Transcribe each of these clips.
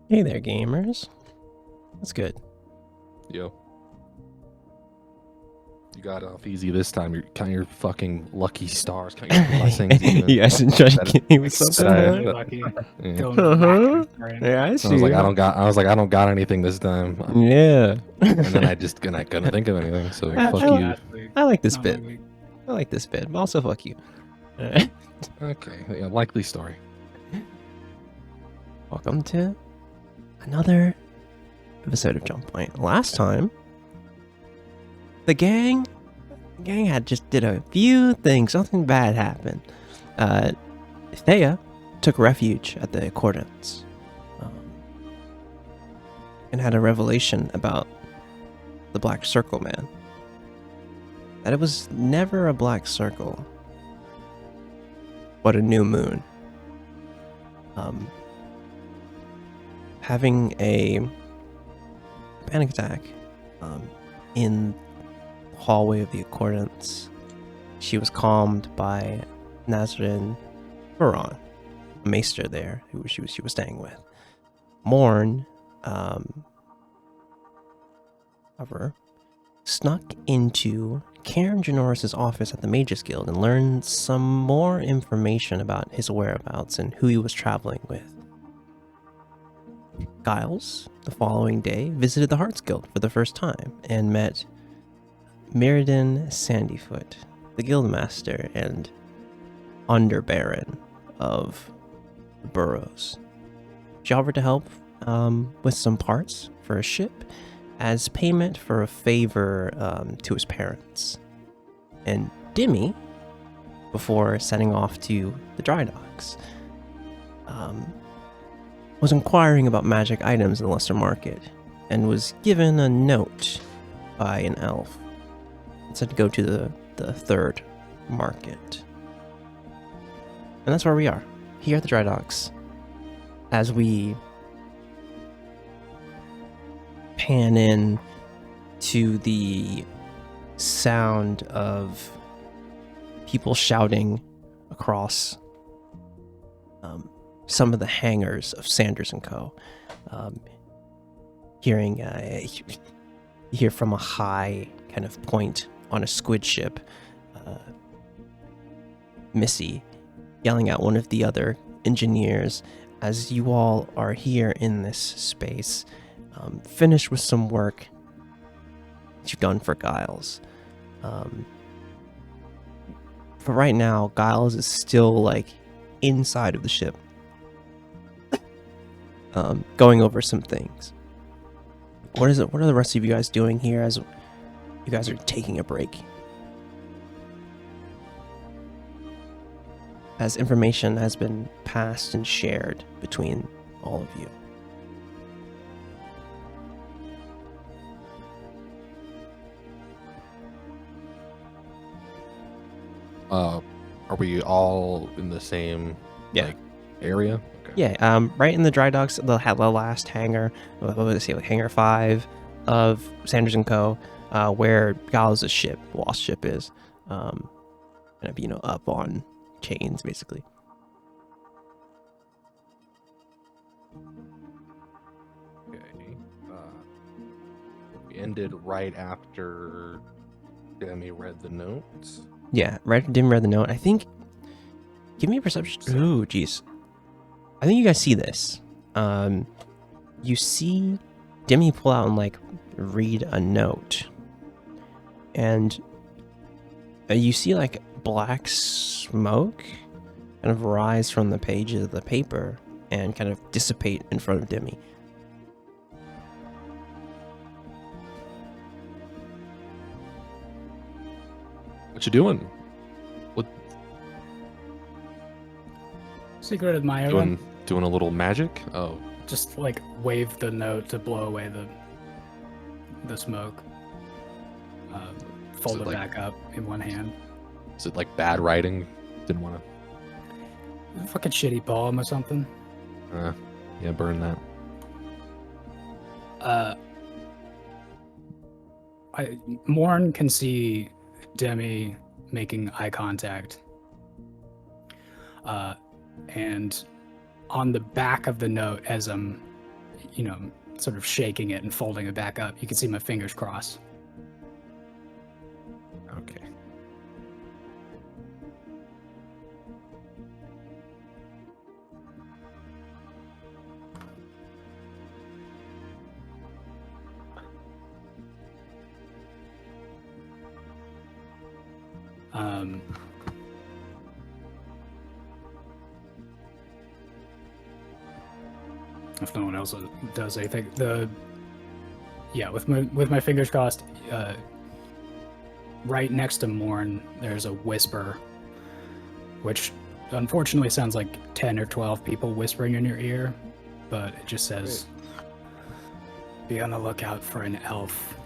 Hey there, gamers. That's good. Yo. You got off easy this time. You're counting your fucking lucky stars. Count your blessings. You guys been trying to get me with something, that huh? Lucky. Yeah. Going for the Yeah, I I see. was like, I don't got anything this time. Yeah. And then I couldn't think of anything. So fuck I- you. I like this Not bit. my week. I like this bit, but also fuck you. Alright. Okay. Yeah, likely story. Welcome to another episode of Jump Point. Last time, the gang had just did a few things. Something bad happened. Thea took refuge at the Accordance and had a revelation about the Black Circle Man. That it was never a black circle, but a new moon. Having a panic attack in the hallway of the Accordance, she was calmed by Nazrin Huron, a maester there who she was staying with. Morn, however, snuck into Karen Janoris' office at the Mages Guild and learned some more information about his whereabouts and who he was traveling with. Giles, the following day, visited the Hearts Guild for the first time and met Mirrodin Sandyfoot, the guildmaster and underbaron of the Burrows. She offered to help with some parts for a ship as payment for a favor to his parents. And Dimmy, before setting off to the dry docks, was inquiring about magic items in the Lesser Market and was given a note by an elf. It said to go to the third market. And that's where we are, here at the dry docks, as we pan in to the sound of people shouting across some of the hangars of Sanders and Co. Hearing hear from a high kind of point on a squid ship, Missy yelling at one of the other engineers as you all are here in this space, finished with some work that you've done for Giles. For right now, Giles is still like inside of the ship, going over some things. What are the rest of you guys doing here as you guys are taking a break? As information has been passed and shared between all of you. Are we all in the same area? Okay. Yeah, right in the dry docks, they'll have the last hangar, what would I say, like hangar 5 of Sanders and Co., where Giles' ship, the lost ship, is. Kind of, up on chains, basically. Okay. We ended right after Demi read the notes. Yeah, didn't read the note. I think. Give me a perception. Ooh, jeez. I think you guys see this. You see Demi pull out and read a note, and you see black smoke kind of rise from the pages of the paper and kind of dissipate in front of Demi. What you doing? What Secret admirer. doing a little magic? Oh, Just wave the note to blow away the smoke. Fold it back up in one hand. is it bad writing? Didn't want A fucking shitty poem or something. to. Yeah, burn that. Morn can see Demi making eye contact. And on the back of the note, as I'm, sort of shaking it and folding it back up, you can see my fingers crossed. Okay. If no one else does anything, with my fingers crossed, right next to Morn, there's a whisper, which unfortunately sounds like 10 or 12 people whispering in your ear, but it just says, "Be on the lookout for an elf."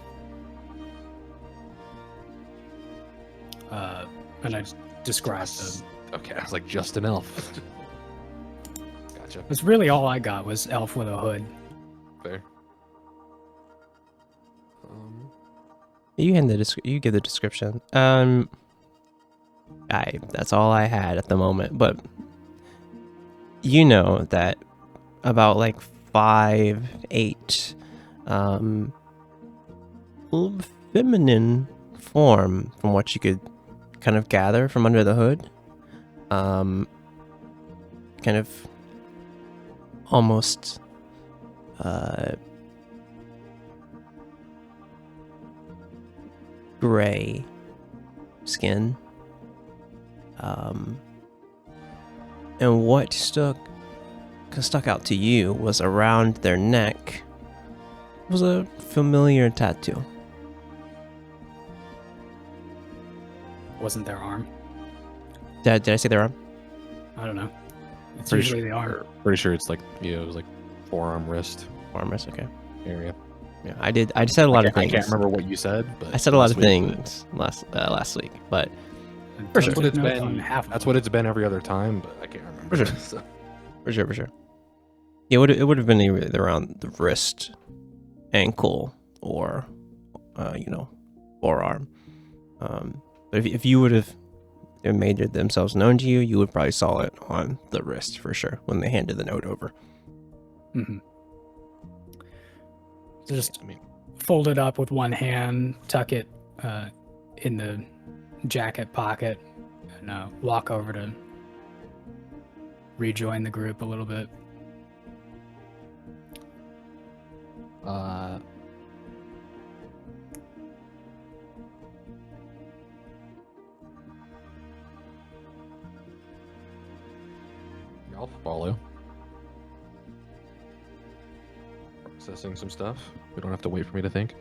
And I described them. Okay, I was like, just an elf. Gotcha. That's really all I got was elf with a hood. Fair. You give the description. That's all I had at the moment, but you know that about like 5'8", feminine form from what you could kind of gather from under the hood. Kind of almost gray skin. And what stuck out to you was around their neck was a familiar tattoo. Wasn't their arm? Did I say their arm? I don't know. It's Pretty usually sure, the arm. Pretty sure it's like, it was like forearm, wrist Arm wrist, okay. area. Yeah, I did. I said a lot of I things. can't remember what you said, but I said a lot of last week- things last week, but For sure. That's what it's been. That's what it's been every other time, but I can't remember. For sure. So. for sure. Yeah, it would have been either around the wrist, ankle, or forearm. But if you would have made it themselves known to you, you would probably saw it on the wrist for sure when they handed the note over. Mm-hmm. Just fold it up with one hand, tuck it in the jacket pocket, and walk over to rejoin the group a little bit. I'll follow. Processing some stuff. We don't have to wait for me to think.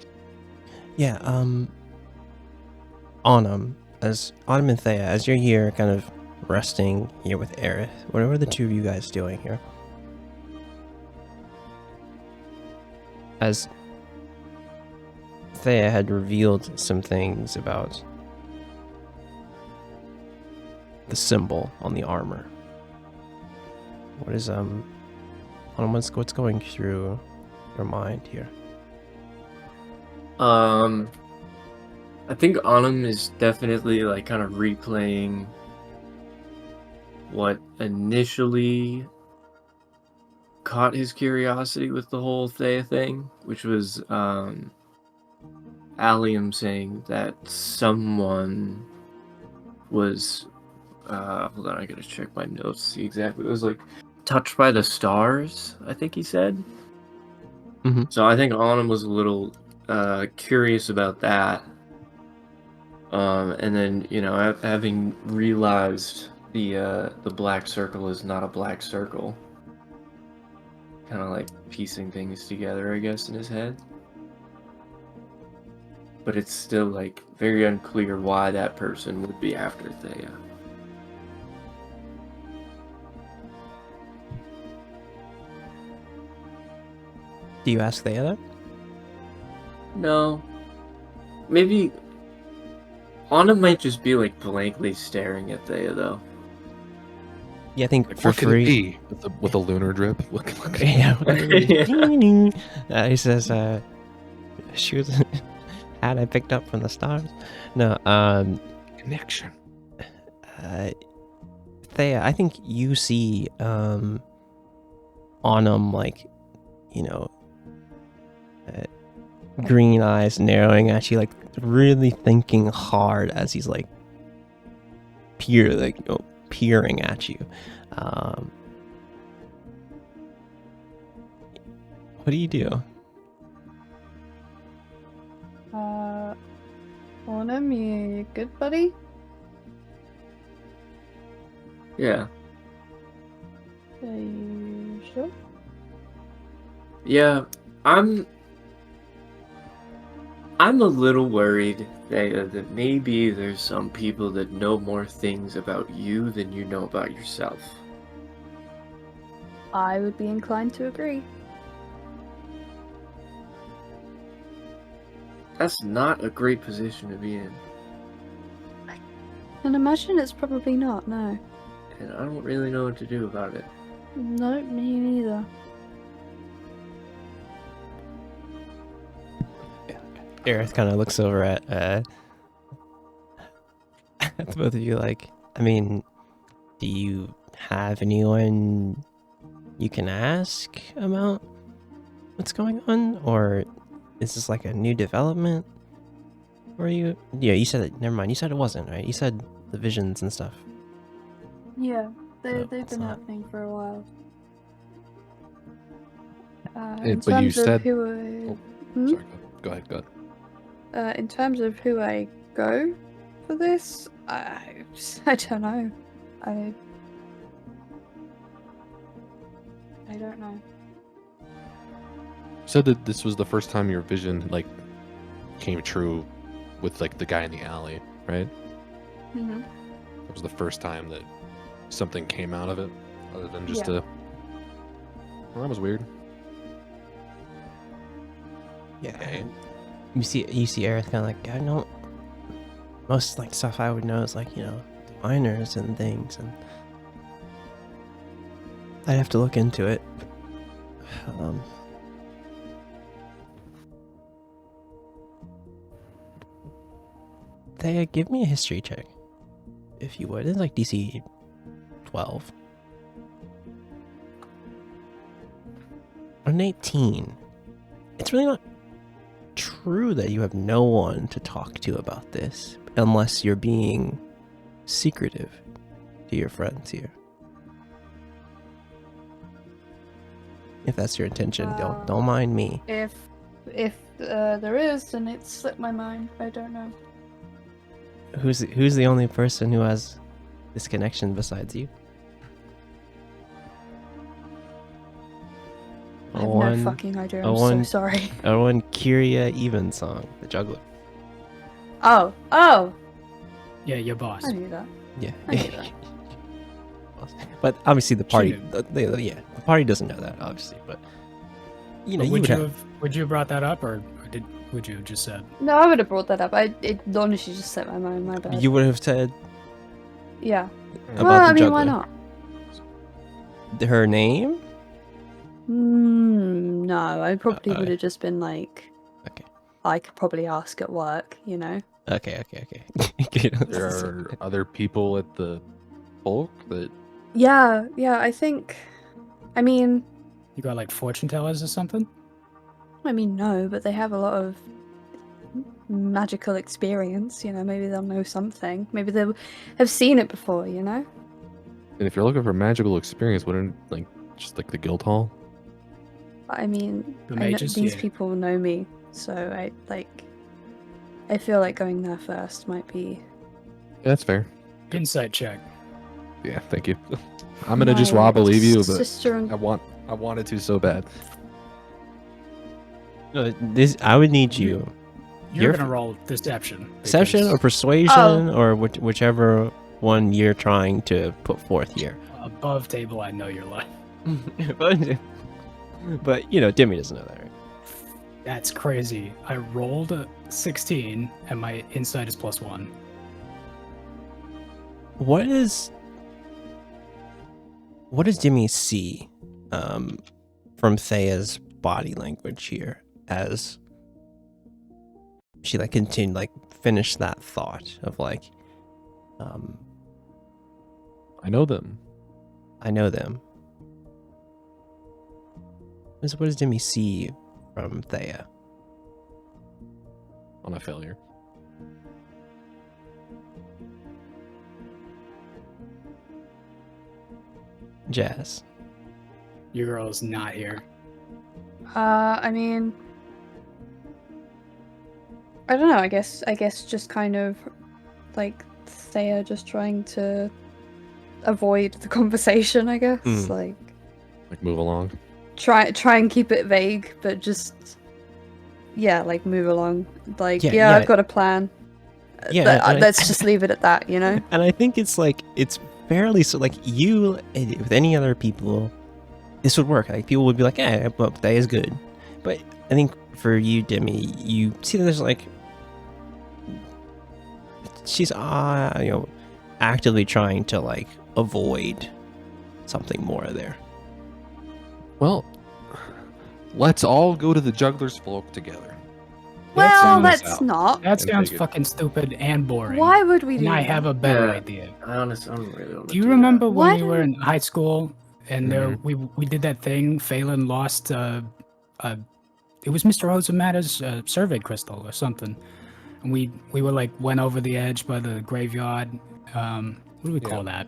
Yeah, Autumn and Thea, as you're here kind of resting here with Aerith, what are the two of you guys doing here? As Thea had revealed some things about the symbol on the armor. What is Autumn, what's going through your mind here? I think Autumn is definitely like kind of replaying what initially caught his curiosity with the whole Thea thing, which was Allium saying that someone was hold on, I gotta check my notes to see exactly. It was like touched by the stars, I think he said. Mm-hmm. So I think Autumn was a little curious about that. And then, having realized the black circle is not a black circle, kind of like piecing things together, I guess, in his head. But it's still like very unclear why that person would be after Thea. Do you ask Thea that? No. Maybe Autumn might just be like blankly staring at Thea though. Yeah, I think Like, for what could it free. be? With a lunar drip? Look. Yeah. He says, she was hat I picked up from the stars. No, Connection. Thea, I think you see on him, like, you know, green eyes narrowing at you, like really thinking hard as he's like peering at you. What do you do? Autumn, you good, buddy? Yeah. Are you sure? Yeah, I'm a little worried that maybe there's some people that know more things about you than you know about yourself. I would be inclined to agree. That's not a great position to be in, And imagine it's probably not, no. and I don't really know what to do about it. No, me neither. Aerith kind of looks over at the both of you, like, I mean, do you have anyone you can ask about what's going on, or is this like a new development for you? Yeah, you said it. Never mind. You said it wasn't, right? You said the visions and stuff. Yeah, No, they've it's been not. happening for a while. But you said- who Oh, sorry, go ahead. in terms of who I go for this, I don't know. I don't know. You said that this was the first time your vision like came true with like the guy in the alley, right? Mm-hmm. It was the first time that something came out of it, other than just Yeah. a. Well, that was weird. Yeah. Okay. You see Aerith kind of like, I don't. Most like stuff I would know is like, you know, diviners and things, and I'd have to look into it. Thea, give me a history check, if you would. It's like DC 12. An 18. It's really not true that you have no one to talk to about this, unless you're being secretive to your friends here. If that's your intention, don't mind me. If there is, then it slipped my mind. I don't know. Who's the only person who has this connection besides you? I have no fucking idea. I'm so sorry. One Kyria Evensong, the juggler. Oh, Yeah, your boss. I knew that. Yeah. I knew that. But obviously the party, knew. the party doesn't know that, obviously. But you know, But you would you have brought that up, or would you have just said? No, I would have brought that up. It honestly just slipped my mind. My bad. you would have said Yeah. about Well, the I mean, juggler. why not? Her name? No, I probably Okay. would have just been like, Okay. I could probably ask at work, you know? Okay. There are other people at the bulk that. Yeah, I think. I mean, You got like fortune tellers or something? no, but they have a lot of magical experience, you know? Maybe they'll know something. Maybe they'll have seen it before, you know? And if you're looking for magical experience, wouldn't just like the guild hall? I mean, The I know mages? these Yeah. people know me, so I feel like going there first might be. Yeah, that's fair. Insight check. Yeah, thank you. I'm gonna just My raw believe you, but sister and I wanted to so bad. No, I would need you. You're You're gonna roll deception. Deception or because persuasion or whichever one you're trying to put forth here. above table, I know you're lying. But you know, Demi doesn't know that, right? That's crazy. I rolled a 16, and my insight is +1. What does Demi see from Thea's body language here as she finish that thought of I I know them. know them. What does Demi see from Thea? On a failure. Jazz. Your girl's not here. I mean, I don't know. I guess just kind of like Thea just trying to avoid the conversation. I guess Mm. Like move along. try and keep it vague, but just like move along. Like Yeah, I've got a plan. Yeah, and Let's just leave it at that. You know. And I think it's fairly so. Like you, with any other people, this would work. Like people would be like, "Yeah, well, that is good." But I think for you, Demi, you see that there's she's actively trying to avoid something more there. Well, let's all go to the Juggler's Folk together. Well, sounds- let's not. That And sounds take it. fucking stupid and boring. Why would we do And I that? have a better Yeah. idea. I honestly, I'm really don't Do you that. remember when Why we were don't- in high school and Mhm. we did that thing? Phelan lost it was Mr. Ozamata's survey crystal or something, and we were went over the edge by the graveyard. What do we call that?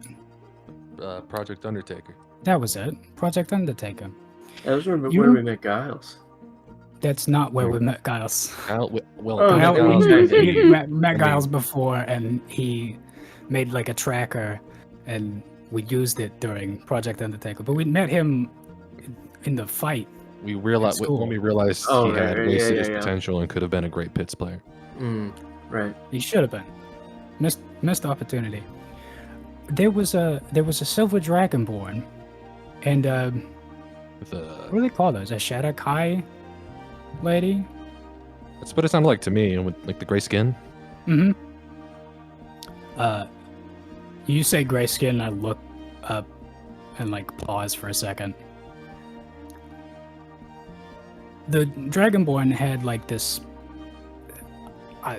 Project Undertaker. That was it. Project Undertaker. That was where You- we met Giles. That's not where we met Giles. Well, Oh, Well, Giles. we met I mean- Giles before, and he made a tracker, and we used it during Project Undertaker. But we met him in the fight. we realized School. when we realized Oh, he had right, wasted yeah, his yeah. potential and could have been a great Pits player. Right. He should have been. Missed opportunity. There was a silver dragonborn, and With what do they call those? A Shadakai lady? that's what it sounded like to me. And with the gray skin. Mm-hmm. You say gray skin, I look up and pause for a second. The Dragonborn had this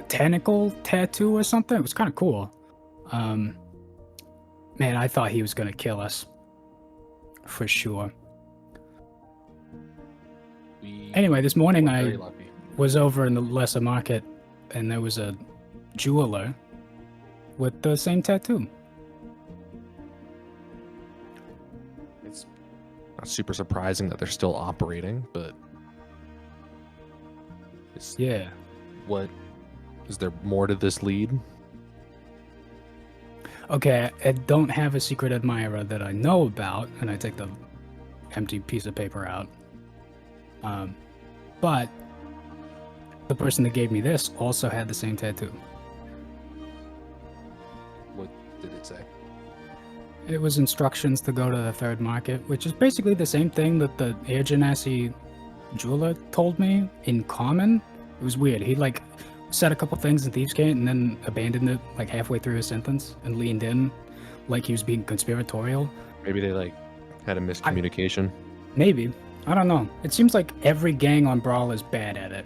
tentacle tattoo or something. It was kind of cool. Man, I thought he was gonna kill us. For sure. We Anyway, this morning were very I lucky. was over in the lesser market and there was a jeweler with the same tattoo. It's not super surprising that they're still operating, but it's Yeah. what is there more to this lead? Okay, I don't have a secret admirer that I know about, and I take the empty piece of paper out. But the person that gave me this also had the same tattoo. What did it say? It was instructions to go to the third market, which is basically the same thing that the Air Genasi jeweler told me in common. It was weird. He said a couple things in Thieves' Cant and then abandoned it halfway through his sentence and leaned in like he was being conspiratorial. Maybe they had a miscommunication. Maybe. I don't know. It seems like every gang on Brawl is bad at it.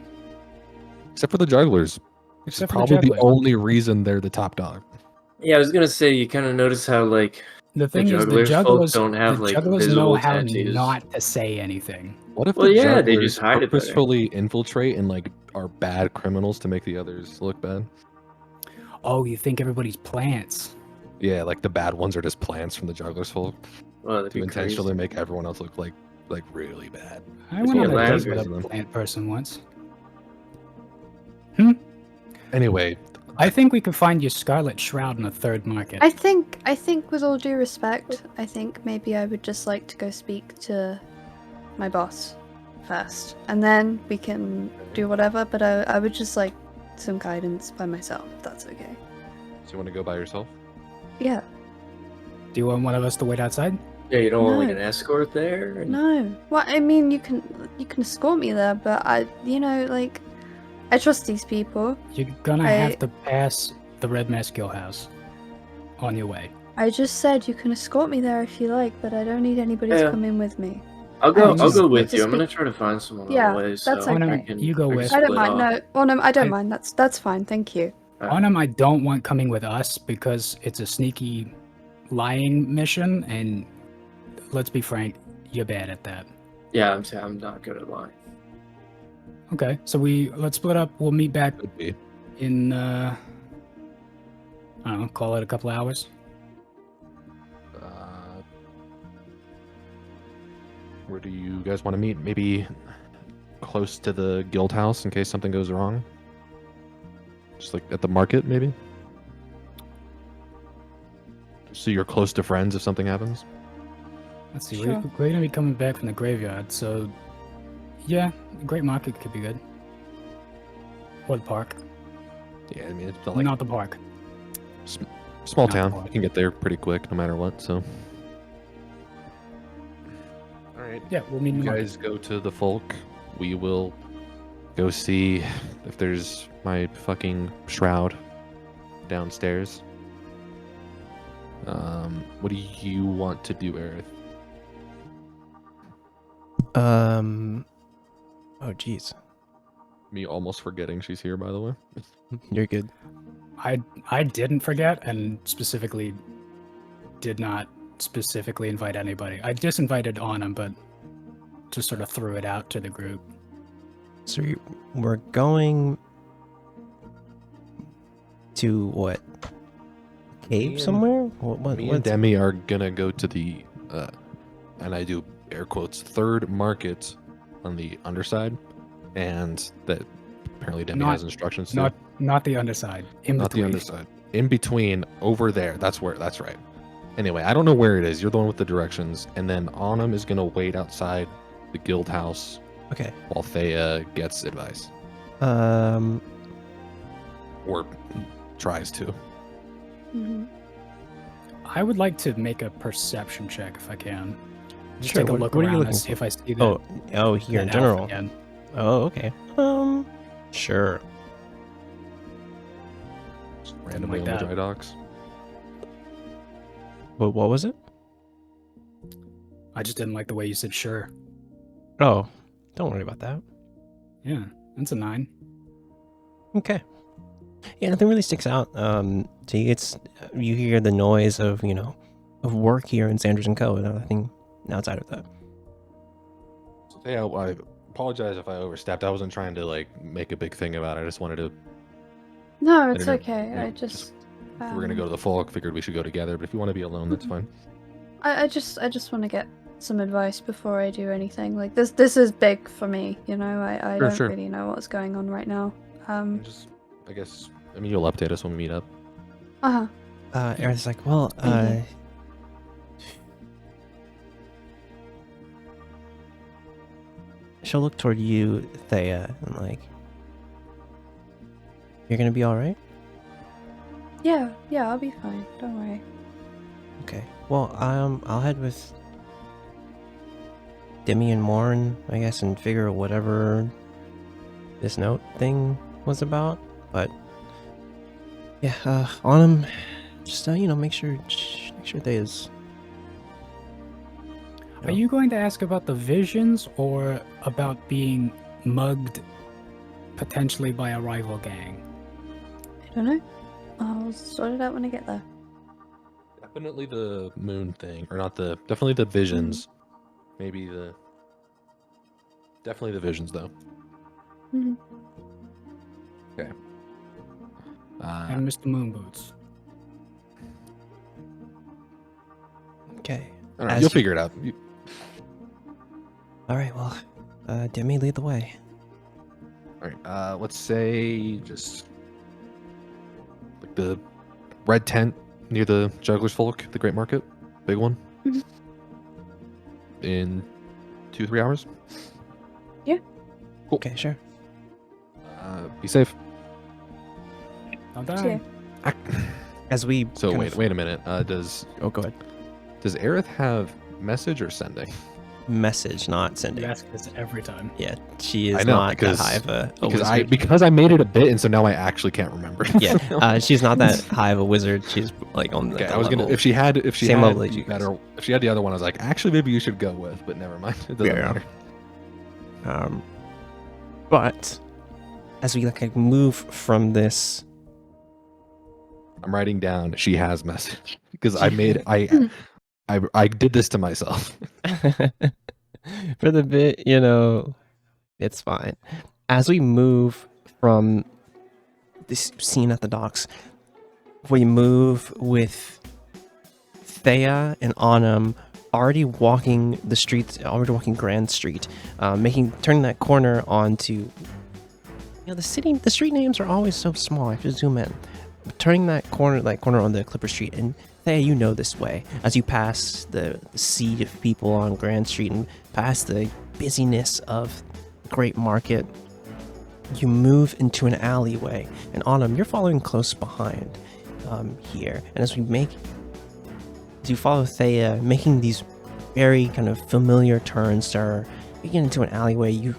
Except for the Jugglers. Which is Except for the probably the Jugglers. only reason they're the top dog. Yeah, I was gonna say you kind of notice how The thing is, the Jugglers folk jugglers don't have, the like, jugglers know visible how tattoos. not to say anything. What if Well, the yeah, they Jugglers just hide it better. purposefully infiltrate and are bad criminals to make the others look bad? Oh, you think everybody's plants? Yeah, the bad ones are just plants from the Jugglers folk well, that'd to be intentionally crazy. make everyone else look like really bad. I It's went on all a date lasers with in a them. plant person once. Anyway, I think we could find your Scarlet Shroud in the third market. I think with all due respect, I think maybe I would just like to go speak to my boss first, and then we can do whatever. But I would just like some guidance by myself, if that's okay. so you want to go by yourself? Yeah. Do you want one of us to wait outside? Yeah, you don't want No. an escort there? And- No. Well, I mean, you can escort me there, but I trust these people. You're gonna I- have to pass the Red Mask Guild House on your way. I just said you can escort me there if you like, but I don't need anybody Yeah. to come in with me. I'll go. I'll I'll just- go with just you. I'm gonna be- try to find someone Yeah, on the way. that's so okay. I can- You go I can with- I don't split mind. off. No, well, no, I don't I- mind. That's fine. Thank you. Onum, I don't want coming with us because it's a sneaky lying mission, and let's be frank, you're bad at that. Yeah, I'm saying I'm not good at lying. Okay, so let's split up. We'll meet back Could be. in I don't know, call it a couple hours. Where do you guys want to meet? Maybe close to the guild house in case something goes wrong? Just like at the market, maybe? So you're close to friends if something happens? Let's see, Sure. we're gonna be coming back from the graveyard, so yeah, the Great Market could be good. Or the park. Yeah, I mean, it's not like Not the park. small not town. far. You can get there pretty quick no matter what, so. Alright. Yeah, we'll meet in You the market. guys go to the folk. We will go see if there's my fucking shroud downstairs. What do you want to do, Aerith? Oh, geez. Me almost forgetting she's here, by the way. You're good. I didn't forget, and specifically did not specifically invite anybody. I just invited Anna, but just sort of threw it out to the group. So we're going to what? Cave Me and- somewhere? What? Me and What's... Demi are gonna go to the, and I do air quotes, third market on the underside, and that apparently Demi Not- has instructions to. Not the underside. In Not the between. underside. In between, over there. That's right. Anyway, I don't know where it is. You're the one with the directions. And then Autumn is gonna wait outside the guild house Okay. while Thea gets advice. Or tries to. Hmm. I would like to make a perception check if I can. Just Sure, take a what- look what are you around looking and see for? if I see that. Oh, here in that elf general. again. Oh, okay. Sure. Just randomly like on the that. dry docks. What was it? I just didn't like the way you said sure. Oh, don't worry about that. Yeah, that's a 9. Okay. Yeah, nothing really sticks out. To you, it's you hear the noise of of work here in Sanders and Co. Nothing outside of that. So Thea, I apologize if I overstepped. I wasn't trying to make a big thing about it. I just wanted to. No, it's didn't- okay. you know, I just. If we were gonna go to the folk, figured we should go together. But if you want to be alone, that's fine. I just want to get some advice before I do anything. Like this is big for me. I Sure, don't sure. really know what's going on right now. Just, I guess. I mean, you'll update us when we meet up. Uh-huh. Aerith's like, well, Mhm. She'll look toward you, Thea, and you're gonna be all right. Yeah, I'll be fine. Don't worry. Okay. Well, I'll head with Demi and Morn, I guess, and figure out whatever this note thing was about. But yeah, on him, just make sure Thea's. Are you going to ask about the visions or about being mugged potentially by a rival gang? I don't know. I'll sort it out when I get there. Definitely the moon thing, or not the. Definitely the visions. Maybe the. Definitely the visions, though. Mhm. Okay. And Mr. Moonboots. Okay. All right, as you'll you- figure it out. All right. Well, Demi, lead the way. All right. Let's say just like the red tent near the Juggler's Folk, the Great Market, big one. Mhm. In 2-3 hours. Cool. Okay, sure. Be safe. Don't See die. ya. As we So kind wait of- a minute. Does Oh, go ahead. Aerith have message or sending? Message, not sending. You ask this every time. Yeah, she is I know, not because- that high of a Because wizard. I made it a bit, and so now I actually can't remember. Yeah, she's not that high of a wizard. She's on Okay, the I was level. gonna if she had Same level as you guys. better if she had the other one, I was like, actually maybe you should go with, but never mind. It doesn't Yeah. matter. But as we move from this, I'm writing down she has message because I did this to myself. For the bit, it's fine. As we move from this scene at the docks, we move with Thea and Anam already walking the streets, already walking Grand Street, turning that corner onto, the street names are always so small. I have to zoom in. Turning that corner on the Clipper Street, and Thea, you know this way. As you pass the sea of people on Grand Street and past the busyness of Great Market, you move into an alleyway. And Autumn, you're following close behind here. And as you follow Thea, making these very kind of familiar turns, you get into an alleyway. You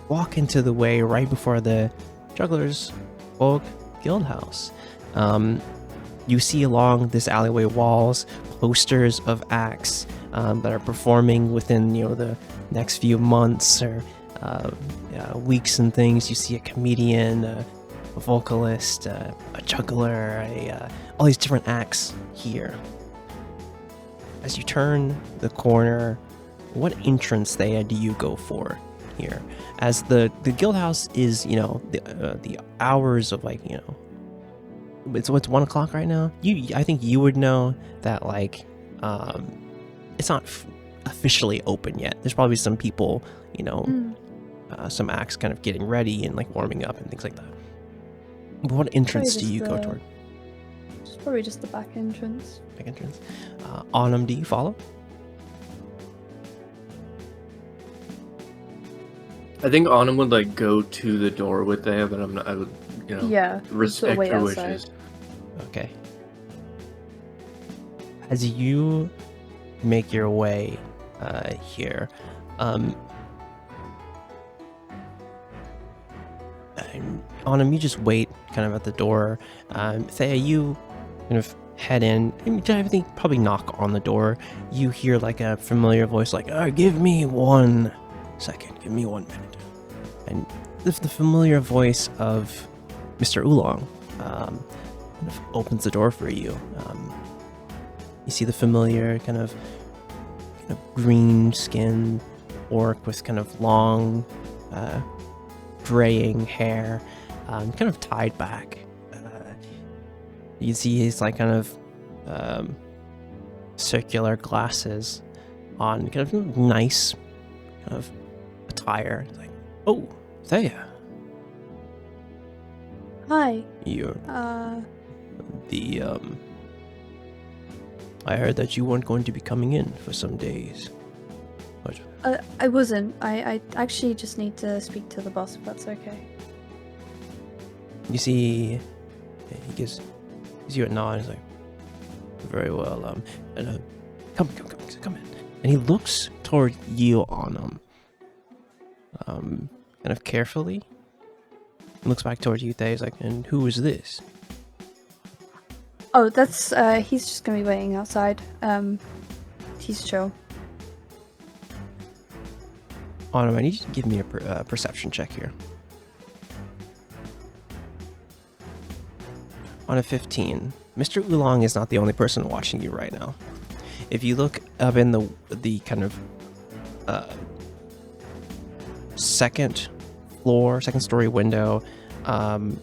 walk into the way right before the Juggler's Folk Guild House. You see along this alleyway walls posters of acts that are performing within the next few months or weeks and things. You see a comedian, a vocalist, a juggler, all these different acts here. As you turn the corner, what entrance do you go for here? As the guild house is, the hours of it's 1 o'clock right now. I think you would know that it's not officially open yet. There's probably some people, some acts kind of getting ready and warming up and things like that. But what entrance do you go toward? It's probably just the back entrance. Back entrance. Autumn, do you follow? I think Autumn would go to the door with them, but I would, respect wait her outside. wishes. Okay. As you make your way here, and Autumn, you just wait kind of at the door. Thea, you kind of head in. I think probably knock on the door. You hear a familiar voice give me 1 second, give me 1 minute. And the familiar voice of Mr. Oolong kind of opens the door for you. You see the familiar kind of green-skinned orc with kind of long, graying hair, kind of tied back. You see his kind of circular glasses on, kind of nice kind of attire. It's oh, Thea. Hi. You're I heard that you weren't going to be coming in for some days. What? I wasn't. I actually just need to speak to the boss, if that's okay. You see, he gives you a nod. He's very well. Come in. And he looks toward you, Autumn. Kind of carefully. Looks back towards you, Thea. He's and who is this? Oh, that's he's just gonna be waiting outside. He's chill. Autumn, I need you to give me a perception check here. On a 15, Mr. Oolong is not the only person watching you right now. If you look up in the kind of second story window, kind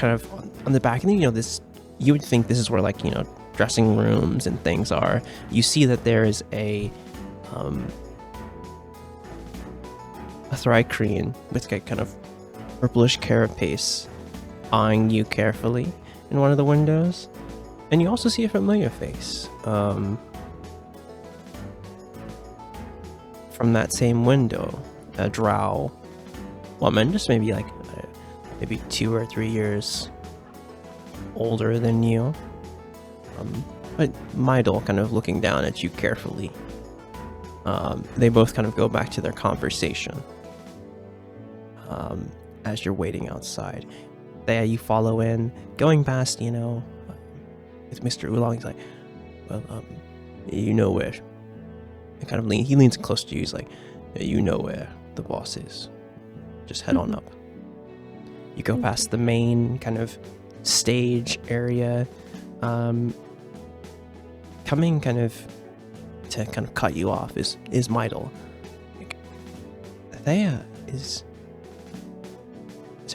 of on the back, and this, you would think this is where dressing rooms and things are. You see that there is a Thrycreen with kind of purplish carapace eyeing you carefully in one of the windows, and you also see a familiar face from that same window. A drow woman, just maybe maybe 2 or 3 years older than you, but Mydal kind of looking down at you carefully. They both kind of go back to their conversation as you're waiting outside. There you follow in, going past, with Mr. Oolong. He's well, where, and kind of he leans close to you. He's where the boss is. Just head on up. You go past the main kind of stage area, coming kind of to kind of cut you off is Midel. Like, Thea, is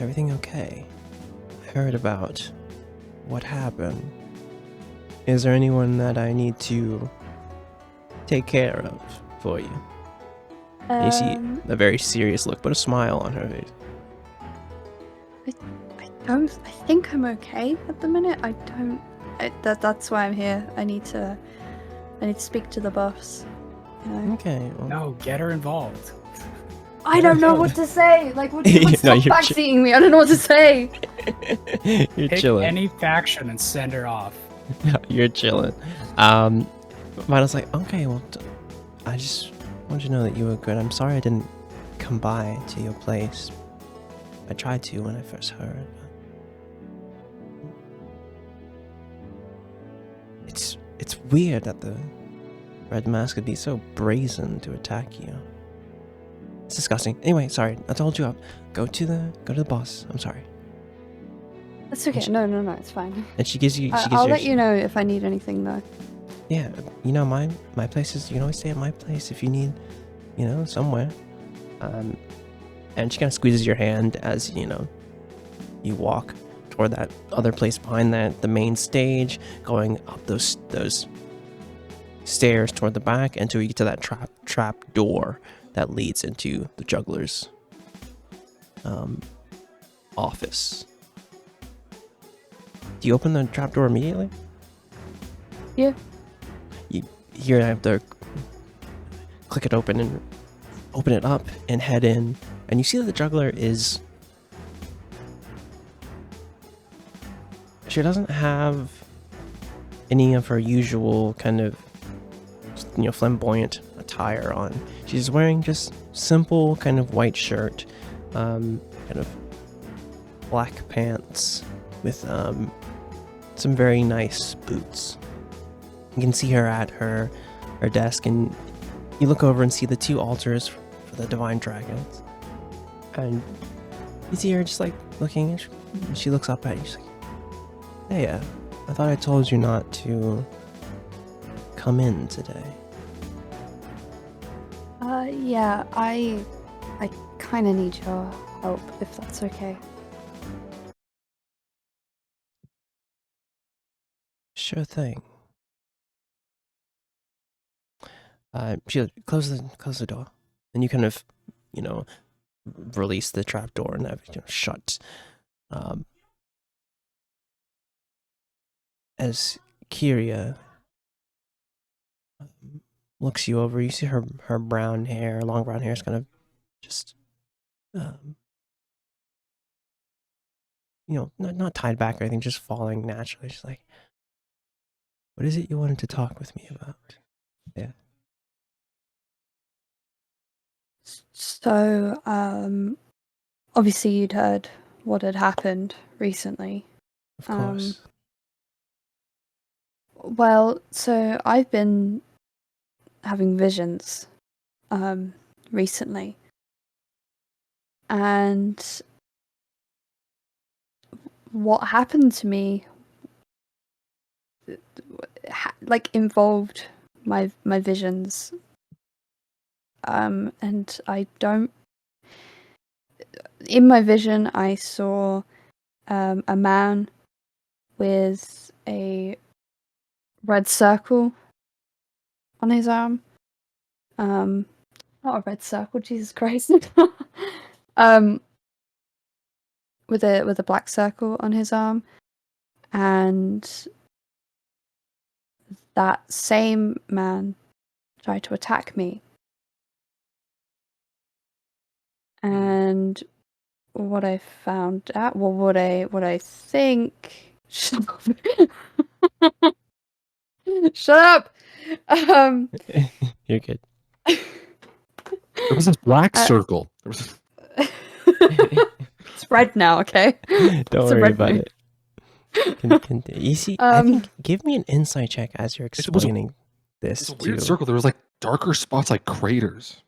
everything okay? I heard about what happened. Is there anyone that I need to take care of for you? And you see a very serious look, but a smile on her face. I think I'm okay at the minute. That's why I'm here. I need to speak to the boss. You know? Okay. Well, No, get her involved. I don't know what to say. Like, what No, stop you're backseating me? I don't know what to say. You're Pick chilling. any faction and send her off. You're chilling. Midel's like, okay, well, I just wanted to know that you were good. I'm sorry I didn't come by to your place. I tried to when I first heard. It's weird that the Red Mask could be so brazen to attack you. It's disgusting. Anyway, sorry, I told you. Go to the boss. I'm sorry. That's okay. No, it's fine. And she gives you. I'll let you know if I need anything, though. Yeah, you know, my place is. You can always stay at my place if you need, you know, somewhere. And she kind of squeezes your hand as you you walk toward that other place behind the main stage, going up those stairs toward the back until you get to that trap door that leads into the juggler's office. Do you open the trap door immediately? Yeah. You have to click it open and open it up and head in, and you see that the juggler is. She doesn't have any of her usual kind of, flamboyant attire on. She's wearing just simple kind of white shirt, kind of black pants with some very nice boots. You can see her at her desk, and you look over and see the two altars for the divine dragons. And you see her just like looking, and she looks up at you. She's like, "Hey, I thought I told you not to come in today." Yeah, I kind of need your help, if that's okay. Sure thing. She close the door, and you kind of, release the trap door and have it shut. As Kyria looks you over, you see her brown hair, long brown hair is kind of just, not tied back or anything, just falling naturally. She's like, "What is it you wanted to talk with me about?" Yeah. So, obviously you'd heard what had happened recently. Of course. Well, so I've been having visions, recently. And what happened to me, involved my visions. And I don't. In my vision, I saw a man with a red circle on his arm. Not a red circle, Jesus Christ. With a black circle on his arm, and that same man tried to attack me. And what I found out, well, what I think. Shut up. Shut up. You're good. There was this black circle. There was It's red now, okay? Don't It's a worry red about moon. it. You see, I think, give me an insight check as you're was a- explaining this a to. weird circle. There was like darker spots like craters.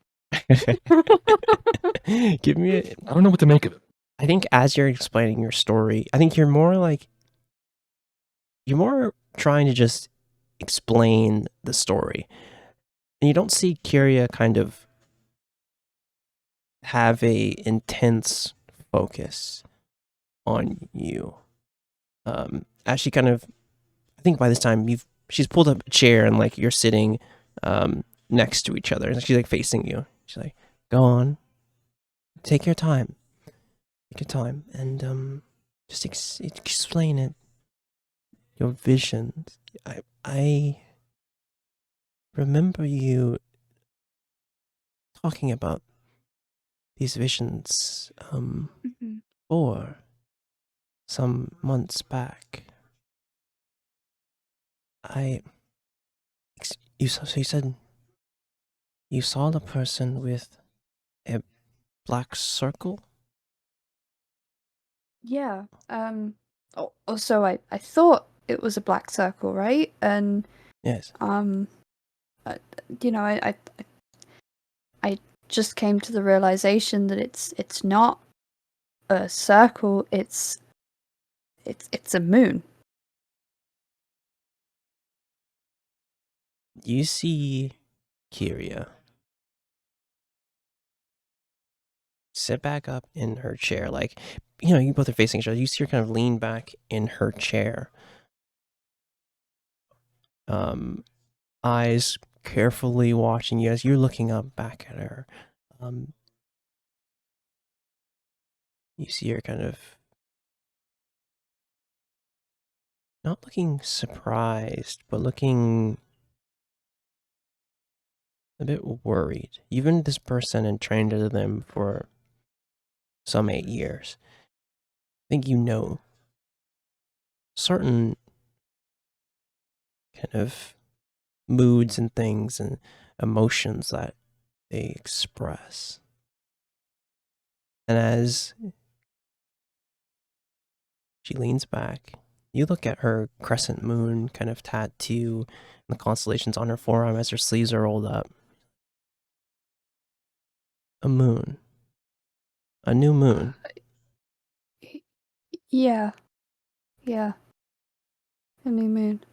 Give me I don't know what to make of it. I think as you're explaining your story, I think you're more trying to just explain the story. And you don't see Kyria kind of have a intense focus on you. As she kind of, I think by this time she's pulled up a chair and like you're sitting next to each other, and she's like facing you. She's like, "Go on, take your time, and just explain it. Your visions. I remember you talking about these visions for some months back. You said you saw the person with a black circle? Yeah. Also, I thought it was a black circle, right? And Yes. you know, I just came to the realization that it's not a circle. It's a moon. You see Kyria sit back up in her chair, like, you both are facing each other. You see her kind of lean back in her chair. Eyes carefully watching you as you're looking up back at her. You see her kind of not looking surprised, but looking a bit worried. You've been this person and trained under them for some 8 years. I think you know certain kind of moods and things and emotions that they express. And as she leans back, you look at her crescent moon kind of tattoo and the constellations on her forearm as her sleeves are rolled up. A moon. A new moon. Yeah. Yeah. A new moon.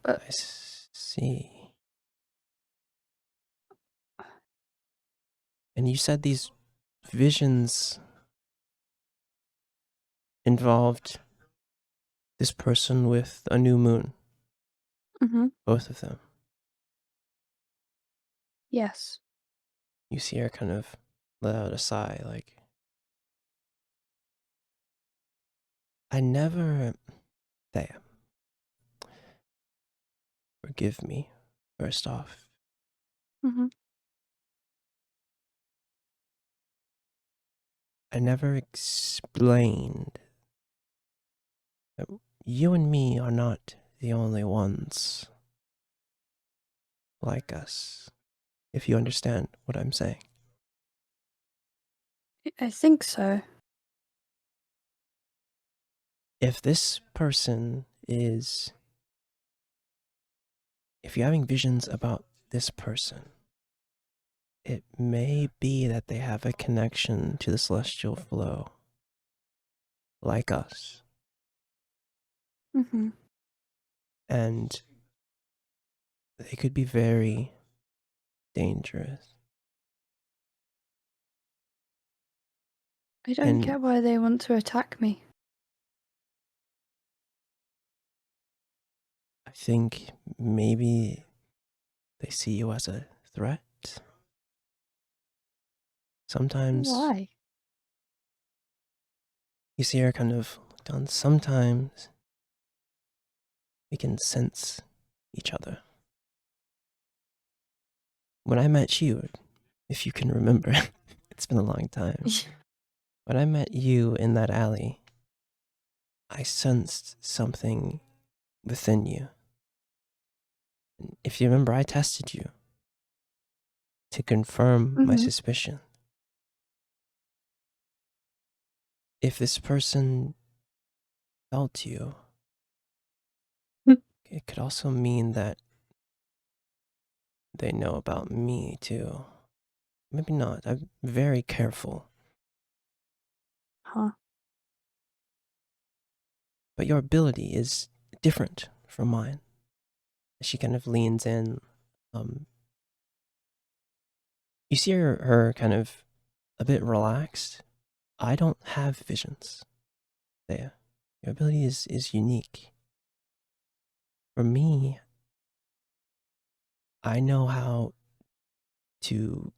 But I see. And you said these visions involved this person with a new moon. Both of them. yes. You see her kind of let out a sigh, like, I never. Thea. Forgive me, first off. I never explained that you and me are not the only ones like us, if you understand what I'm saying. I think so. If this person is. If you're having visions about this person, it may be that they have a connection to the celestial flow, like us. And they could be very dangerous. I don't And- get why they want to attack me. I think maybe they see you as a threat. Sometimes Why? you see her kind of look down. Sometimes we can sense each other. When I met you, if you can remember, it's been a long time. When I met you in that alley, I sensed something within you. And if you remember, I tested you to confirm my suspicion. If this person felt you, it could also mean that they know about me too. Maybe not. I'm very careful. Huh. But your ability is different from mine. She kind of leans in. You see her kind of a bit relaxed. I don't have visions, Thea. Your ability is unique. For me, I know how to...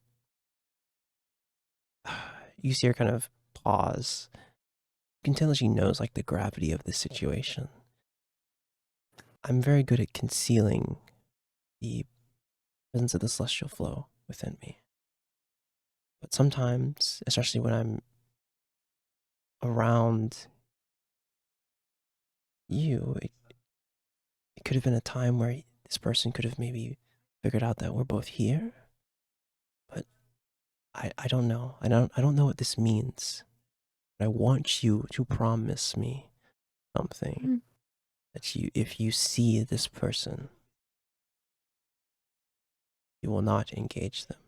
You see her kind of pause. You can tell that she knows like the gravity of this situation. I'm very good at concealing the presence of the celestial flow within me. But sometimes, especially when I'm around you, it could have been a time where this person could have maybe figured out that we're both here. But I don't know. I don't know what this means. But I want you to promise me something. That if you see this person, you will not engage them.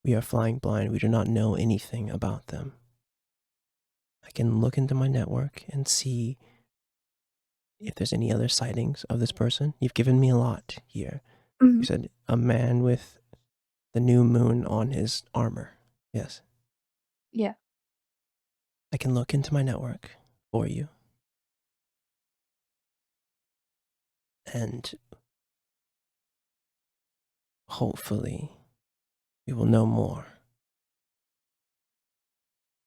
We are flying blind. We do not know anything about them. I can look into my network and see if there's any other sightings of this person. You've given me a lot here. You said a man with the new moon on his armor. Yes. Yeah. I can look into my network for you. And hopefully we will know more.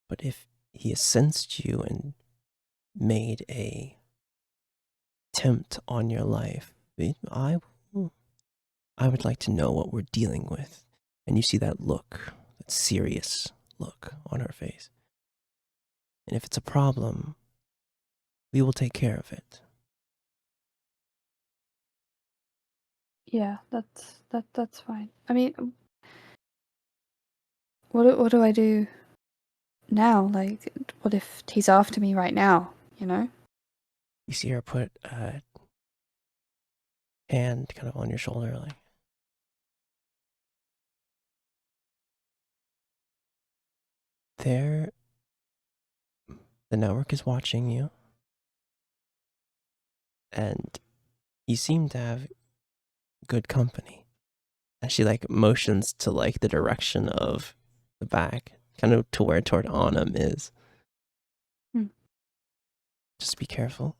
But if he has sensed you and made a attempt on your life, I would like to know what we're dealing with. And you see that look, that serious look on her face. And if it's a problem, we will take care of it. Yeah, that's fine. I mean, what do I do now? Like, what if he's after me right now? You know? You see her put a hand kind of on your shoulder, like, the network is watching you, and you seem to have good company. And she like motions to like the direction of the back, kind of to where toward Anam is. Just be careful.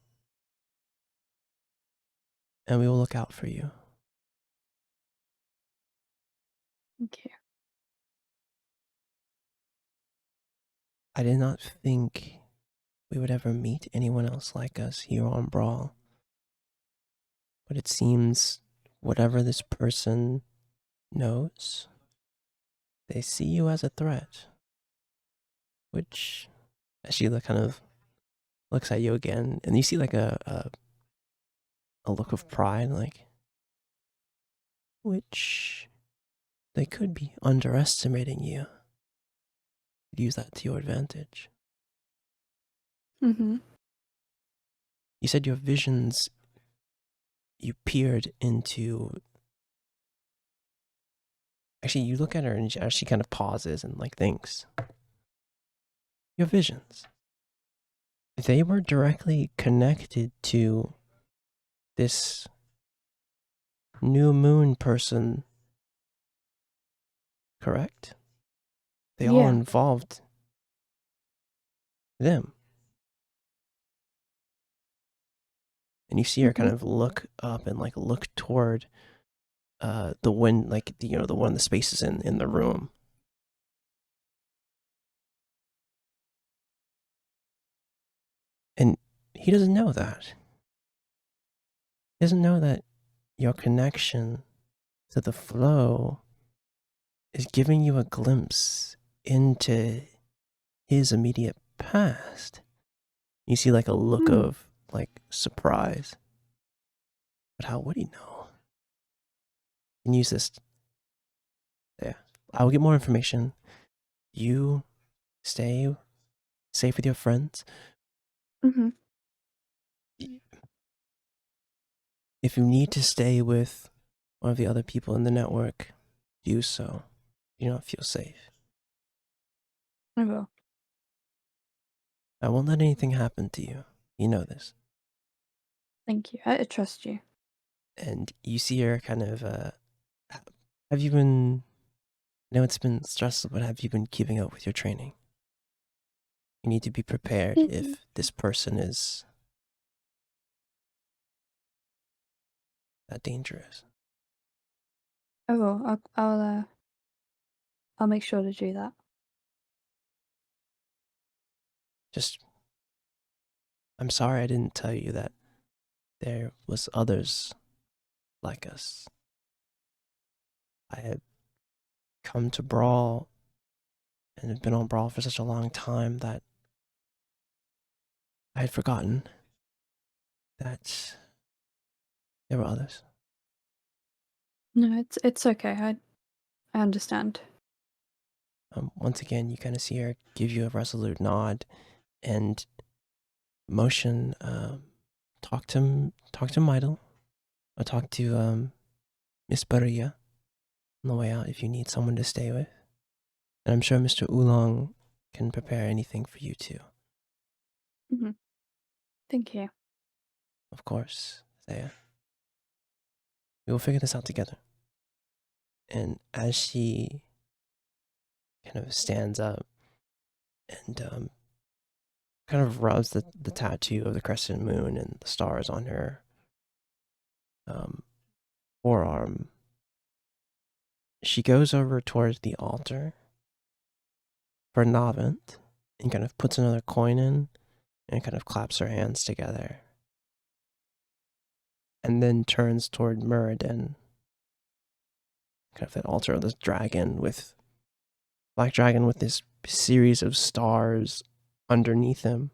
And we will look out for you. Thank you. I did not think we would ever meet anyone else like us here on Brawl. But it seems whatever this person knows, they see you as a threat. Which, as she kind of looks at you again, and you see like a look of pride, like, which they could be underestimating you. Use that to your advantage. Mm-hmm. You said your visions, you peered into... Actually, you look at her and she kind of pauses and like thinks. Your visions, they were directly connected to this new moon person, correct? They all Yeah. involved them. And you see her kind of look up and like look toward the wind, like the one of the spaces in the room. And he doesn't know that. He doesn't know that your connection to the flow is giving you a glimpse into his immediate past. You see like a look of like surprise. But how would he know? And use this. Yeah. I will get more information. You stay safe with your friends. Mm-hmm. If you need to stay with one of the other people in the network, do so. You don't feel safe. I will. I won't let anything happen to you. You know this. Thank you. I trust you. And you see her kind of, have you been, I know it's been stressful, but have you been keeping up with your training? You need to be prepared if this person is that dangerous. Oh, I'll make sure to do that. Just, I'm sorry I didn't tell you that there was others like us. I had come to Brawl and had been on Brawl for such a long time that I had forgotten that there were others. No, it's okay. I understand. Once again, you kind of see her give you a resolute nod and motion. Talk to Midel, or talk to Miss Baria on the way out if you need someone to stay with. And I'm sure Mr. Oolong can prepare anything for you too. Mm-hmm. Thank you. Of course, Thea. We will figure this out together. And as she kind of stands up and kind of rubs the tattoo of the crescent moon and the stars on her forearm, she goes over towards the altar for Navant and kind of puts another coin in and kind of claps her hands together. And then turns toward Muradin. Kind of that altar of this dragon with black dragon with this series of stars underneath him.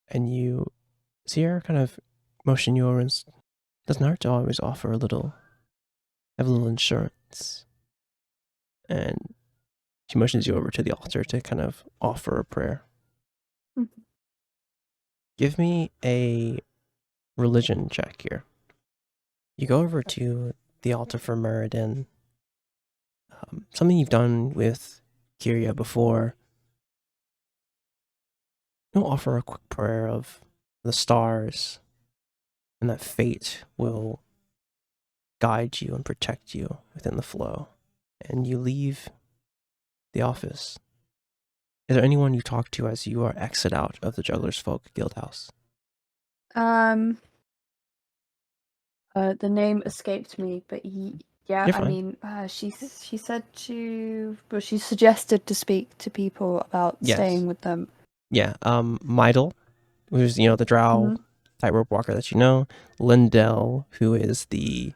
And you see her kind of motion you over and doesn't hurt to always offer have a little insurance. And she motions you over to the altar to kind of offer a prayer. Mm-hmm. Give me a religion check here. You go over to the altar for Muradin. Something you've done with Kyria before. You'll offer a quick prayer of the stars and that fate will guide you and protect you within the flow. And you leave the office. Is there anyone you talk to as you are exit out of the Juggler's Folk Guildhouse? The name escaped me, but yeah, You're I fine. mean, she said she suggested to speak to people about Yes. staying with them. Yeah, Midel, who's, the drow Mhm. tightrope walker that you know. Lindell, who is the,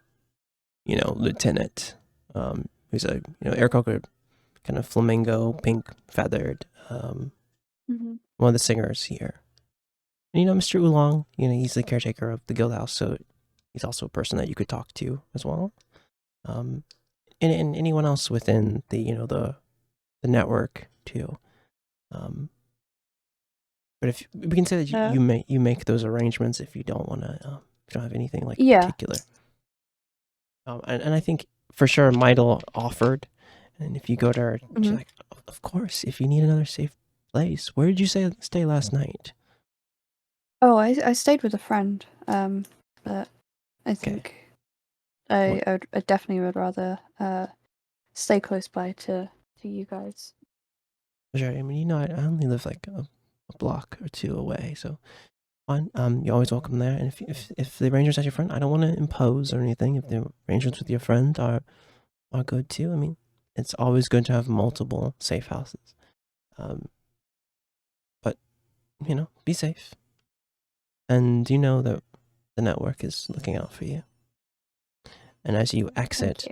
lieutenant, who's a, air-colored, kind of flamingo, pink feathered, Mhm. one of the singers here. And, Mr. Oolong, he's the caretaker of the guild house, so he's also a person that you could talk to as well. And anyone else within the, the network too. But if we can say that you make those arrangements if you don't want to, if you don't have anything like particular. And I think for sure Midel offered, and if you go to her, she's like, of course, if you need another safe place. Where did you stay last night? Oh, I stayed with a friend. But I think I definitely would rather stay close by to you guys. Sure. I mean, I only live like a block or two away, so fine. You're always welcome there. And if the arrangements at your friend, I don't want to impose or anything. If the arrangements with your friend are good too, I mean, it's always good to have multiple safe houses. But be safe, and that the network is looking out for you. And as you exit,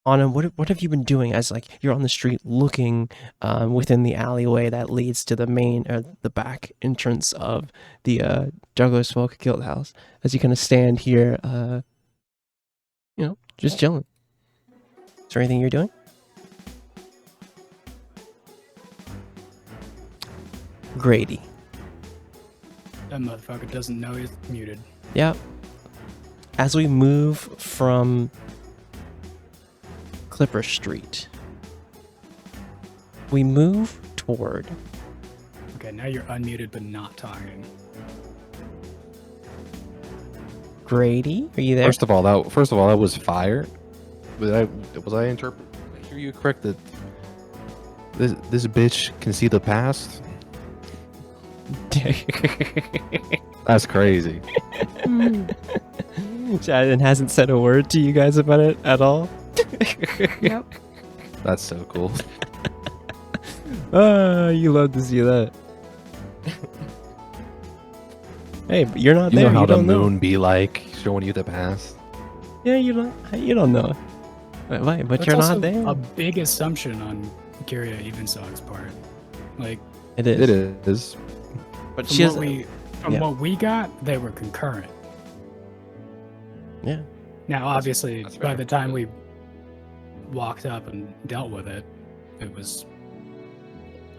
Anna, what have you been doing as you're on the street looking within the alleyway that leads to the main or the back entrance of the Juggler's Folk Guild House, as you kind of stand here, just chilling? Is there anything you're doing? Grady. That motherfucker doesn't know he's muted. Yeah. As we move from Clipper Street, we move toward... Okay, now you're unmuted but not talking. Grady, are you there? First of all, that was fire. Was I interpret? Did I hear you correct that this bitch can see the past? That's crazy. Jasmine hasn't said a word to you guys about it at all. Nope. That's so cool. You love to see that. Hey, but you're not You there. know how You the don't know. moon be like, showing you the past. Yeah, you don't know. Why? But That's you're also not there. a big assumption on Kyria Evensog's part. Like, It is. It is. But from she what has. we yeah. what we got, they were concurrent. Yeah. Now, obviously, that's by fair. the time we walked up and dealt with it, it was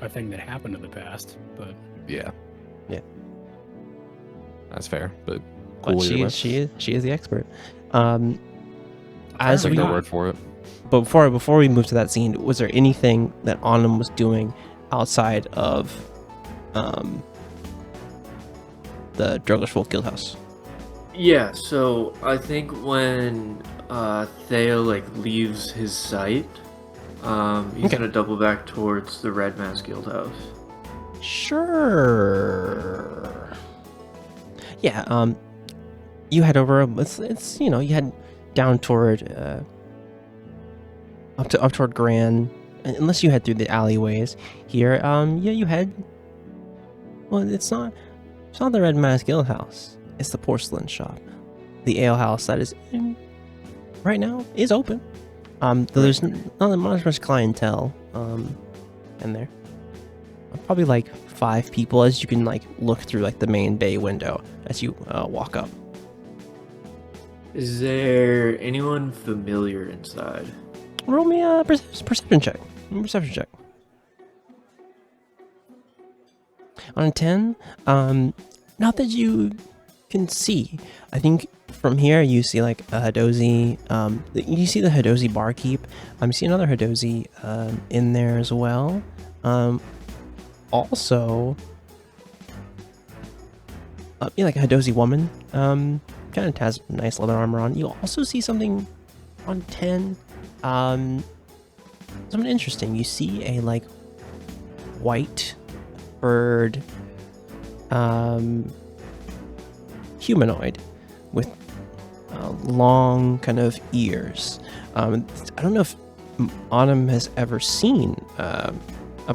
a thing that happened in the past. But Yeah. Yeah. That's fair, but But cool either way. she is the expert. As Apparently we, Take their not. word for it. but before we move to that scene, was there anything that Autumn was doing outside of the Druglish Wolf Guild House? Yeah, so I think when Theo leaves his sight, he's Okay. gonna double back towards the Red Mask Guild House. Sure. Yeah. You head over. It's you head down toward up toward Grand. Unless you head through the alleyways here. Yeah, you head. Well, it's not the Red Mask Guild House. It's the porcelain shop, the ale house that is right now is open. Though there's not much clientele in there. Probably like 5 people as you can look through the main bay window as you walk up. Is there anyone familiar inside? Roll me a perception check. Perception check. On a 10, not that you can see. I think from here you see a Hadozi. You see the Hadozi barkeep. You see another Hadozi in there as well. Also, a Hadozi woman. Kind of has nice leather armor on. You also see something on 10. Something interesting. You see a white bird humanoid with long kind of ears. I don't know if Autumn has ever seen a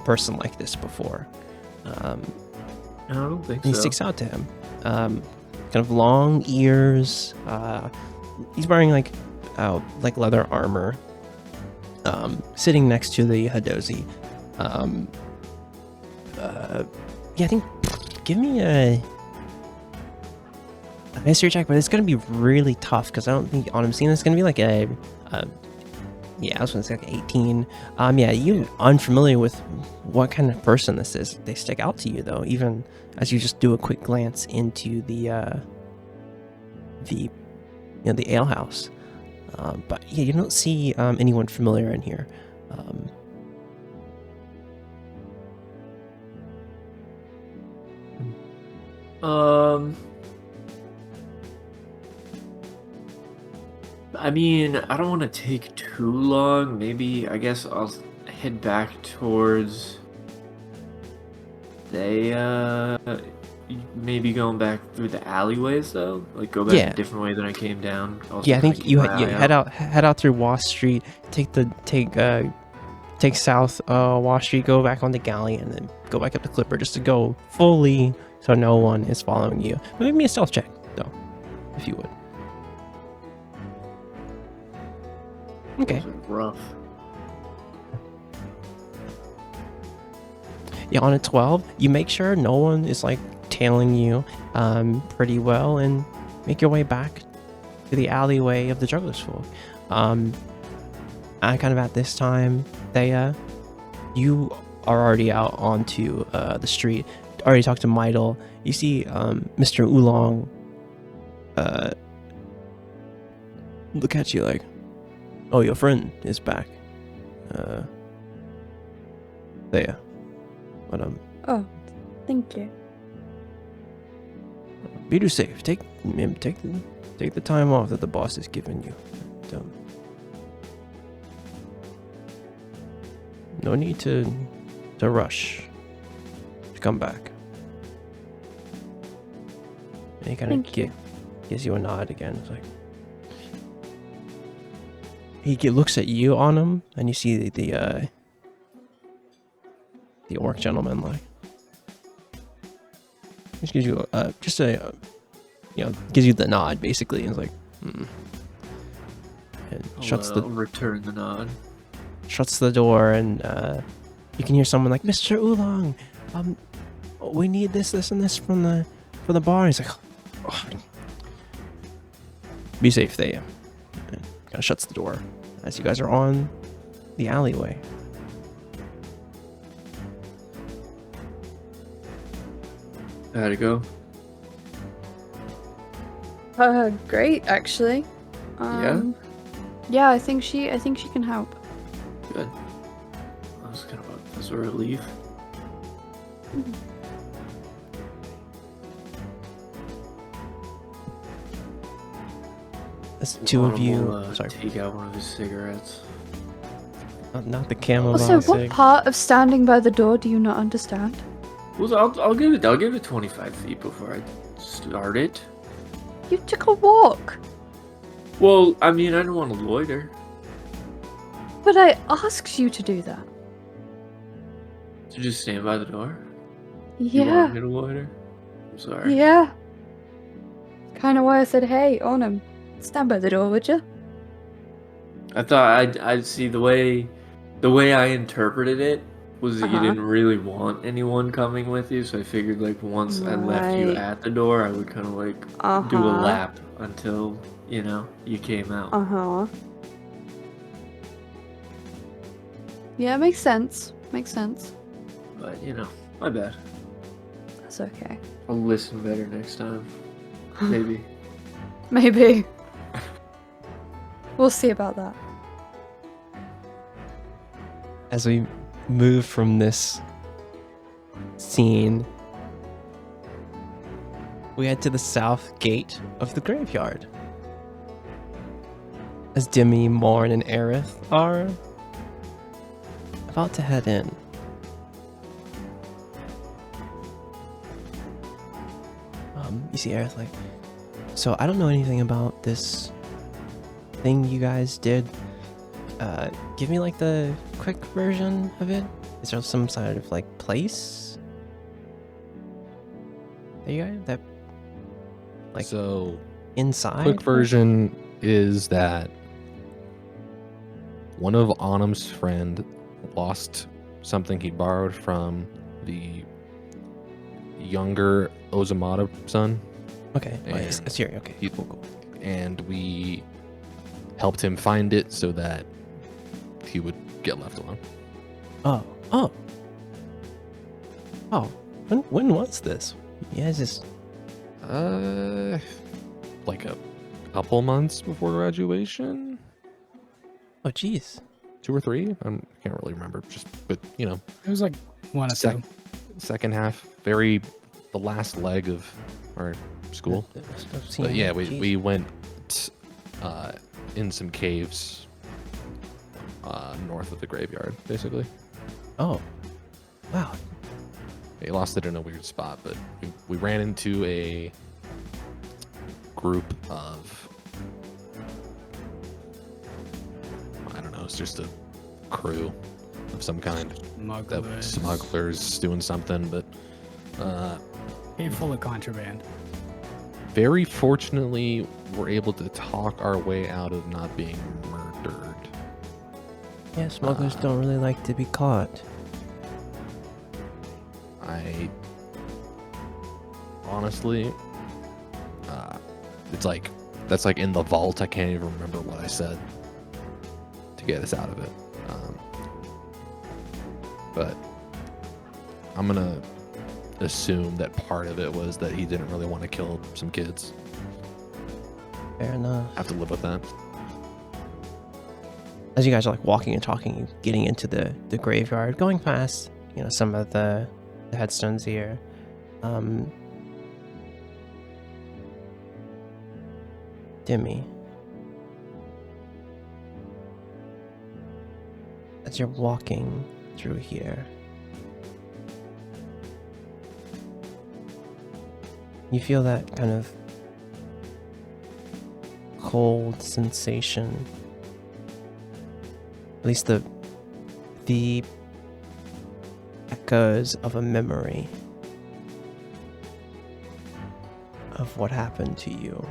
person like this before. I don't think He so. sticks out to him. Kind of long ears. He's wearing leather armor. Sitting next to the Hadozi. Yeah, I think. Give me a history check, but it's gonna be really tough because I don't think Autumn's seen this. It's gonna be yeah, I was gonna say 18. Yeah, you unfamiliar with what kind of person this is. They stick out to you though, even as you just do a quick glance into the ale house. But yeah, you don't see anyone familiar in here. I mean, I don't want to take too long. Maybe, I guess I'll head back towards maybe going back through the alleyways though, go back Yeah. a different way than I came down. Also, Yeah, I think keep you my head eye head out through Wash Street, take south Wash Street, go back on the galley, and then go back up the Clipper just to go fully so no one is following you. But maybe a stealth check though, if you would. Okay. Those are rough. Yeah, on a 12, you make sure no one is tailing you pretty well and make your way back to the alleyway of the Juggler's Folk. And kind of at this time, you are already out onto the street. Already talked to Midel. You see Mr. Oolong look at you oh, your friend is back. There. But Oh, thank you. be safe. Take Take the time off that the boss has given you. No need to rush to come back. And he kind of gives you a nod again. It's like he looks at you on him, and you see the orc gentleman like just gives you gives you the nod basically, and it's like, and I'll return the nod. Shuts the door, and you can hear someone like, Mr. Oolong, we need this, and this from the bar. And he's like, oh. Be safe, Thea. And kind of shuts the door as you guys are on the alleyway. How'd it go? Great, actually. Yeah, I think she can help. Good. I was kind of a relief. As the two of you, sorry, take out one of his cigarettes. not the chamomile. Also, what cig. part of standing by the door do you not understand? Well, I'll give it 25 feet before I start it. You took a walk. Well, I mean, I don't want to loiter. But I asked you to do that. So just stand by the door? You Yeah. want me to loiter? I'm sorry. Yeah. Kind of why I said, hey, Onum, stand by the door, would you? I thought I'd see the way I interpreted it was that you didn't really want anyone coming with you, so I figured like once I left you Right. at the door, I would kind of like do a lap until, you came out. Uh-huh. Yeah, makes sense. Makes sense. But, my bad. That's okay. I'll listen better next time. Maybe. Maybe. We'll see about that. As we move from this scene, we head to the south gate of the graveyard. As Demi, Morn, and Aerith are about to head in. You see Aerith like, so I don't know anything about this thing you guys did. Give me like the quick version of it. Is there some sort of like place that you guys that like So inside? quick version is that one of Autumn's friend lost something he borrowed from the younger Ozamata son, Okay, and it's here. Okay, he- cool. and we helped him find it so that he would get left alone. Oh. When was this? Yeah, just Like a couple months before graduation, oh jeez. 2 or 3. I can't really remember. But It was like one or two. second half, the last leg of our school. But yeah, we went in some caves north of the graveyard, basically. Oh, wow. He lost it in a weird spot, but we ran into a group of, I don't know, it's just a crew of some kind. Smugglers doing something, but Full of contraband. very fortunately, we're able to talk our way out of not being murdered. Yeah, smugglers don't really like to be caught. I honestly, it's like that's like in the vault. I can't even remember what I said to get us out of it. But I'm gonna assume that part of it was that he didn't really want to kill some kids. Fair enough. Have to live with that. As you guys are like walking and talking, getting into the graveyard, going past, some of the headstones Demi, as you're walking through here, you feel that kind of cold sensation. At least the echoes of a memory of what happened to you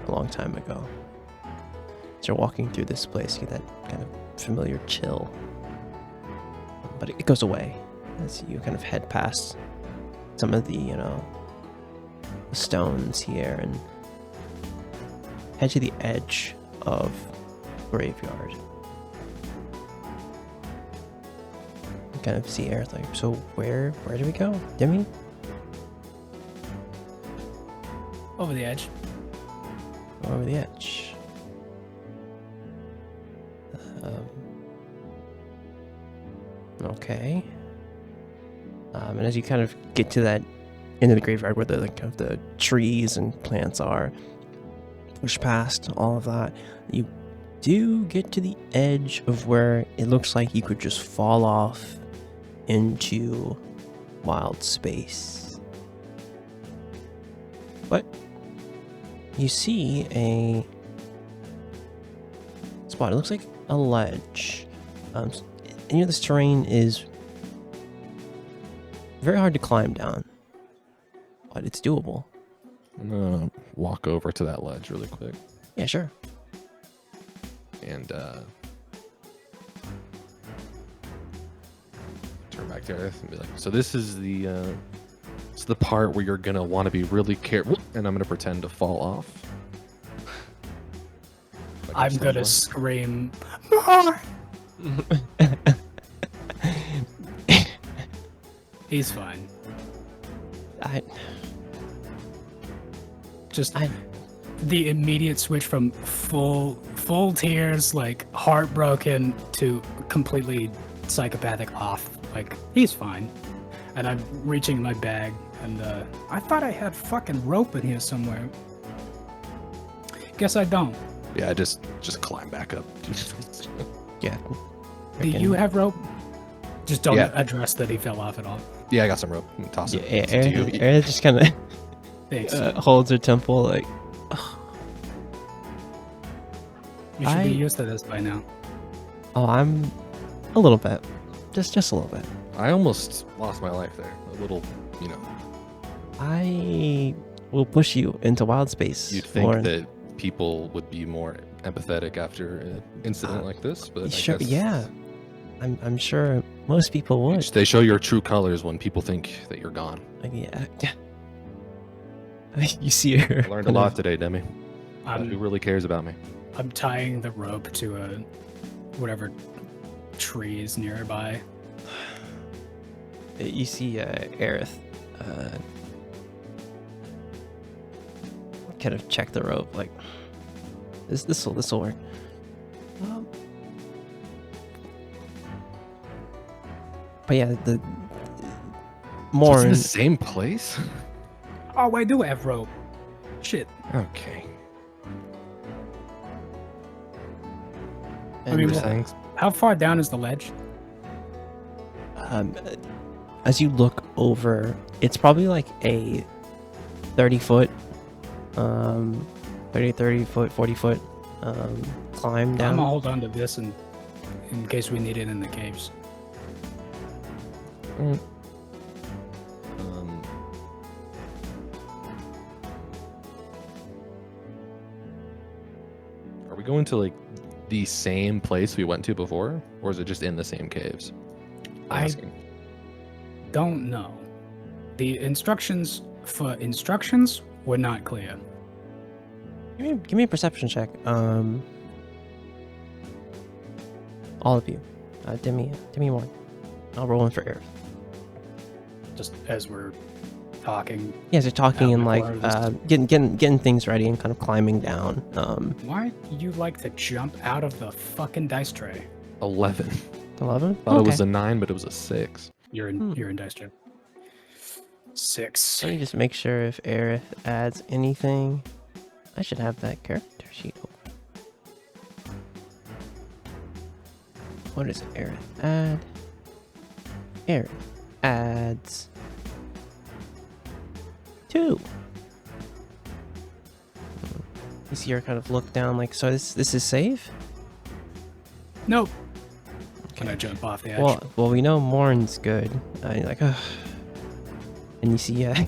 a long time ago. As you're walking through this place, you get that kind of familiar chill. But it goes away as you kind of head past some of the, the stones here and head to the edge of the graveyard. You kind of see Aerith like, so where do we go, Demi? Over the edge. Over the edge. Okay. And as you kind of get to that end of the graveyard where the trees and plants are, push past all of that, you do get to the edge of where it looks like you could just fall off into wild space. But you see a spot. It looks like a ledge. This terrain is very hard to climb down, but it's doable. I'm gonna walk over to that ledge really quick Yeah, sure. and turn back to Earth and be like, so this is the part where you're gonna want to be really careful, and I'm gonna pretend to fall off. Like I'm stage gonna one. scream. "More!" He's fine. Just the immediate switch from full tears, like heartbroken, to completely psychopathic off. Like, he's fine. And I'm reaching in my bag, and I thought I had fucking rope in here somewhere. Guess I don't. Yeah, just climb back up. Yeah. Do you have rope? Just don't Yeah. address that he fell off at all. Yeah, I got some rope. Toss it. Yeah, to you. Aerith just kind of Thanks. holds her temple like, You should I- be used to this by now. oh, I'm a little bit. Just a little bit. I almost lost my life there. A little, I will push you into wild space. You'd think Lauren. that people would be more empathetic after an incident like this, but I Sure, guess yeah. I'm sure most people would. they show your true colors when people think that you're gone. Like, yeah. You see her. I learned a lot today, Demi. Who I'm, really cares about me? I'm tying the rope to whatever trees nearby. You see Aerith kind of check the rope like this will work. But yeah, the So it's more in the same place? Oh, I do have rope. Shit. Okay. I mean, You're well- saying How far down is the ledge? as you look over, it's probably like a 30 foot 30 foot 40 foot climb I'm down. gonna hold on to this in case we need it in the caves. um, are we going to like the same place we went to before, or is it just in the same caves? I'm I- asking. Don't know. The instructions were not clear. Give me a perception check. All of you. Demi one. I'll roll in for Aerith. Just as we're talking. Yeah, they're talking Out and the like corner, getting things ready and kind of climbing down. Why do you like to jump out of the fucking dice tray? 11. 11. Thought it was a 9, but it was a 6. You're in dice tray. 6. Let me just make sure if Aerith adds anything. I should have that character sheet open. What does Aerith add? Aerith adds 2. You see her kind of look down like, so this is safe? Nope. Can I jump off the edge? Well, we know Morn's good. You're like, ugh. And you see, Aerith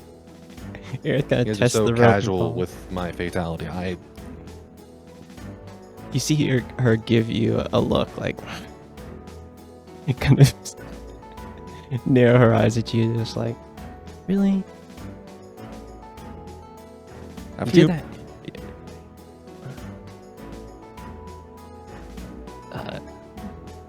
kind You of guys are test so the rope. casual with my fatality. You see her give you a look like, it kind of narrow her eyes at you, just like, really? After You you, did that?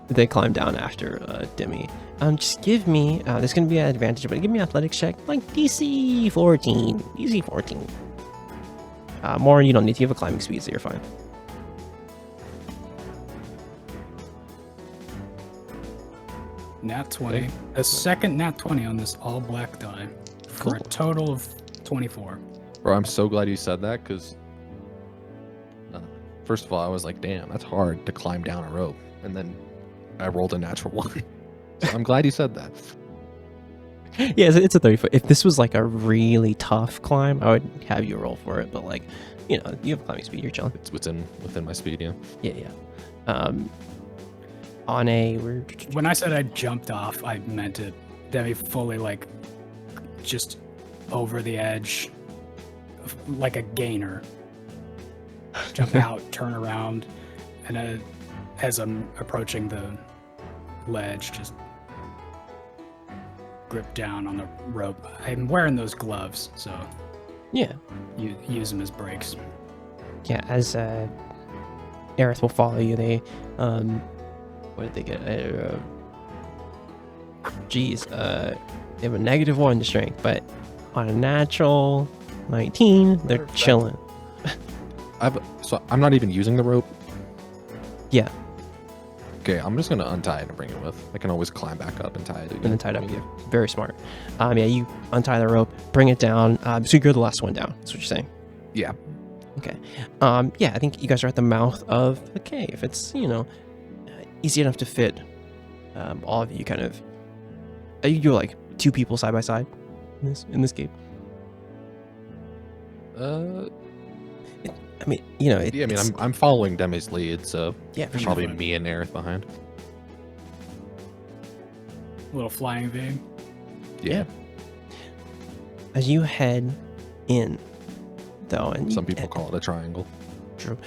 They climb down after Demi. Just give me, there's going to be an advantage, but give me an athletics check, like DC 14. DC 14. More you don't need to. You have a climbing speed, so you're fine. Nat 20. A second nat 20 on this all black die for a Cool. total of 24. Bro, I'm so glad you said that because, first of all, I was like, damn, that's hard to climb down a rope. And then I rolled a natural 1. So I'm glad you said that. Yeah, it's a 30 foot. If this was like a really tough climb, I would have you roll for it. But like, you know, you have climbing speed, you're chilling. It's within my speed, yeah. Yeah. On a, When I said I jumped off, I meant it. Demi fully like just over the edge, like a gainer. Jump out, turn around, and as I'm approaching the ledge, just grip down on the rope. I'm wearing those gloves, so yeah. you use them as brakes. Yeah, as Aerith will follow you, they what did they get? They have a -1 to strength, but on a natural 19, they're Perfect. chilling. So I'm not even using the rope. Yeah, Okay, I'm just gonna untie it and bring it with. I can always climb back up and tie it again. and then tied up. Yeah, very smart. Yeah, you untie the rope, bring it down. So you're the last one down. That's what you're saying. Yeah. Okay. Yeah, I think you guys are at the mouth of the cave. It's, you know, easy enough to fit all of you kind of. You're like 2 people side by side in this cave. I mean, you know, Yeah, I mean, I'm following Demi's lead, so yeah, for sure. probably me and Aerith behind. Little flying V. Yeah. As you head in, though, and Some people call it a triangle. True.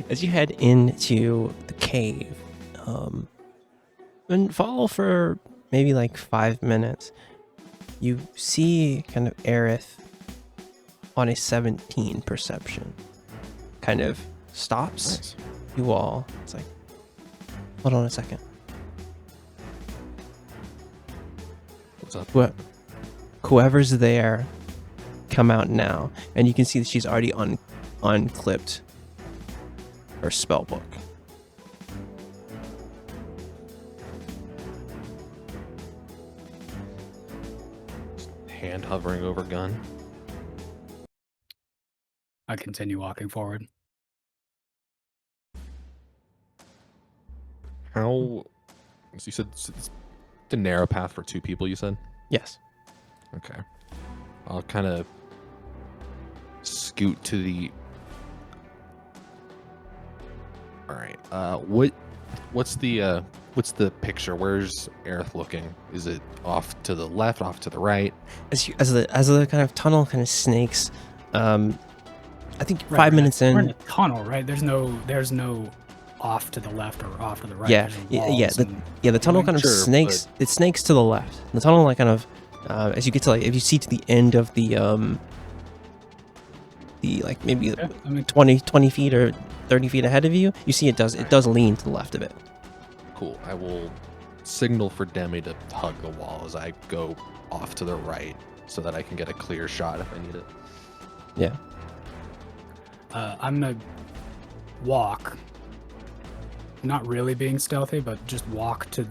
As you head into the cave, and follow for maybe like 5 minutes, you see kind of Aerith on a 17 perception. Kind of stops Nice. you all. It's like, hold on a second. What's up? Whoever's there, come out now. And you can see that she's already unclipped her spell book. Hand hovering over gun. I continue walking forward. How? So you said it's the narrow path for 2 people. You said. Yes. Okay. I'll kind of scoot to the. All right. What's the picture? Where's Aerith looking? Is it off to the left, off to the right? As the kind of tunnel kind of snakes, I think Right, 5 minutes We're in in. a tunnel, right? There's no off to the left or off to the right. Yeah, There's yeah, walls the- and- Yeah, the tunnel kind of Sure, snakes. It snakes to the left. The tunnel like kind of, as you get to like, if you see to the end of the like maybe Yeah, I mean, 20 feet or 30 feet ahead of you, you see it does lean to the left of it. Cool. I will signal for Demi to hug the wall as I go off to the right so that I can get a clear shot if I need it. Yeah. I'm gonna walk, not really being stealthy, but just walk to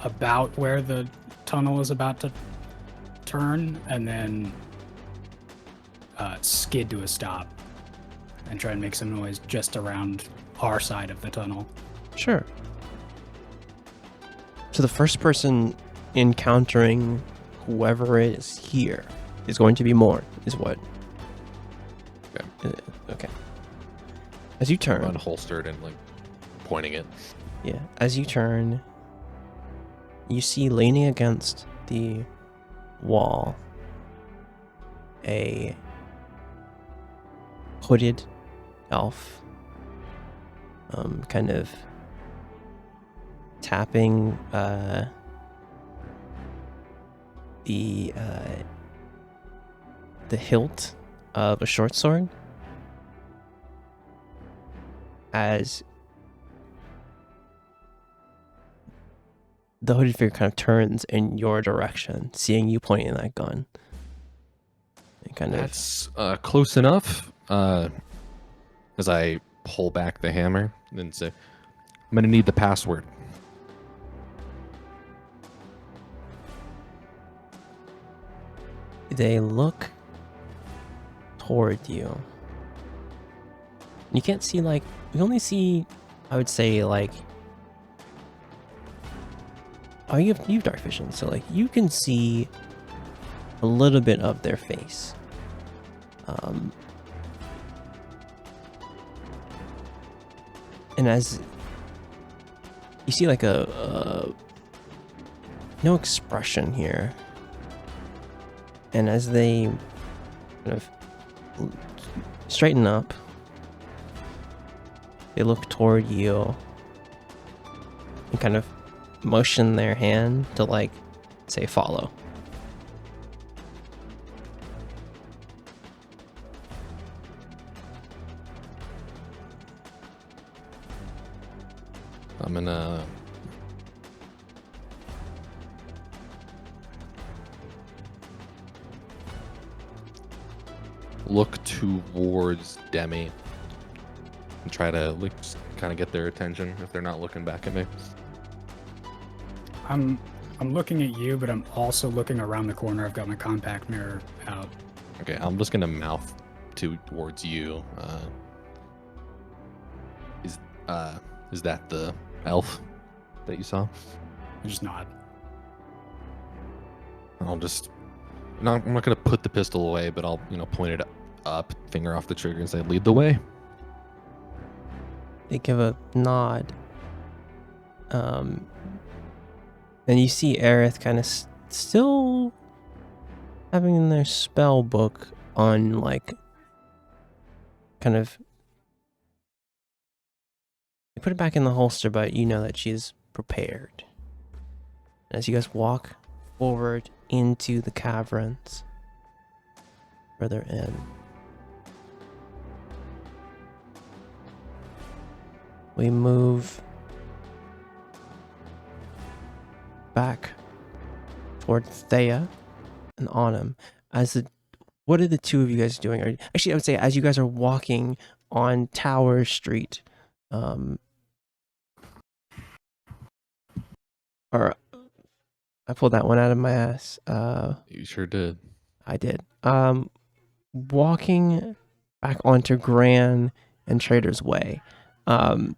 about where the tunnel is about to turn and then skid to a stop and try and make some noise just around our side of the tunnel. Sure. So the first person encountering whoever is here is going to be Morn, is what? Okay. As you turn, Unholstered and like pointing it. yeah, as you turn, you see leaning against the wall a hooded elf, kind of tapping the hilt of a short sword as the hooded figure kind of turns in your direction, seeing you pointing that gun. And kind That's close enough. As I pull back the hammer and say, I'm going to need the password. they look toward you. You can't see, like, you only see, I would say, like, oh, you have dark vision, so like you can see a little bit of their face. And as you see, like a no expression here, and as they kind of straighten up, they look toward you and kind of motion their hand to, like, say follow. I'm going to look towards Demi and try to like just kind of get their attention if they're not looking back at me. I'm looking at you, but I'm also looking around the corner. I've got my compact mirror out. Okay, I'm just gonna mouth towards you. Is that the elf that you saw? I just nod. I'm not gonna put the pistol away, but I'll point it up, finger off the trigger, and say, "Lead the way." They give a nod. And you see Aerith kind of still having their spell book on, like, kind of. You put it back in the holster, but you know that she's prepared. As you guys walk forward into the caverns, further in, we move back toward Thea and Autumn. What are the two of you guys doing? Actually, I would say as you guys are walking on Tower Street, or I pulled that one out of my ass. You sure did. I did. Walking back onto Gran and Trader's Way. You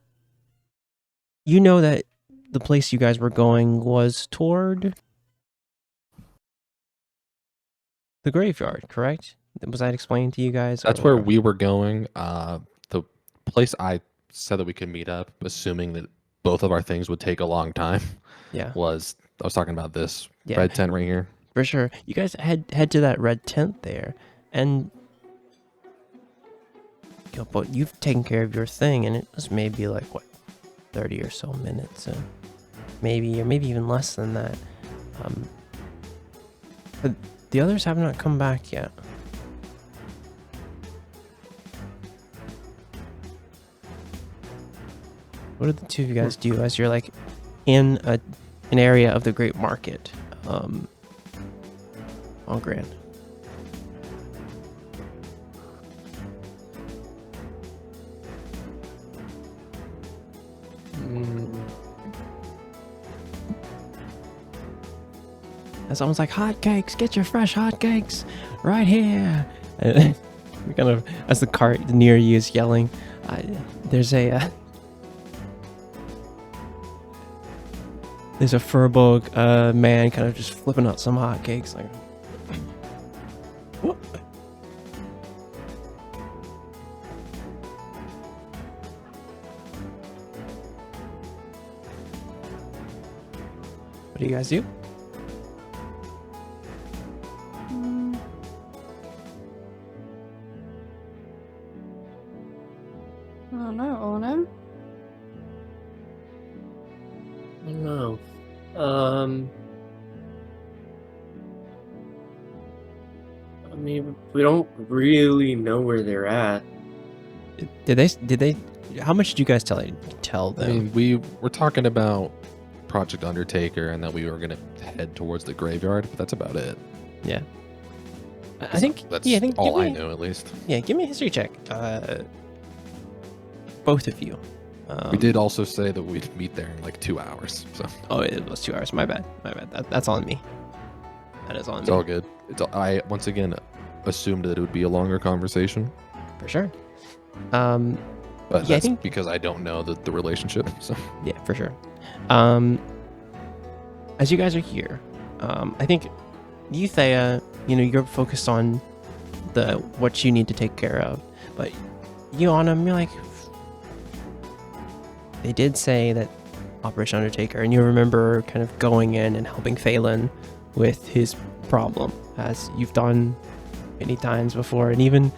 know that the place you guys were going was toward the graveyard, correct? Was that explained to you guys? That's where we were going. The place I said that we could meet up, assuming that both of our things would take a long time, Yeah, I was talking about this Yeah. red tent right here. for sure. You guys head to that red tent there, and but you've taken care of your thing, and it was maybe like what, 30 or so minutes, maybe even less than that. But the others have not come back yet. What do the two of you guys do as you're like in an area of the Great Market on Grand? And someone's like, hotcakes, get your fresh hotcakes right here. And kind of, as the cart near you is yelling, there's a Furbolg man kind of just flipping out some hotcakes. Like, what? What do you guys do? I don't know, Arno. I don't know. I mean, we don't really know where they're at. Did they? How much did you guys tell I them? mean, we were talking about Project Undertaker and that we were going to head towards the graveyard, but that's about it. Yeah. I think That's yeah, I think all give I me- know, at least. Yeah, give me a history check. Both of you. We did also say that we'd meet there in like 2 hours, so Oh, it was 2 hours. My bad. That's on me. That is on it's me all good. I once again assumed that it would be a longer conversation, for sure. but Yeah, I that's think- because I don't know the relationship. So Yeah, for sure. As you guys are here, I think you, Thea, you're focused on what you need to take care of, but you, Autumn, you're like, they did say that Operation Undertaker, and you remember kind of going in and helping Phelan with his problem, as you've done many times before, and even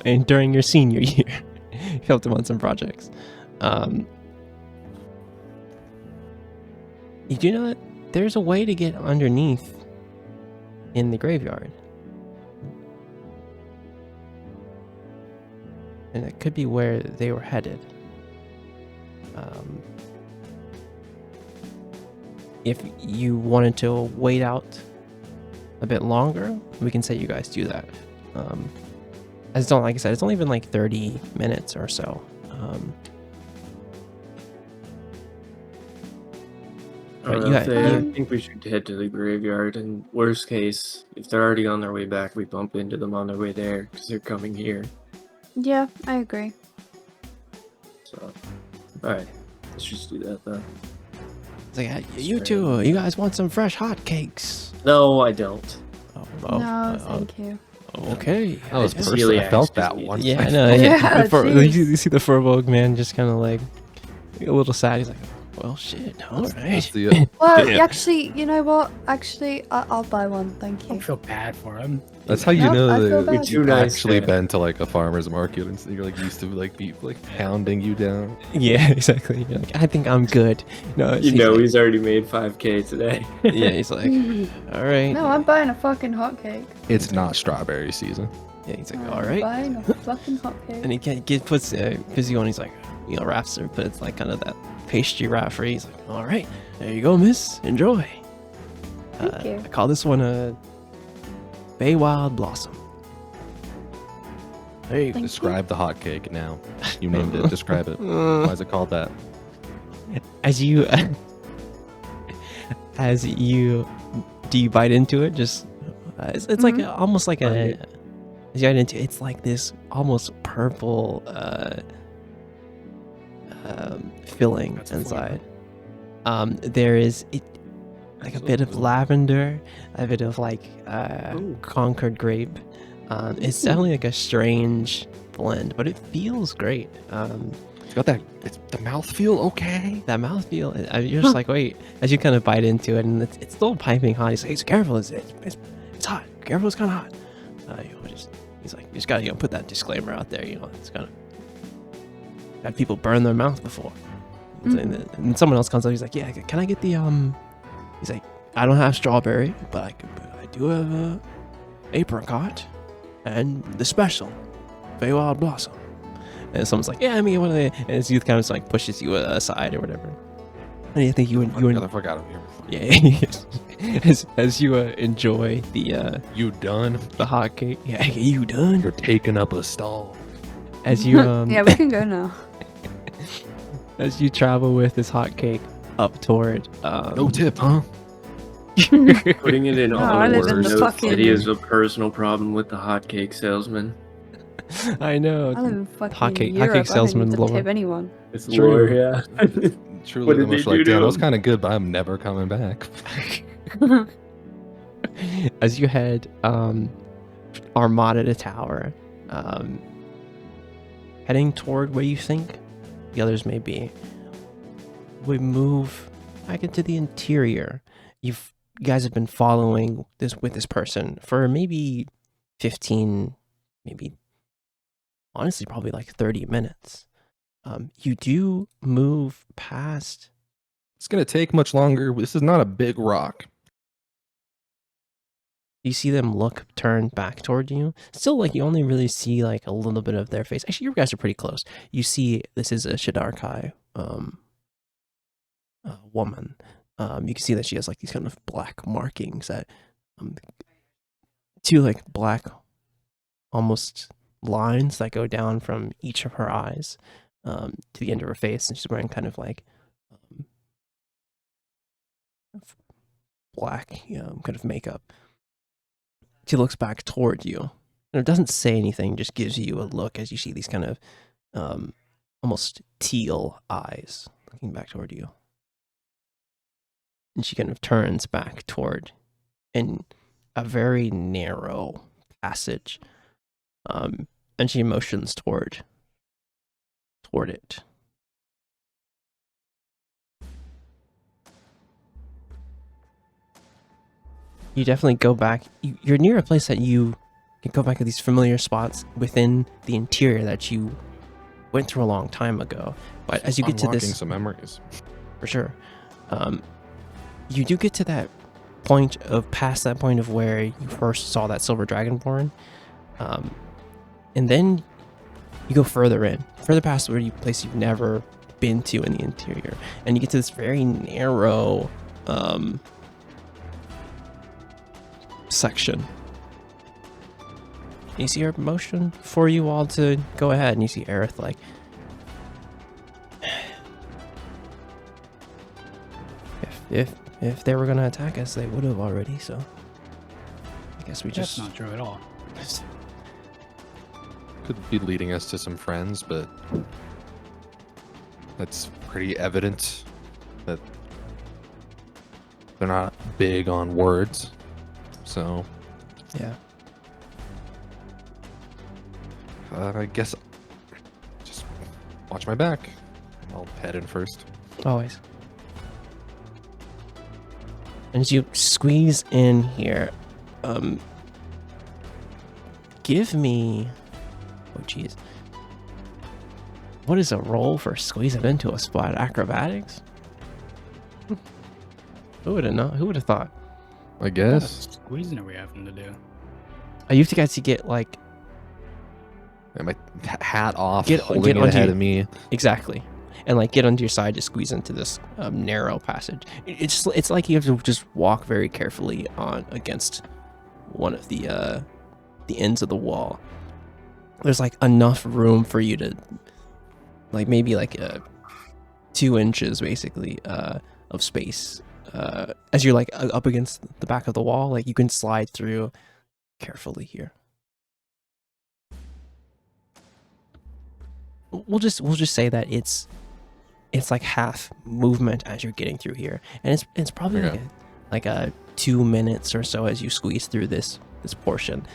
and during your senior year, you helped him on some projects. You do know that there's a way to get underneath in the graveyard. And it could be where they were headed. If you wanted to wait out a bit longer, we can say you guys do that. As like I said, it's only been like 30 minutes or so. I don't Right, know, you I think we should head to the graveyard. And worst case, if they're already on their way back, we bump into them on their way there because they're coming here. Yeah, I agree. So, all right, let's just do that then. It's like, "Hey, you two, you guys want some fresh hotcakes?" No, I don't. No, thank you. Okay. that was Yeah. personal. I felt Celiacs that just one. Yeah, I know. Yeah, You see the Furbolg man just kind of like a little sad. He's like, "Well, shit. All That's right." the, Well, Yeah. actually, you know what? Actually, I'll buy one. Thank I you. don't feel bad for him. that's how you Nope, I feel know bad. that Too you've nice, actually yeah. been to like a farmer's market and you're like used to like be like pounding you down. Yeah, exactly. You're like, I think I'm good. No, You know, he's already made 5K today. yeah, he's like, all right. No, I'm buying a fucking hotcake. It's not strawberry season. Yeah, he's like, I'm all right. buying a fucking hotcake. And he puts busy on. He's like, wraps her, but it's like kind of that pastry wrap for you. He's like, all right, there you go, miss. Enjoy. Thank you. I call this one a Bay Wild Blossom. There you go. Thank Describe the hot cake now. You named it. Describe it. Why is it called that? As you do you bite into it? Just it's like almost like a as you bite into it, it's like this almost purple filling That's a inside. There is like a bit of lavender, a bit of like Concord grape. It's definitely like a strange blend, but it feels great. It's got that. It's the mouthfeel okay. That mouthfeel, you're just like, wait, as you kind of bite into it, and it's still piping hot. He's like, "It's careful, it's hot. Careful, it's kind of hot." He's like, you just gotta put that disclaimer out there. It's kind of had people burn their mouth before. And someone else comes up. He's like, "Yeah, can I get the He's like, "I don't have strawberry, but I do have apricot and the special Bay Wild Blossom." And someone's like, "Yeah, I mean, one of the," and his youth kind of like pushes you aside or whatever. And I think you Get the fuck out of here. yeah, as you enjoy the You done? hot cake. Yeah, you done? You're taking up a stall. As you Yeah, we can go now. as you travel with this hot cake up toward No tip, huh? Putting it in No, all I live the in the notes fucking- that he has a personal problem with the hotcake salesman. I know. I live in fucking Hotcake Europe. salesman I don't lore. need to tip anyone. It's True. lore, yeah. Truly, What the did they much do like, to damn, that was him?" kind of good, but I'm never coming back. As you head Armada to Tower, heading toward where you think the others may be, we move back into the interior. You guys have been following this person for maybe 15, maybe honestly probably like 30 minutes. You do move past. It's gonna take much longer. This is not a big rock. You see them turn back toward you. Still, like, you only really see like a little bit of their face. Actually, you guys are pretty close. You see this is a Shadar-kai woman. You can see that she has like these kind of black markings that two like black almost lines that go down from each of her eyes to the end of her face, and she's wearing kind of like black kind of makeup. She looks back toward you, and it doesn't say anything, just gives you a look as you see these kind of almost teal eyes looking back toward you. And she kind of turns back toward in a very narrow passage, and she motions toward it. You definitely go back. You're near a place that you can go back to these familiar spots within the interior that you went through a long time ago. But as you get to Unlocking this, some memories. for sure, you do get to that point of past that point of where you first saw that silver dragonborn, and then you go further past where place you've never been to in the interior, and you get to this very narrow section. You see her motion for you all to go ahead, and you see Aerith like, if they were gonna attack us, they would have already. So I guess we That's just not true at all. Could be leading us to some friends, but that's pretty evident that they're not big on words. So yeah. I guess just watch my back. I'll head in first. Always. And as you squeeze in here, give me... Oh, jeez. What is a roll for squeezing into a spot? Acrobatics? Who would have known? Who would have thought? I What guess. squeezing are we having to do? You have to guys to get, like... And my hat off, Get holding it onto ahead you. of me. Exactly. And, like, get onto your side to squeeze into this narrow passage. It's like you have to just walk very carefully against one of the ends of the wall. There's like enough room for you to, like, maybe like 2 inches basically of space as you're like up against the back of the wall. Like, you can slide through carefully here. We'll just say that it's like half movement as you're getting through here, and it's probably Okay. like a 2 minutes or so as you squeeze through this portion.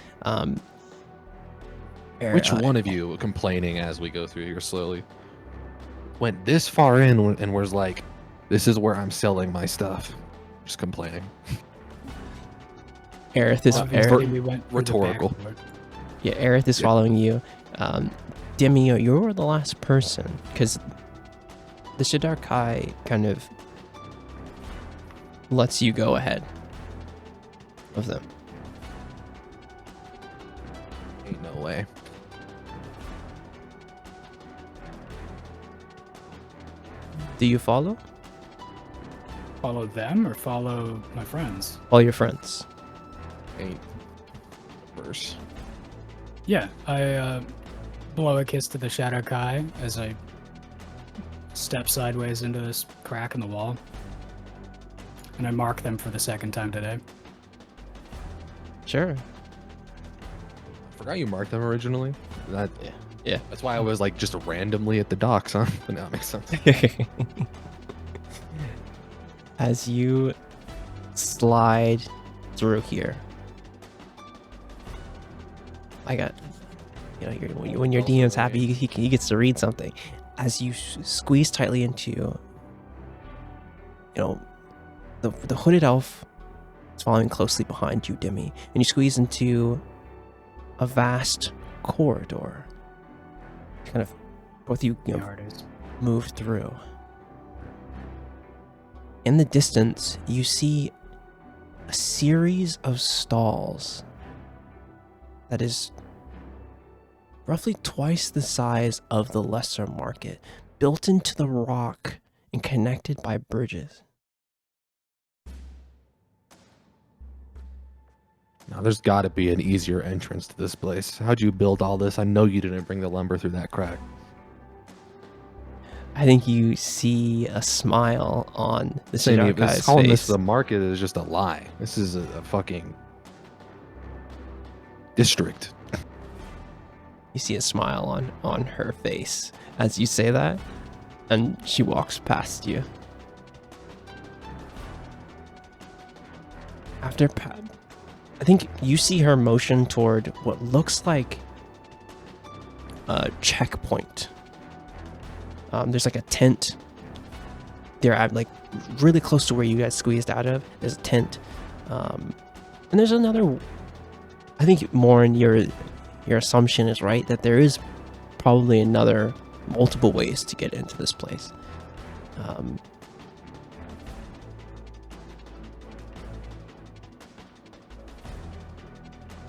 Which one of you complaining as we go through here slowly went this far in and was like, this is where I'm selling my stuff? Just complaining. Aerith is Obviously, we went through the rhetorical. back door. Aerith is Yeah. following you. Demi, you're the last person because the Shadar-kai kind of lets you go ahead of them. Ain't no way. Do you follow? Follow them or follow my friends? All your friends. Ain't worse. Yeah, I blow a kiss to the Shadow Kai as I step sideways into this crack in the wall. And I mark them for the second time today. Sure. I forgot you marked them originally. That Yeah. That's why I was like just randomly at the docks, huh? But now it makes sense. As you slide through here, I got, when your DM's happy, he gets to read something. As you squeeze tightly into, the hooded elf is following closely behind you, Demi, and you squeeze into a vast corridor. Kind of, both you, There it is. move through. In the distance, you see a series of stalls that is roughly twice the size of the lesser market, built into the rock and connected by bridges. Now, there's got to be an easier entrance to this place. How'd you build all this? I know you didn't bring the lumber through that crack. I think you see a smile on the Saying Siddharkai's calling this face. the market is just a lie. This is a fucking district. You see a smile on her face as you say that, and she walks past you. After I think you see her motion toward what looks like a checkpoint. There's like a tent. They're at like really close to where you guys squeezed out of. There's a tent, and there's another. I think more in your assumption is right that there is probably multiple ways to get into this place.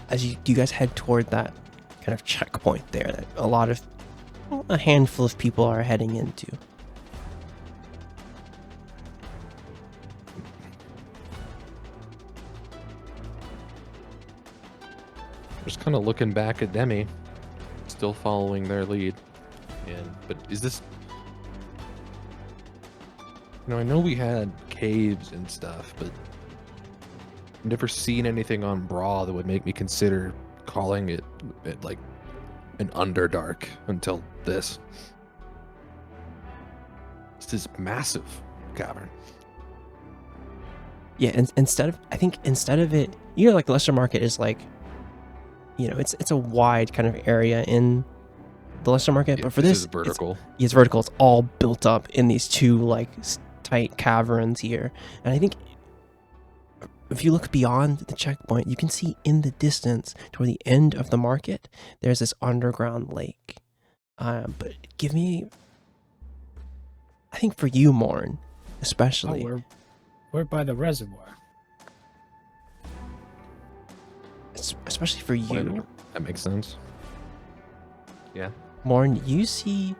As you guys head toward that kind of checkpoint there that a handful of people are heading into. Just kind of looking back at Demi, still following their lead. But is this... I know we had caves and stuff, but I've never seen anything on Braw that would make me consider calling it like an Underdark until this. This is massive cavern. Yeah, and instead of it, like Lesser Market is like, it's a wide kind of area in the Lesser Market, but for this is vertical. It's vertical. It's all built up in these two like tight caverns here, and I think if you look beyond the checkpoint, you can see in the distance toward the end of the market, there's this underground lake. But give me, I think for you, Morn, especially. Oh, we're by the reservoir. Especially for you. That makes sense. Yeah. Morn, you see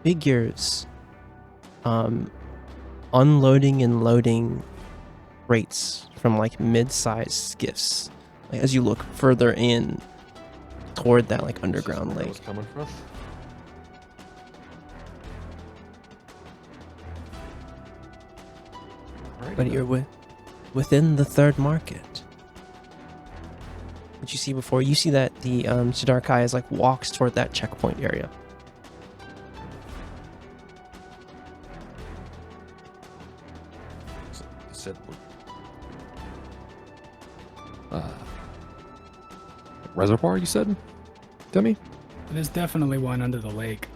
figures unloading and loading crates from like mid-sized skiffs, like as you look further in toward that like underground Where that lake. was coming from. Alrighty But then. you're within the third market. What you see before, you see that the Siddharkai is like walks toward that checkpoint area. Said, reservoir, you said, Demi? There's definitely one under the lake.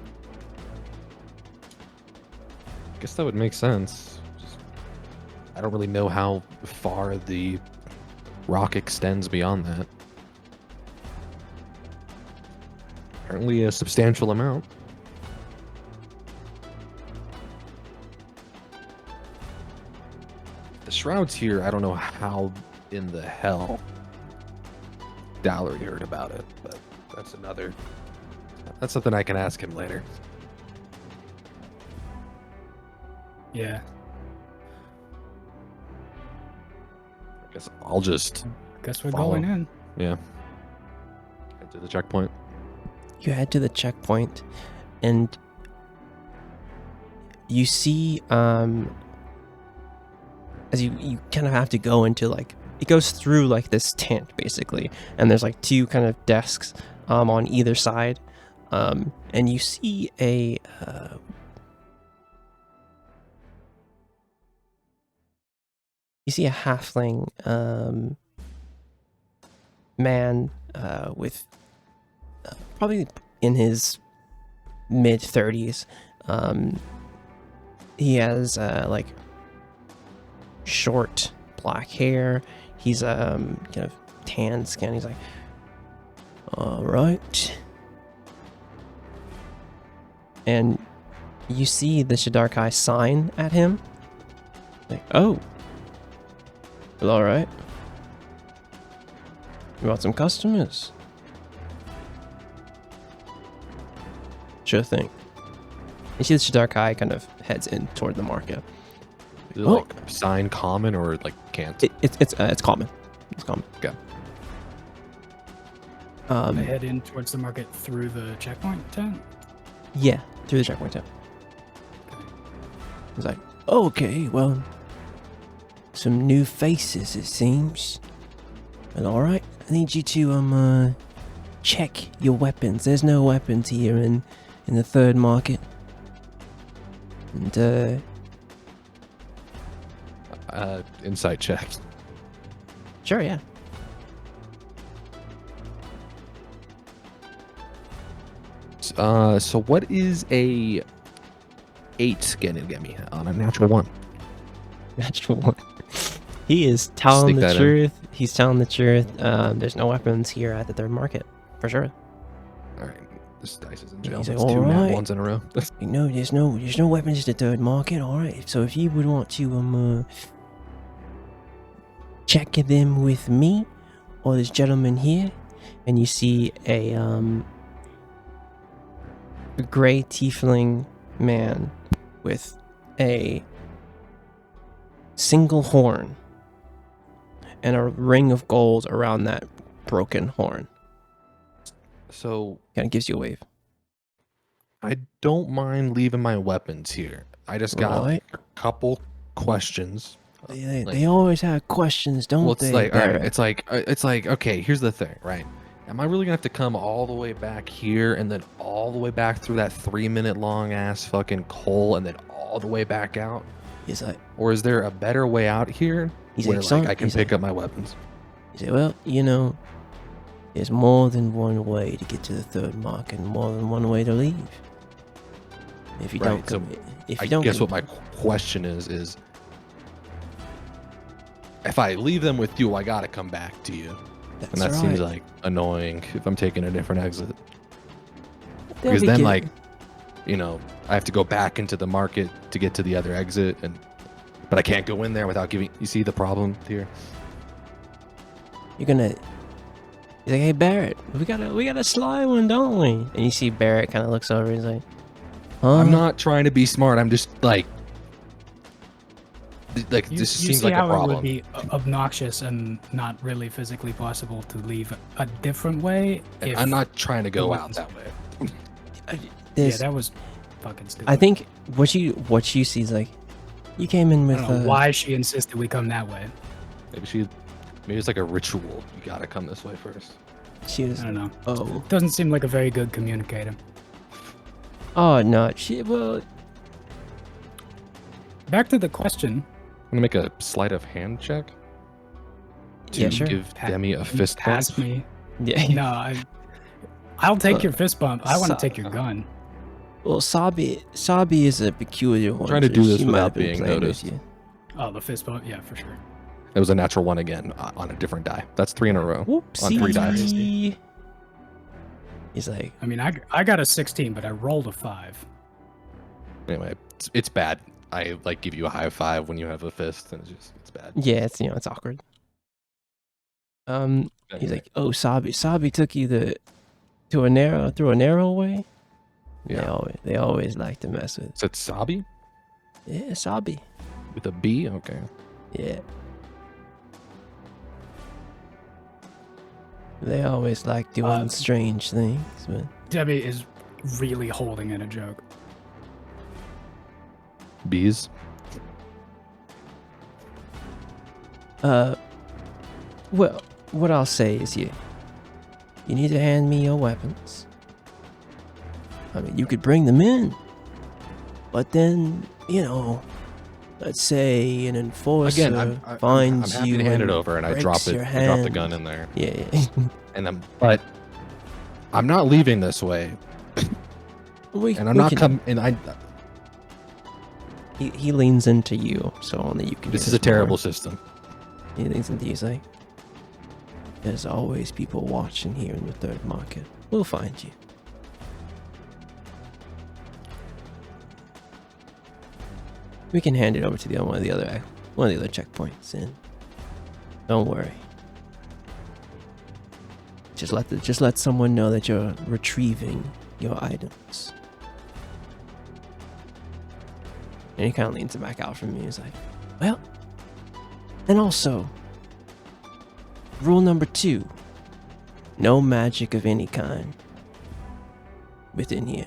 I guess that would make sense. I don't really know how far the rock extends beyond that. Apparently a substantial amount. The shrouds here, I don't know how in the hell Dowlery heard about it, but that's something I can ask him later. Yeah. I guess I'll just Guess we're Follow. going in. head to the checkpoint. You head to the checkpoint, and you see, as as you kind of have to go into like, it goes through like this tent basically, and there's like two kind of desks on either side, and you see a halfling man with probably in his mid-30s. He has like short black hair. He's kind of tan skin. He's like, all right. And you see the Shadarkai sign at him. Like, oh. Well, all right. You want some customers? Sure thing. You see the Shadarkai kind of heads in toward the market. Is it like sign common or like can't? It's common. It's common. Okay. I head in towards the market through the checkpoint tent. Yeah, through the checkpoint tent. He's like, okay, well, some new faces it seems. Well, all right. I need you to check your weapons. There's no weapons here in the third market. And Insight check. sure, yeah. So what is a 8 gonna get me on a natural 1? Natural one. He is telling Sneak the that in. truth. He's telling the truth. There's no weapons here at the third market, for sure. All right, this dice is in jail. He's That's like, 2 nat "Alright." 1s in a row. No, there's no weapons at the third market. All right. So if you would want to check them with me or this gentleman here, and you see a gray tiefling man with a single horn and a ring of gold around that broken horn. So Kind of gives you a wave. I don't mind leaving my weapons here. I just got Right. a couple questions. They always have questions, don't Well, it's they? like, all right, Barrett? it's like, okay, here's the thing, right? Am I really gonna have to come all the way back here and then all the way back through that 3-minute long ass fucking coal and then all the way back out? He's like, Or is there a better way out here He's where like, like "Son," I can he's pick like- up my weapons? he said, well, you know, there's more than one way to get to the third market and more than one way to leave. If you Right, don't so come, if I you don't guess come- what my question is if I leave them with you, I gotta come back to you. that's And that right. seems like annoying if I'm taking a different exit. They'll Because be then, good. like, you know, I have to go back into the market to get to the other exit, but I can't go in there without giving. You see the problem here? You're gonna. He's like, hey Barrett, we got a sly one, don't we? And you see Barrett kind of looks over. He's like, huh? I'm not trying to be smart. I'm just like You, this you seems see like a how it would problem. be obnoxious and not really physically possible to leave a different way. And if I'm not trying to go the out weapons- that way. Yeah, There's- that was fucking stupid. I think what you see is like, you came in I with don't know why she insisted we come that way. Maybe it's like a ritual. You gotta come this way first. She was. I don't know. Oh. Doesn't seem like a very good communicator. Oh no, well, Back to the question. I'm gonna make a sleight of hand check to Yeah, sure. give Pa- Demi a fist bump. Pass me. yeah. No, I'll take your fist bump. I want to so- take your gun. Well, Sabi is a peculiar one. trying to so do this she might without have been being playing with noticed. you. Oh, the fist bump? Yeah, for sure. It was a natural 1 again on a different die. That's 3 in a row. Whoopsie. On 3 dice. He's like, I mean, I got a 16, but I rolled a 5. Anyway, it's bad. I like give you a high five when you have a fist, and it's bad. yeah, it's awkward. He's like, oh, Sabi took you through a narrow way. Yeah. They always like to mess with. Is it Sabi Yeah, Sabi. with a B? Okay. Yeah. They always like doing strange things, but Debbie is really holding in a joke. Well, what I'll say is you need to hand me your weapons. I mean, you could bring them in, but then, let's say an enforcer Again, finds I'm happy you to hand it and over, and I breaks drop it. your I drop the hand. gun in there, Yeah. and but I'm not leaving this way, and I'm not coming. And He leans into you, so only you can. this hear is a this more. terrible system. He leans into you, he's like, "There's always people watching here in the third market. We'll find you." We can hand it over to one of the other checkpoints, and don't worry. Just let someone know that you're retrieving your items. And he kind of leans it back out from me. He's like, well, and also, rule number 2, no magic of any kind within here.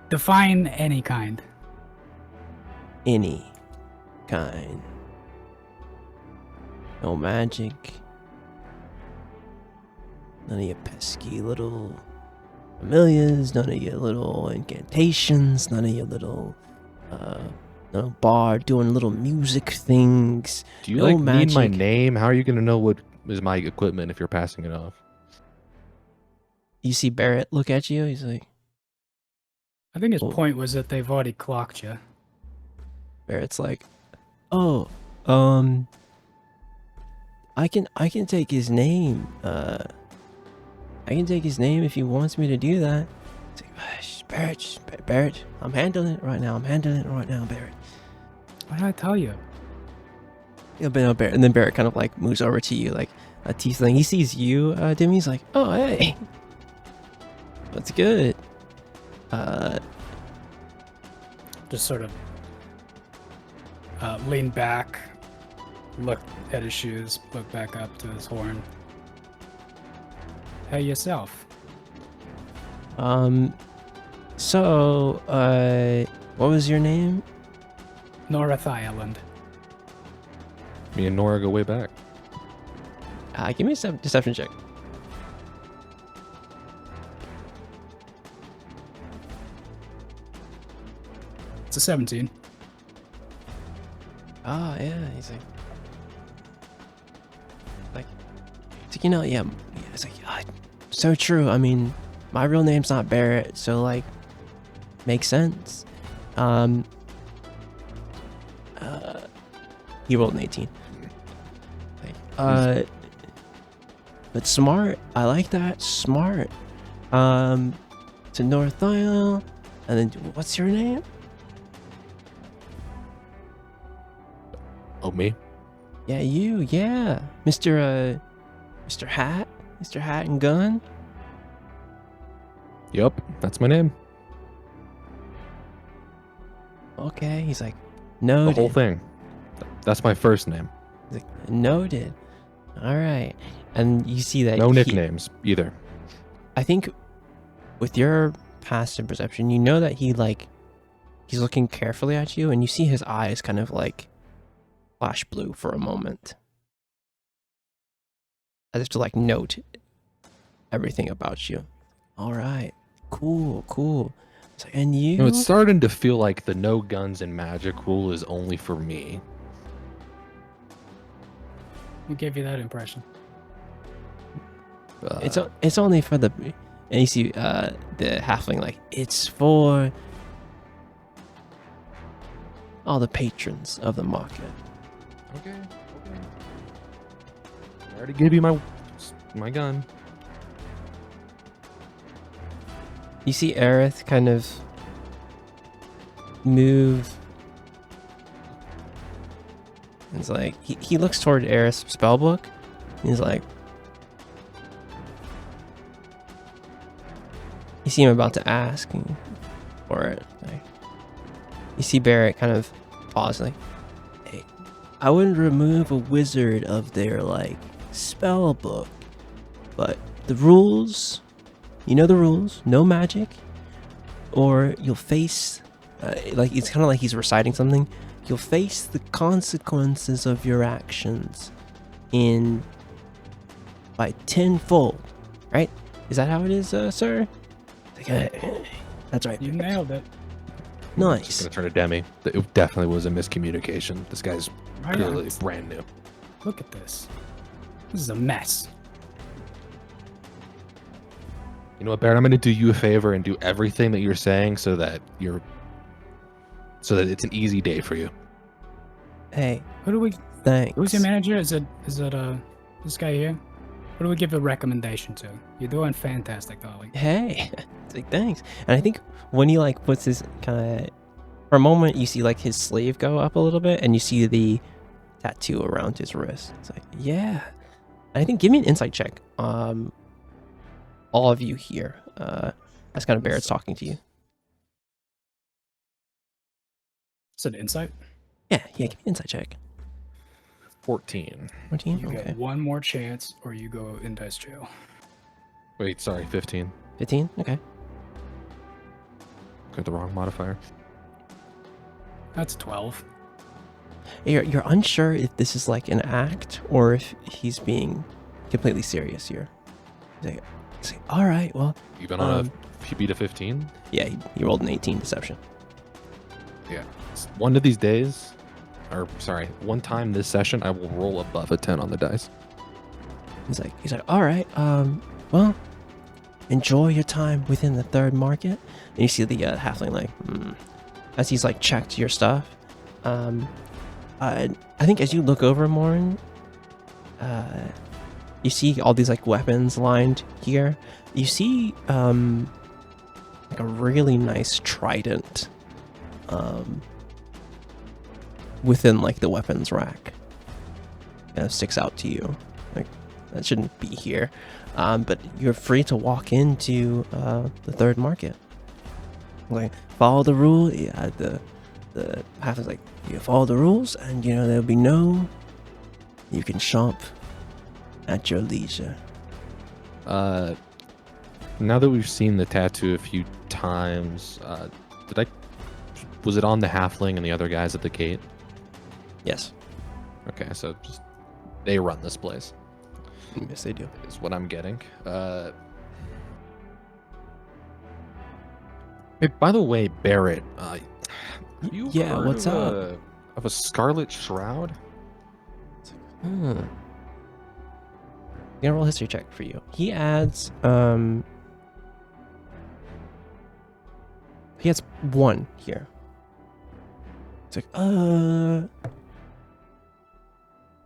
Define any kind. Any kind. No magic. None of your pesky little familiars, none of your little incantations, none of your little no bard doing little music things. Do you No need my magic. name? How are you gonna know what is my equipment if you're passing it off? You see Barrett look at you, he's like, I think his Oh. point was that they've already clocked you. Barrett's like, oh, I can take his name. I can take his name if he wants me to do that. It's like, Barrett, I'm handling it right now, Barrett. What did I tell you? Yeah, but Barrett, and then Barrett kind of like moves over to you, like a tiefling. He sees you, Dimmy. He's like, oh, hey, what's good? Just sort of lean back, look at his shoes, look back up to his horn. Hey, yourself. So, what was your name? North Island. Me and Nora go way back. Give me a deception check. It's a 17. Oh, yeah, he's like, yeah, it's like, so true. I mean, my real name's not Barrett, so like, makes sense. He rolled an 18. Like, but smart. I like that. Smart. To North Isle, and then what's your name? Oh, me? Yeah, you. Yeah, Mr. Hat, Mr. Hat and Gun. Yep, that's my name. Okay, he's like, The noted. whole thing. That's my first name. He's like, noted. All right, and you see that No he- nicknames either. I think with your passive perception, you know that he's looking carefully at you, and you see his eyes kind of like flash blue for a moment, as if to like note everything about you. All right, cool. It's like, and you? You know, it's starting to feel like the no guns and magic rule is only for me. Who gave you that impression? It's only for the, and you see the halfling like, it's for all the patrons of the market. Okay. I already gave you my gun. You see Aerith kind of move. It's like he looks toward Aerith's spellbook. He's like, you see him about to ask for it. Like, you see Barrett kind of pause, like, hey, I wouldn't remove a wizard of their like spell book, but the rules, you know the rules, no magic, or you'll face like, it's kind of like he's reciting something. you'll face the consequences of your actions in by tenfold. Right? Is that how it is, sir? Okay. That's right. You nailed it. Just Nice. gonna turn to Demi. It definitely was a miscommunication. This guy's Right clearly on. brand new. Look at this. This is a mess. You know what, Baron? I'm gonna do you a favor and do everything that you're saying so that it's an easy day for you. Hey, Who do we? thanks. Who's your manager? Is it this guy here? Who do we give a recommendation to? You're doing fantastic, darling. Hey, it's like, thanks. And I think when he like puts his kind of, for a moment, you see like his sleeve go up a little bit, and you see the tattoo around his wrist. It's like, yeah. And I think give me an insight check. All of you here. That's kind of Barrett's talking to you. It's an insight. Yeah, give me an insight check. 14. 14? You Okay. get one more chance, or you go in dice jail. Wait, sorry, 15. 15? Okay. Got the wrong modifier. That's 12. You're unsure if this is like an act or if he's being completely serious here. He's like, all right, well, Even on he beat a 15? yeah, he rolled an 18 deception. Yeah. One of these days, one time this session, I will roll above a 10 on the dice. He's like, all right, well, enjoy your time within the third market. And you see the halfling like, as he's like checked your stuff. I think as you look over, Morin, you see all these like weapons lined here. You see like a really nice trident within like the weapons rack. Kind of sticks out to you. Like that shouldn't be here. But you're free to walk into the third market. Like follow the rule. Yeah, the halfling's like, you follow the rules, and you know there'll be no. You can shop at your leisure. Now that we've seen the tattoo a few times, was it on the halfling and the other guys at the gate? Yes. Okay, so just they run this place. Yes, they do. Is what I'm getting. Hey, by the way, Barrett, you Yeah, heard what's up? of a Scarlet Shroud? I'm gonna roll a history check for you. He adds he has 1 here. It's like on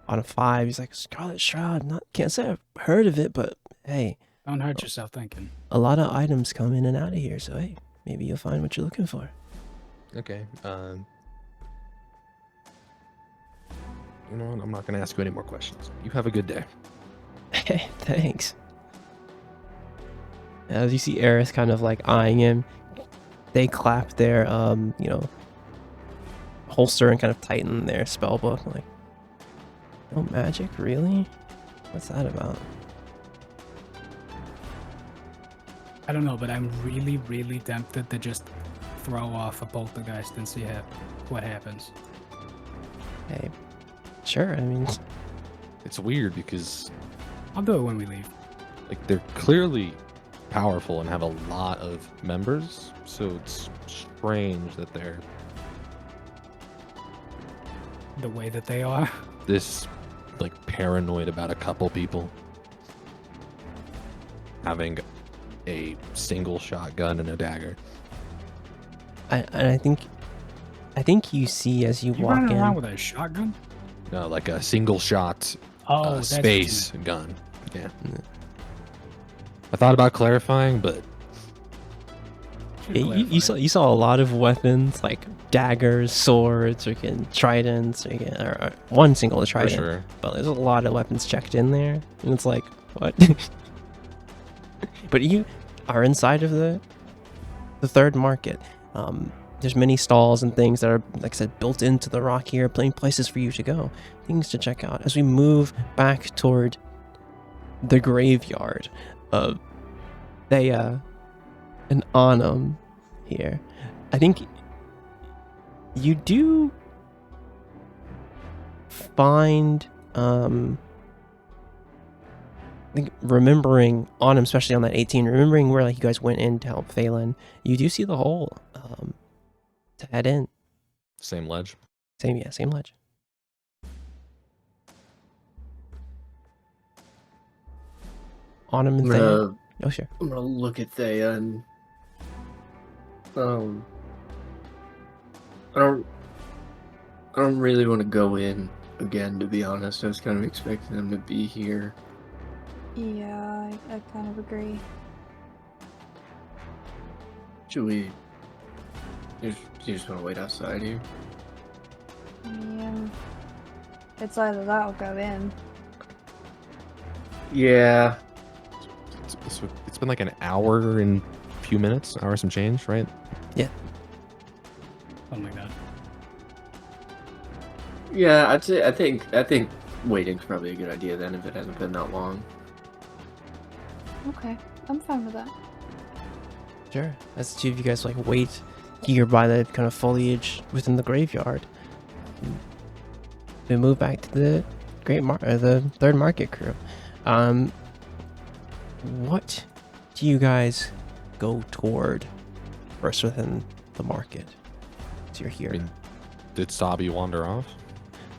a 5, he's like, Scarlet Shroud, can't say I've heard of it, but hey, Don't hurt yourself thinking. a lot of items come in and out of here, so hey, maybe you'll find what you're looking for. Okay. You know what? I'm not gonna ask you any more questions. You have a good day. Hey, thanks. As you see Eris kind of like eyeing him, they clap their holster and kind of tighten their spell book. Like, no magic, really? What's that about? I don't know, but I'm really, really tempted to just throw off a poltergeist and see what happens. Hey, sure. I mean, It's weird because I'll do it when we leave. like they're clearly powerful and have a lot of members, so it's strange that they're The way that they are. this like paranoid about a couple people having a single shotgun and a dagger. I think you see as you You walk running around in. with a shotgun? No, like a single shot Oh, that's what you space gun. Yeah. I thought about clarifying, but meant. Yeah, you saw a lot of weapons like daggers, swords, freaking tridents, or one single for trident. sure. But there's a lot of weapons checked in there, and it's like, what? But you are inside of the third market. There's many stalls and things that are, like I said, built into the rock here, plenty places for you to go, things to check out. As we move back toward the graveyard of Thea and Anum here, I think you do find, I think remembering on him, especially on that 18, remembering where like you guys went in to help Phelan, you do see the hole to head in. Same ledge. Same ledge. On him and Thea. Oh, sure. I'm gonna look at Thea and I don't really want to go in again, to be honest. I was kind of expecting them to be here. Yeah, I kind of agree. Should we? You just want to wait outside here? I mean, it's either that or go in. Yeah. It's been like an hour and a few minutes, hour some change, right? Yeah. Something like that. Yeah, I'd say I think waiting's probably a good idea then if it hasn't been that long. Okay, I'm fine with that. Sure. As the two of you guys like wait here by the kind of foliage within the graveyard, we move back to the the third market crew. What do you guys go toward first within the market? So you're here. I mean, did Sabi wander off?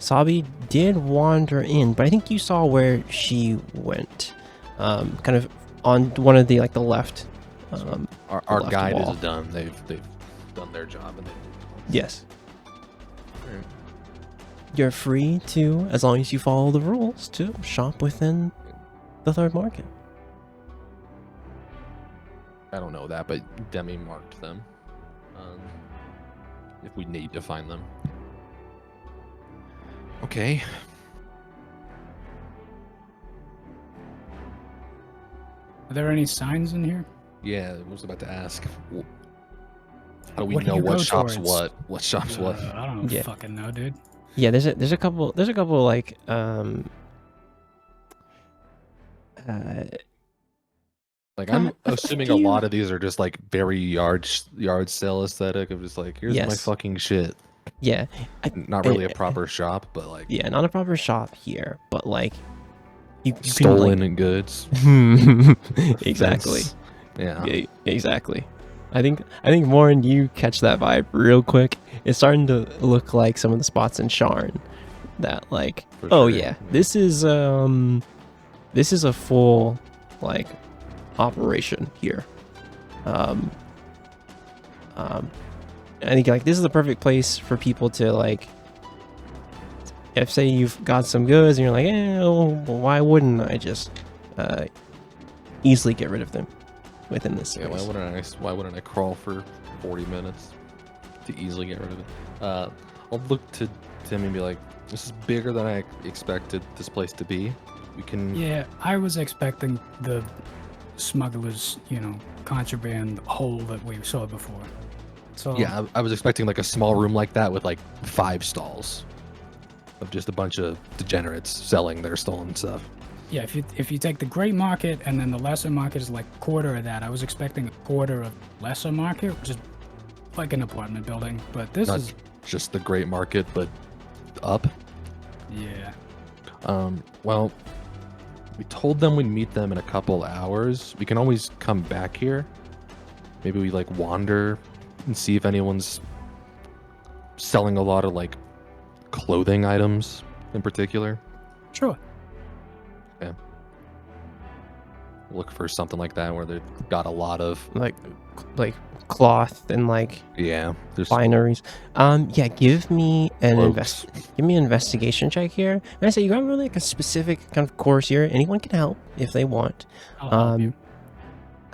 Sabi did wander in, but I think you saw where she went. Kind of on one of the the left. Our left guide wall. is done. They've done their job and Yes. Alright. You're free to, as long as you follow the rules, to shop within the third market. I don't know that, but Demi marked them. If we need to find them. Okay. Are there any signs in here? Yeah, I was about to ask. How do we What do know you what go shops towards? what? What shops what? I don't Yeah. fucking know, dude. Yeah, there's a couple like Like I'm a assuming a few- lot of these are just like very yard sale aesthetic of just like here's my Yes. fucking shit. yeah, Not really a proper shop, but like yeah, not a proper shop here, but like you stolen goods. can, like, exactly. Yeah. Yeah, exactly. I think Warren, you catch that vibe real quick. It's starting to look like some of the spots in Sharn that like, For oh sure. yeah, this is a full like operation here. I think like this is the perfect place for people to like, if say you've got some goods and you're like, well, why wouldn't I just easily get rid of them within this Yeah, space? why wouldn't I crawl for 40 minutes to easily get rid of it? I'll look to Tim and be like, this is bigger than I expected this place to be. We can Yeah, I was expecting the smugglers, contraband hole that we saw before. So Yeah, I was expecting like a small room like that with like 5 stalls of just a bunch of degenerates selling their stolen stuff. yeah, if you take the great market and then the lesser market is like a quarter of that, I was expecting a quarter of lesser market, which is like an apartment building. But this Not is just the great market, but up. yeah. Well, we told them we'd meet them in a couple hours. We can always come back here. Maybe we like wander and see if anyone's selling a lot of like clothing items in particular. Sure. Look for something like that where they've got a lot of like cloth and like there's binaries. Yeah, give me an cloaks. investigation check here. And I say you got really like a specific kind of course here. Anyone can help if they want. I'll help you.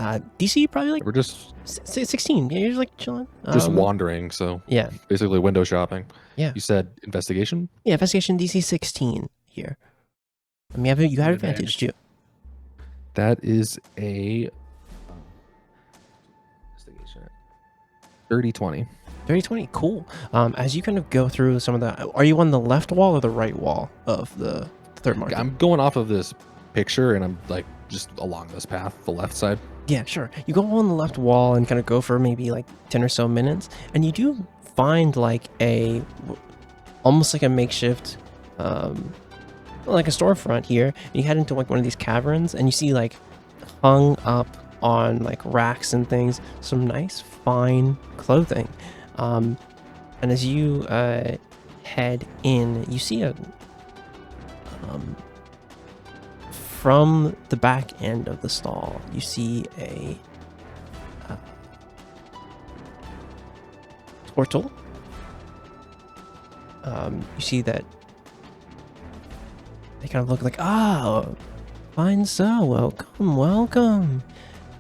DC probably like We're just 16. Yeah, you're just like chilling. wandering, so Yeah, basically window shopping. Yeah. You said investigation? yeah. Investigation DC 16 here. I mean, you have advantage too. That is a investigation. 30-20. 30-20, cool. As you kind of go through some of the, are you on the left wall or the right wall of the third market? I'm going off of this picture and I'm like just along this path, the left side. Yeah, sure. You go on the left wall and kind of go for maybe like 10 or so minutes, and you do find like almost like a makeshift like a storefront here. And you head into like one of these caverns, and you see like hung up on like racks and things some nice fine clothing. And as you head in, you see a from the back end of the stall, you see a portal. You see that they kind of look like, fine sir, welcome.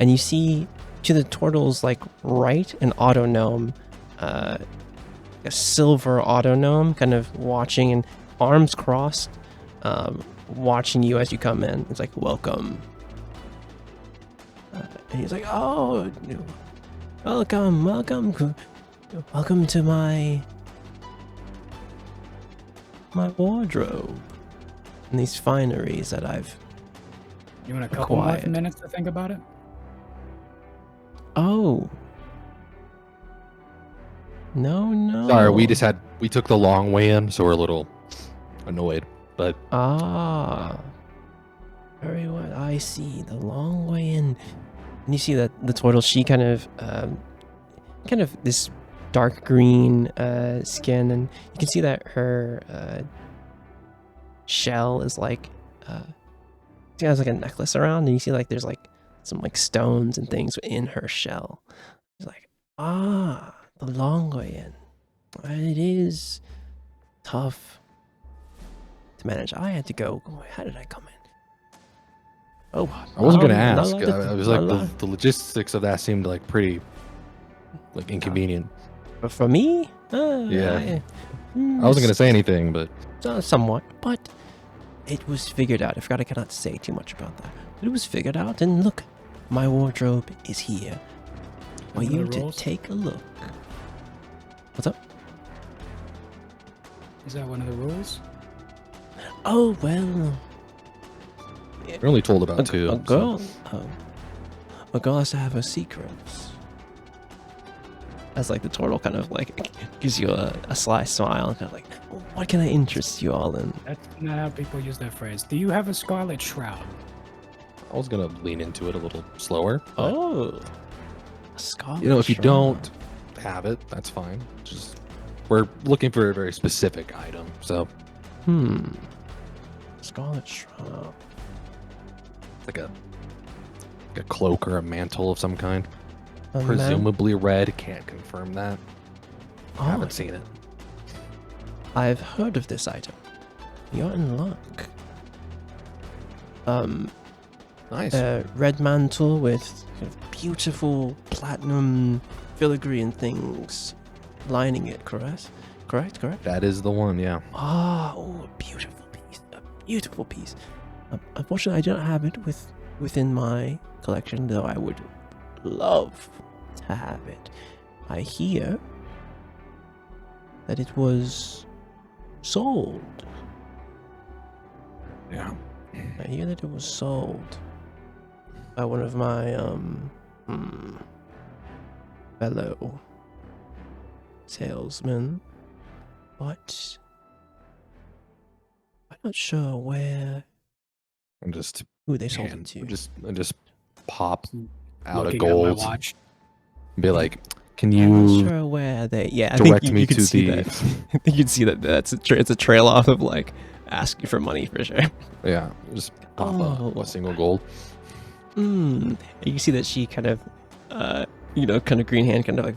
And you see to the turtle's like right an auto gnome, a silver auto gnome, kind of watching and arms crossed, watching you as you come in. It's like, welcome. And he's like, oh, welcome to my wardrobe and these fineries that I've You want a couple more acquired. minutes to think about it? Oh. No. Sorry, we took the long way in, so we're a little annoyed. But very well. I see the long way in, and you see that the turtle, she kind of this dark green skin, and you can see that her shell is like she has like a necklace around, and you see like there's like some like stones and things in her shell. It's like, the long way in. It is tough to manage. I had to go. How did I come in? Oh, I wasn't gonna ask. like I was like, the logistics of that seemed like pretty like inconvenient. But for me, Yeah. I wasn't gonna say anything, but somewhat, but it was figured out. I forgot I cannot say too much about that. But it was figured out, and look, my wardrobe is here for One of the you to rules? take a look. What's up? Is that one of the rules? Oh well, we're only told about two. a girl. A girl has to have her secrets. As like the turtle kind of like gives you a sly smile, and kind of like, what can I interest you all in? That's not how people use that phrase. Do you have a scarlet shroud? I was gonna lean into it a little slower. But, Oh, a scarlet you know, if you shroud. don't have it, that's fine. Just we're looking for a very specific item. So Scarlet shroud. like a cloak or a mantle of some kind. A man- Presumably red. Can't confirm that. Oh, Haven't seen it. I've heard of this item. You're in luck. Nice. Red mantle with kind of beautiful platinum filigree and things lining it, correct? Correct? That is the one. Yeah. A beautiful piece. Unfortunately, I don't have it within my collection, though I would love to have it. I hear that it was sold. Yeah. I hear that it was sold by one of my fellow salesmen, but I'm not sure I'm just who they sold it to. I just pop out a Looking at my gold. watch. Be like, can I'm not you sure where they. Yeah, I think direct you me could to see the? that. I think you'd see that. It's a trail off of like asking for money for sure. Yeah, just pop Oh. a single gold. And you see that she kind of, kind of green hand kind of like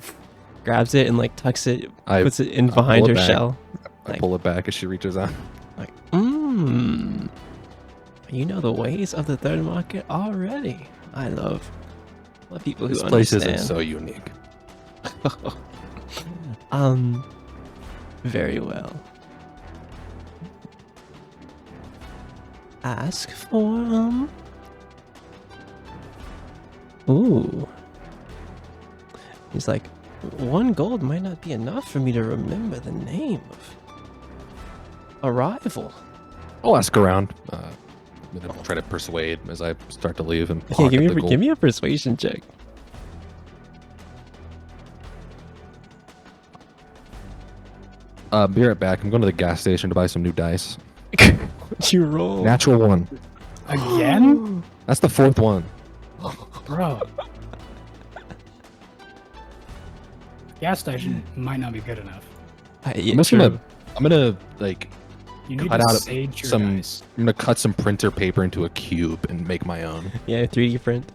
grabs it and like tucks it, I puts it in I behind pull her it back. shell. I Like- pull it back as she reaches out. Like, you know the ways of the third market already. I love people who This place understand. isn't so unique. Very well. Ask for Ooh. He's like, 1 gold might not be enough for me to remember the name of a rival. I'll ask around. I'm gonna try to persuade as I start to leave and Yeah, pocket give the gold. me a persuasion check. Be right back. I'm going to the gas station to buy some new dice. What'd you roll? Natural 1. Again? That's the 4th one. Bro. Gas station might not be good enough. I'm gonna like You need cut to out sage your some. dice. I'm gonna cut some printer paper into a cube and make my own. Yeah, 3D print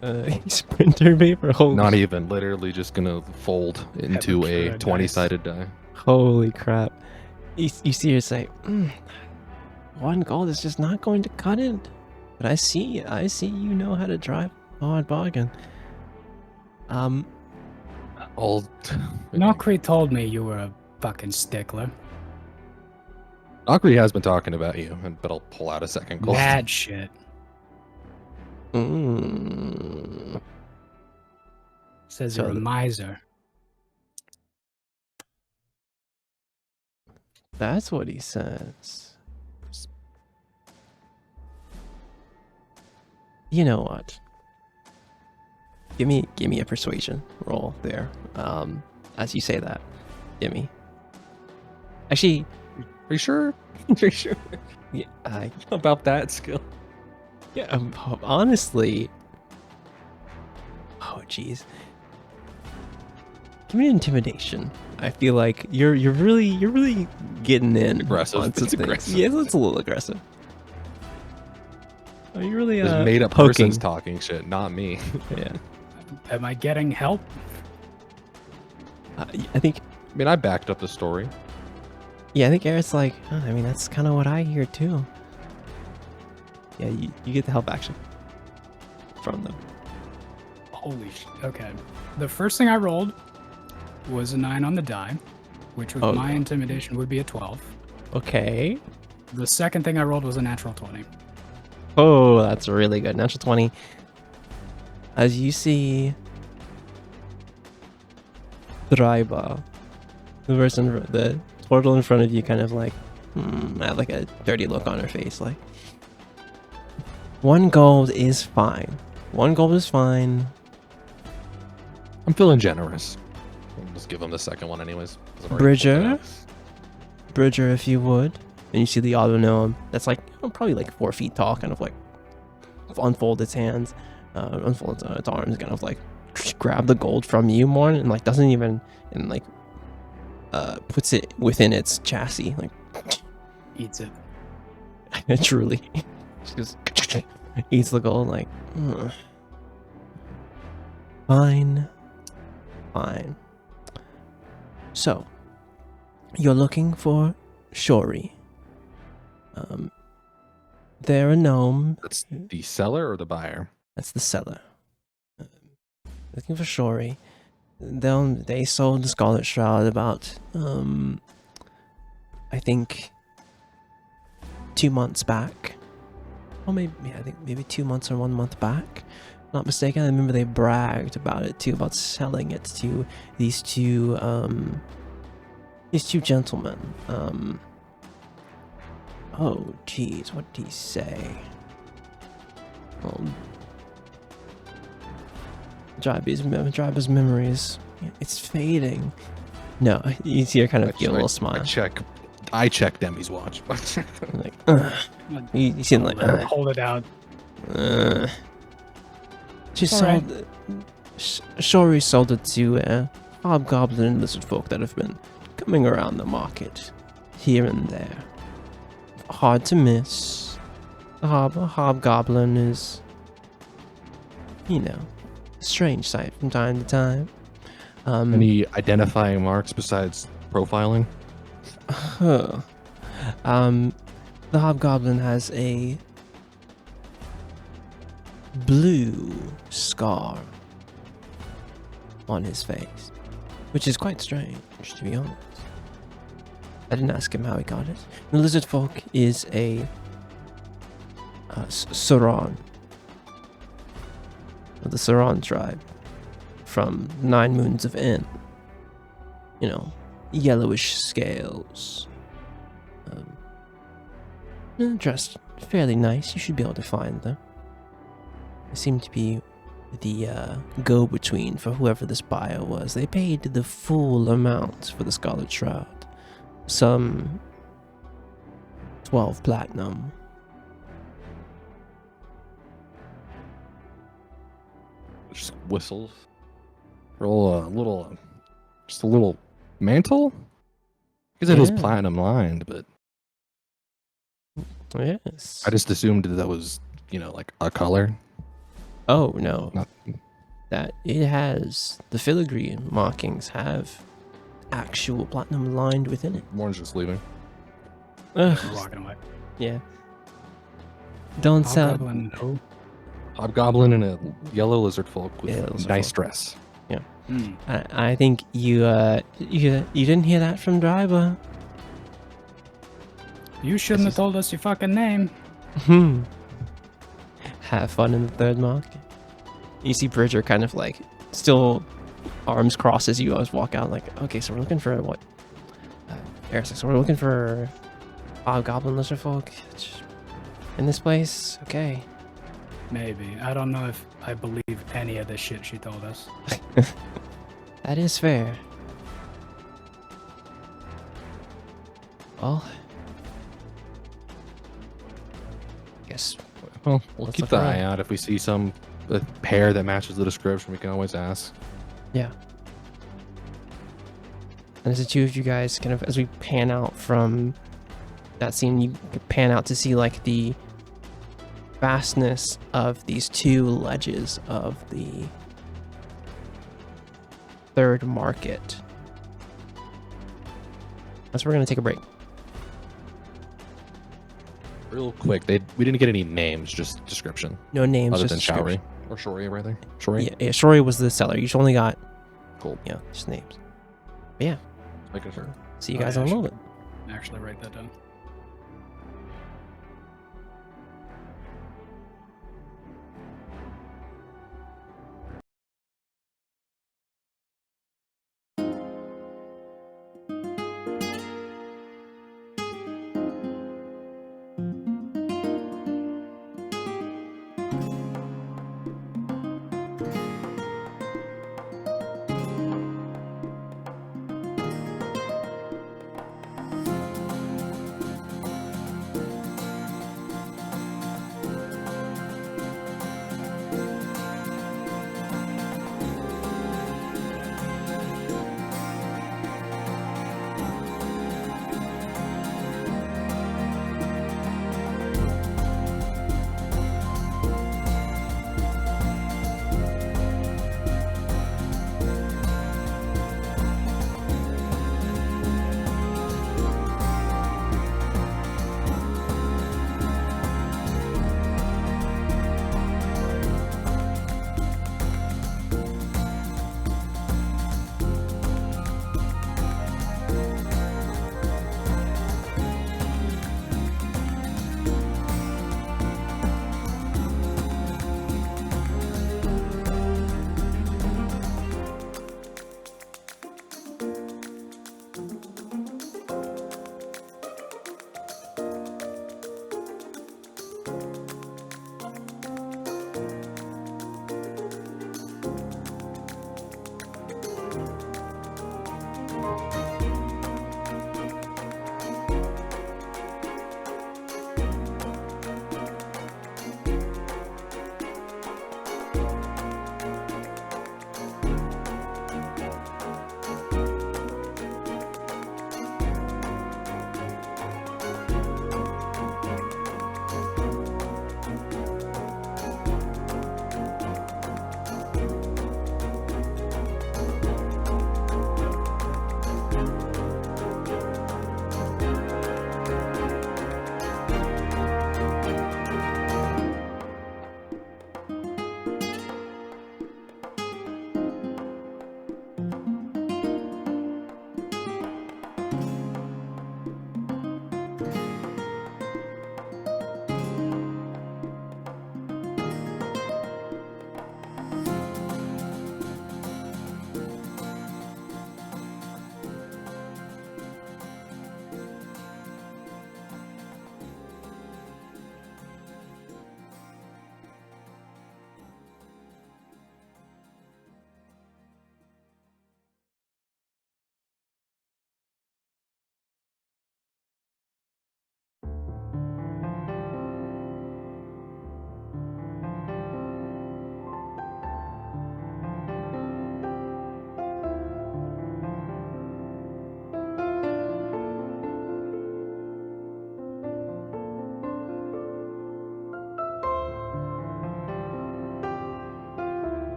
printer paper. Holy, Not even. Literally just gonna fold into a paradise. 20-sided die. holy crap. You see her say, 1 gold is just not going to cut it. But I see you know how to drive a hard bargain. All. Nokri told me you were a fucking stickler. Akri has been talking about you, but I'll pull out a second gold. Mad shit. Says you're a So- miser. That's what he says. You know what? Give me a persuasion roll there. As you say that, give me. Actually, Are you sure? you're sure? Yeah, About that skill? yeah. Honestly. Oh, jeez. Give me an intimidation. I feel like you're really getting in. Aggressive. on some It's things. aggressive. Yeah, it's a little aggressive. Oh, you really This made up poking. person's talking shit, not me. Yeah, Am I getting help? I think. I mean, I backed up the story. Yeah, I think Eric's like. I mean, that's kind of what I hear too. Yeah, you get the help action from them. Holy shit. Okay. The first thing I rolled was a 9 on the die, which with Oh, my no. intimidation would be a 12. Okay. The second thing I rolled was a natural 20. Oh, that's really good. Natural 20. As you see Dryba, the portal in front of you, kind of like, have like a dirty look on her face, like, 1 gold is fine. 1 gold is fine. I'm feeling generous. I'll just give him the second one anyways. 'cause I've already Bridger? pulled it out. Bridger, if you would. And you see the auto gnome that's like probably like 4 feet tall, kind of like unfold its hands, unfold its arms, kind of like grab the gold from you more, and like doesn't even, and like puts it within its chassis, like Eats it. truly just eats the gold, like "Ugh. Fine. So you're looking for Shori. They're a gnome. That's the seller or the buyer? That's the seller. Looking for Shori. They sold the Scarlet Shroud about, I think, 2 months back. Or maybe, yeah, I think maybe 2 months or 1 month back. Not mistaken. I remember they bragged about it too, about selling it to these two gentlemen. Oh, geez, what did he say? Driver's memories. It's fading. No, you see her kind of give a little smile. I check Demi's watch. Like, you see him like, Hold it out. She All right. sold. Shori sold it to hobgoblin and lizard folk that have been coming around the market, here and there. Hard to miss. A hobgoblin is, a strange sight from time to time. Any identifying marks besides profiling? The hobgoblin has a blue scar on his face, which is quite strange, to be honest. I didn't ask him how he got it. The lizard folk is a Saran, of the Saran tribe, from 9 Moons of Inn. Yellowish scales. Dressed fairly nice. You should be able to find them. They seem to be the go-between for whoever this buyer was. They paid the full amount for the Scarlet Shroud. Some 12 platinum. Just whistles. Roll a little, just a little mantle. Because it was Yeah. platinum lined, but Yes. I just assumed that was, like a color. Oh no. Not That it has the filigree markings have actual platinum lined within it. One's just leaving. Ugh, We're walking away. yeah. Don't sell. Hobgoblin, no. Hobgoblin and a yellow lizard folk with Yeah, lizard nice folk. dress. Hmm. I think you didn't hear that from Driver. You shouldn't have told us your fucking name. Have fun in the third market. You see Bridger kind of like still arms crossed as you guys walk out. Like, okay, so we're looking for what? Eric's like, so we're looking for Hobgoblin lizard folk in this place. Okay. Maybe. I don't know if I believe any of the shit she told us. That is fair. Well, guess Well, we'll Let's keep look the around. eye out. If we see a pair that matches the description, we can always ask. yeah. And as the two of you guys kind of, as we pan out from that scene, you pan out to see like the vastness of these two ledges of the third market. That's where we're going to take a break. Real quick, we didn't get any names, just description. No names, Other just than description. Showery. Or Shory, rather. Shory? Yeah, Shory was the seller. You only got, Cool. just names. But yeah, Making sure. see you Oh, guys yeah, in a I little should bit. Actually, write that down.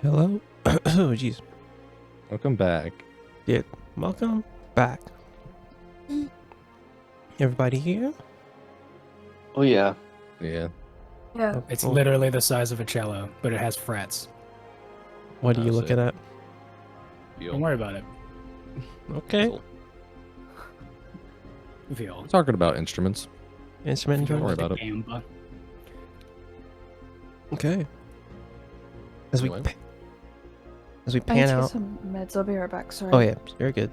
Hello? Oh, jeez. Welcome back. Dude, welcome back. Everybody here? Oh yeah. Yeah. Yeah. It's Oh, literally the size of a cello, but it has frets. what are you That's looking it. at? Don't worry about it. Okay. Feel. We're talking about instruments. Instrument Don't worry intro? about it. Gamba. Okay. As we Anyway. as we I need pan to get out. some meds. I'll be right back. Sorry. Oh yeah, you're good.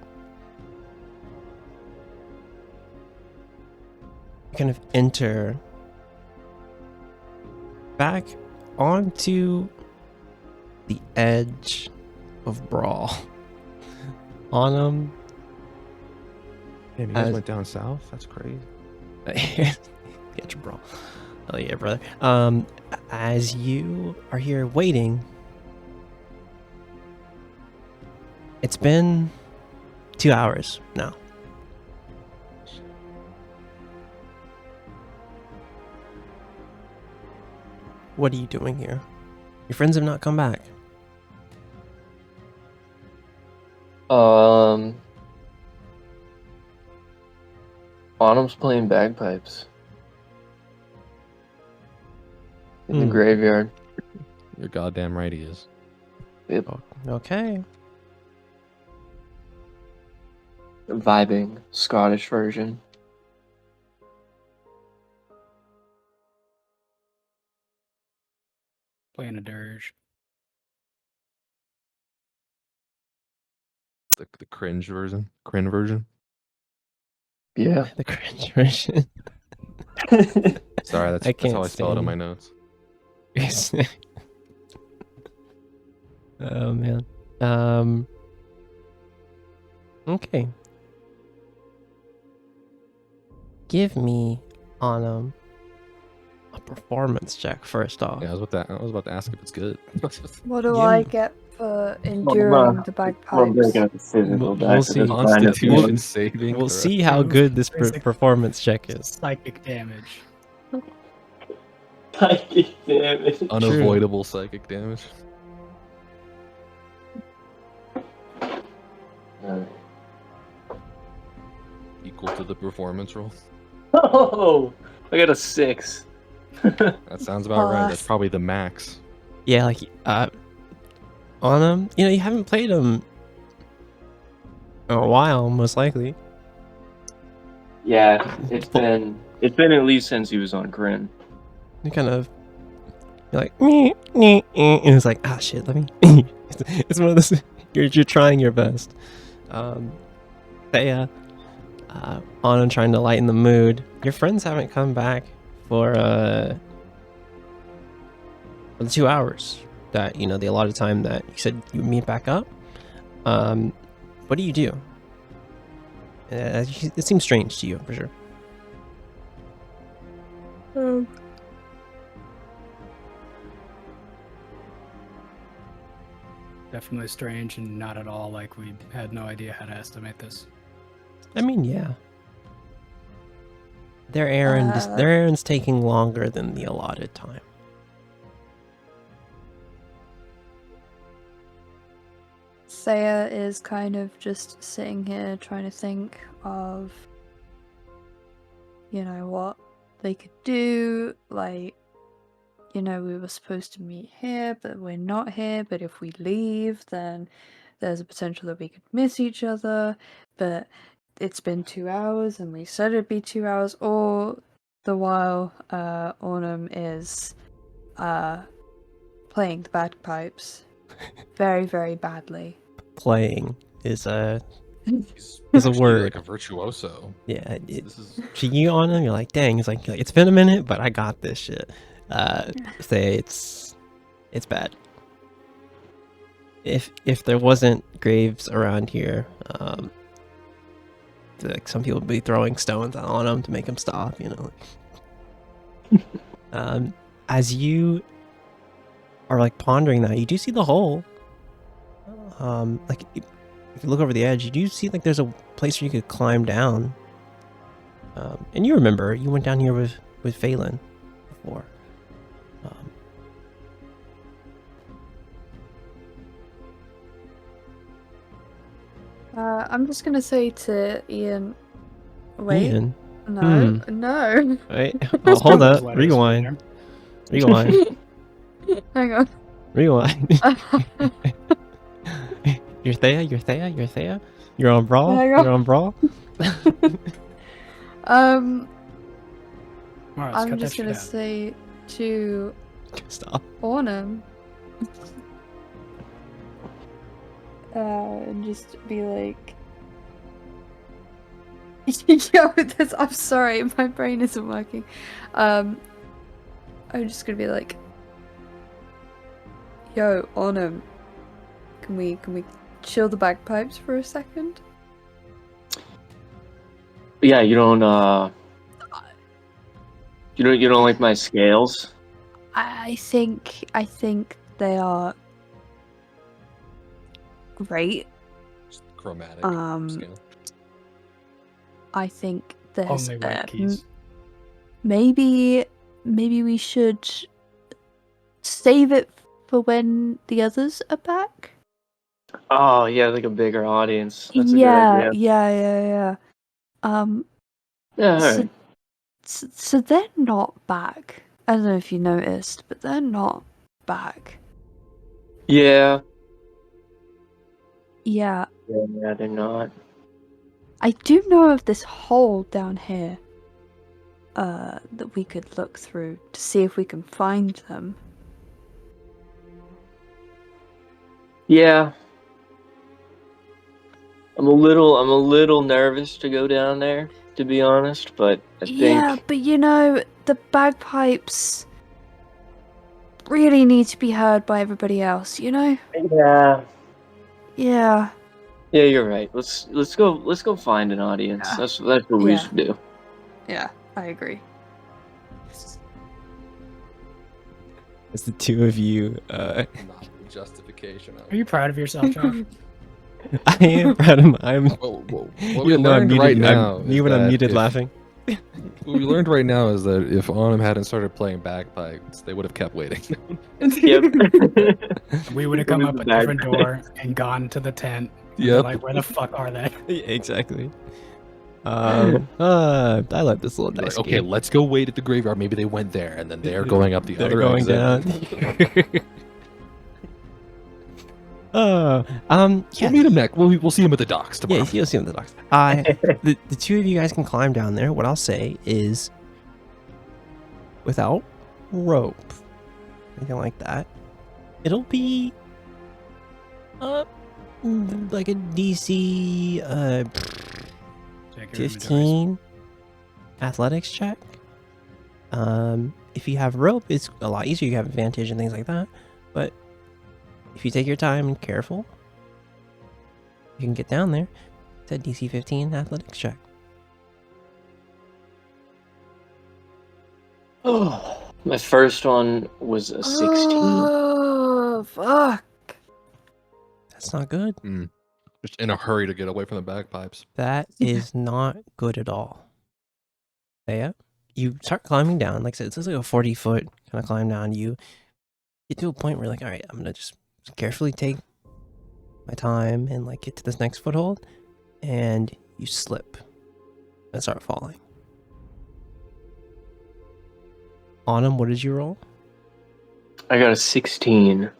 You kind of enter back onto the edge of Brawl. On Damn, you guys As- went down south? That's crazy. get your Brawl. Oh yeah, brother. As you are here waiting, it's been 2 hours now. What are you doing here? Your friends have not come back. Autumn's playing bagpipes in the Hmm. graveyard. You're goddamn right he is. Oh, okay. Vibing Scottish version. Playing a dirge. The cringe version. Crin version. Yeah. The cringe version. Sorry, that's I how can't I spell it on stand my notes. Oh man. Okay. Give me on a performance check first off. Yeah, I was about to ask if it's good. What do Yeah. I get for enduring the bagpipes? We'll see. Constitution saving. We'll throw. see how good this Basic- performance check is. Psychic damage. Psychic damage. Unavoidable psychic damage. Equal to the performance roll. Oh, I got a 6. That sounds about right. That's Pass. probably the max. Yeah, like on him. You know, you haven't played him in a while, most likely. Yeah, it's been at least since he was on Grin. You kind of you're like and it's like ah shit. Let me. It's one of those. You're trying your best. Thea, on and trying to lighten the mood. Your friends haven't come back for the 2 hours that the allotted time that you said you would meet back up. What do you do? It seems strange to you for sure. Definitely strange and not at all like we had no idea how to estimate this. I mean, yeah. Their errand's taking longer than the allotted time. Saya is kind of just sitting here trying to think of, what they could do. Like, we were supposed to meet here, but we're not here. But if we leave, then there's a potential that we could miss each other. But it's been 2 hours, and we said it'd be 2 hours. All the while, Ornum is playing the bagpipes very, very badly. Playing is a He's It's a actually word. like a virtuoso. yeah. This is To you on him, you're like, dang. He's like, it's been a minute, but I got this shit. Say it's bad. If there wasn't graves around here, like some people would be throwing stones on him to make him stop. As you are like pondering that, you do see the hole. Like if you look over the edge, you do see like there's a place where you could climb down. And you remember you went down here with Phelan before. I'm just gonna say to Ian. Wait. Ian. No. No. Wait. Oh, hold Those up. letters Rewind. in Rewind. Hang on. Rewind. You're Thea. You're Thea. You're Thea. You're on Brawl. Hang on. You're on Brawl. Alright, let's I'm cut just that gonna shit out. say to Stop. Ornum. And just be like. Yo, this. I'm sorry, my brain isn't working. I'm just gonna be like. Yo, Ornum. Can we chill the bagpipes for a second? Yeah, you don't like my scales? I think they are great. Just chromatic scale. I think there's Only white keys. maybe we should save it for when the others are back. Oh yeah, like a bigger audience. That's a yeah, good idea. yeah. Yeah, So, alright. so they're not back. I don't know if you noticed, but they're not back. Yeah. Yeah, Yeah, they're not. I do know of this hole down here that we could look through to see if we can find them. Yeah. I'm a little nervous to go down there, to be honest, but I think Yeah, but you know, the bagpipes really need to be heard by everybody else, you know? yeah. Yeah. Yeah, you're right. Let's go find an audience. Yeah. That's what we Yeah. should do. Yeah, I agree. It's the two of you. Not the justification. Are you proud of yourself, Josh? I am proud of I'm. Whoa. What You we don't know I'm learned muted. right now Me is when I'm that muted if- laughing. What we learned right now is that if Autumn hadn't started playing bagpipes, they would have kept waiting. Yep. We would have come With up the a different bag. door and gone to the tent. And Yep. Like, where the fuck are they? Yeah, exactly. I like this little Like, dice okay, game. let's go wait at the graveyard. Maybe they went there, and then they're going up the They're other going exit. down. Yeah. We'll meet him next. We'll see him at the docks tomorrow. Yeah, you'll see him in the docks. The two of you guys can climb down there. What I'll say is, without rope, anything like that, it'll be like a DC Check your inventories. 15 athletics check. If you have rope, it's a lot easier. You have advantage and things like that. But if you take your time and careful, you can get down there. It's a DC 15 athletics check. Oh, my first one was a 16. Oh, fuck. That's not good. Just in a hurry to get away from the bagpipes. That is not good at all. Thea, you start climbing down. Like I said, it's just like a 40-foot kind of climb down. You get to a point where you're like, all right, I'm going to just carefully take my time and like get to this next foothold. And you slip and start falling. Autumn, what did you roll? I got a 16.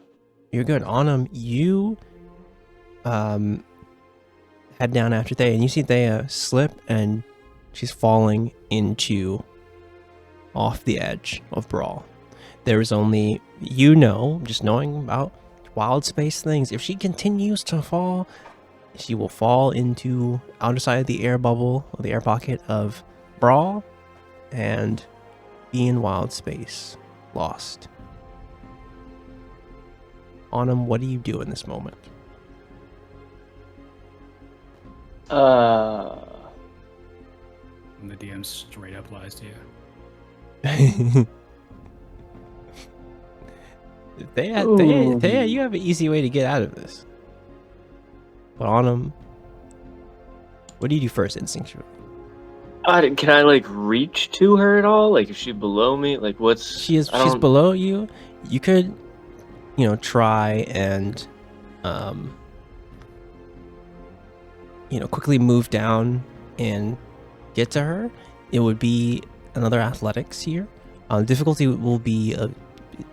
You're good. Autumn, you head down after Thea, and you see Thea slip, and she's falling into off the edge of Brawl. There is only, just knowing about Wildspace things, if she continues to fall, she will fall into outer side of the air bubble, or the air pocket of Brawl, and be in Wildspace, lost. Autumn, what do you do in this moment? And the DM straight up lies to you. Thea, you have an easy way to get out of this. But Autumn, what do you do first, instinctually? Can I like reach to her at all? Like, is she below me? Like, what's She's below you. You could, quickly move down and get to her, it would be another athletics here. Difficulty will be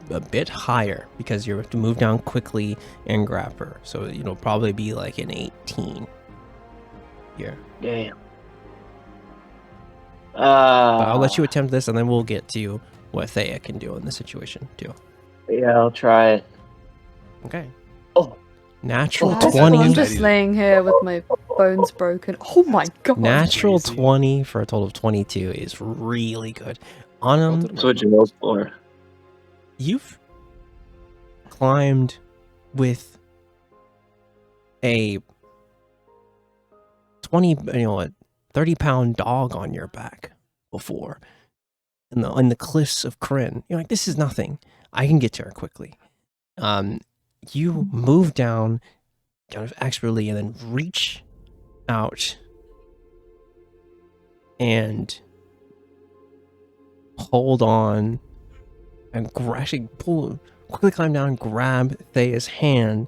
a bit higher because you have to move down quickly and grab her. So it'll probably be like an 18 here. Damn. I'll let you attempt this, and then we'll get to what Thea can do in this situation too. Yeah, I'll try it. Okay. Oh. Natural As 20. I'm just laying here with my bones broken. Oh my god. Natural Crazy. 20 for a total of 22 is really good. Autumn, That's what you know for. you've climbed with a 30-pound dog on your back before in the cliffs of Kryn. You're like, this is nothing. I can get to her quickly. You move down kind of expertly and then reach out and hold on and actually quickly climb down and grab Thea's hand.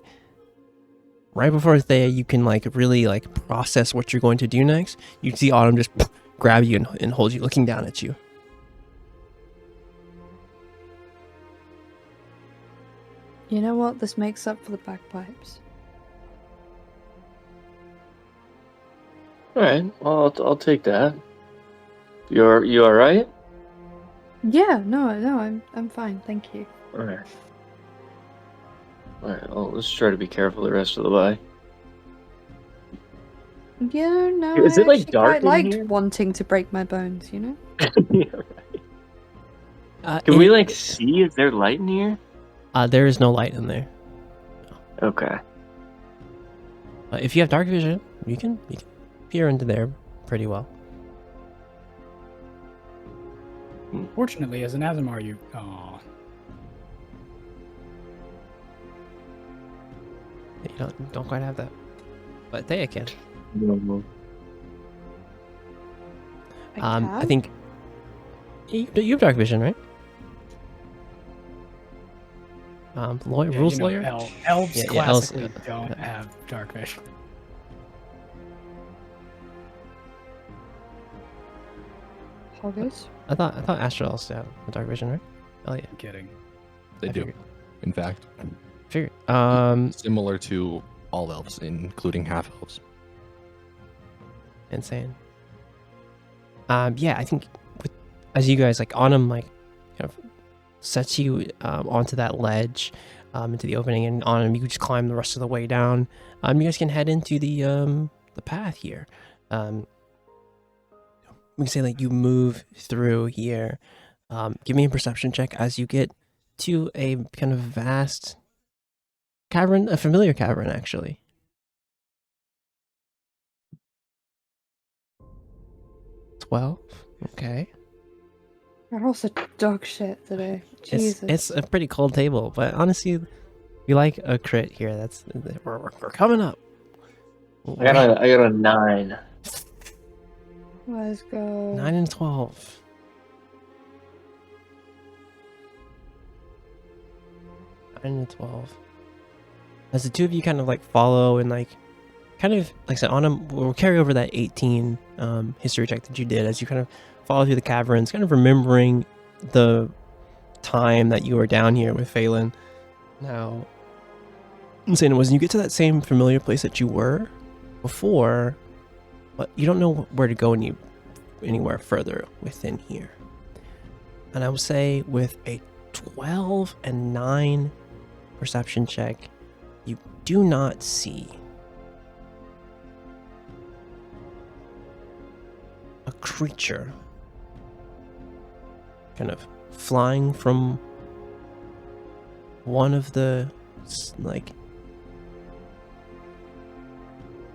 Right before Thea, you can really process what you're going to do next. You see Autumn just grab you and hold you, looking down at you. You know what? This makes up for the bagpipes. All right, well, I'll take that. You all right? Yeah, no, I'm fine, thank you. All right. All right. Well, let's try to be careful the rest of the way. Yeah, no, Is I it, like, actually dark quite in liked here? wanting to break my bones, you know? Yeah, right. Can we see? Is there light in here? There is no light in there. Okay. If you have dark vision, you can peer into there pretty well. Fortunately, as an Azamar, you. Aw. You don't quite have that, but Thea can. I think you have dark vision, right? Lawyer, Yeah, rules you know, lawyer. Elves Yeah, elves, classically don't have dark vision. Hoggers? I thought Astral elves have dark vision, right? Oh yeah, I'm kidding. They I do, figured. in fact. Figured. Similar to all elves, including half elves. Insane. Yeah, I think as you guys Autumn kind of sets you onto that ledge, into the opening, and Autumn, you can just climb the rest of the way down. You guys can head into the path here. We can say you move through here. Give me a perception check as you get to a kind of vast cavern, a familiar cavern actually. 12. Okay. I also dog shit today. Jesus. It's a pretty cold table, but honestly, we like a crit here. We're coming up. I got a 9. Let's go. 9 and 12. 9 and 12. As the two of you kind of follow and kind of like I said, Autumn will carry over that 18 history check that you did as you kind of follow through the caverns, kind of remembering the time that you were down here with Phelan. Now, I'm saying was you get to that same familiar place that you were before, but you don't know where to go anywhere further within here. And I will say with a 12 and 9 perception check, you do not see a creature kind of flying from one of the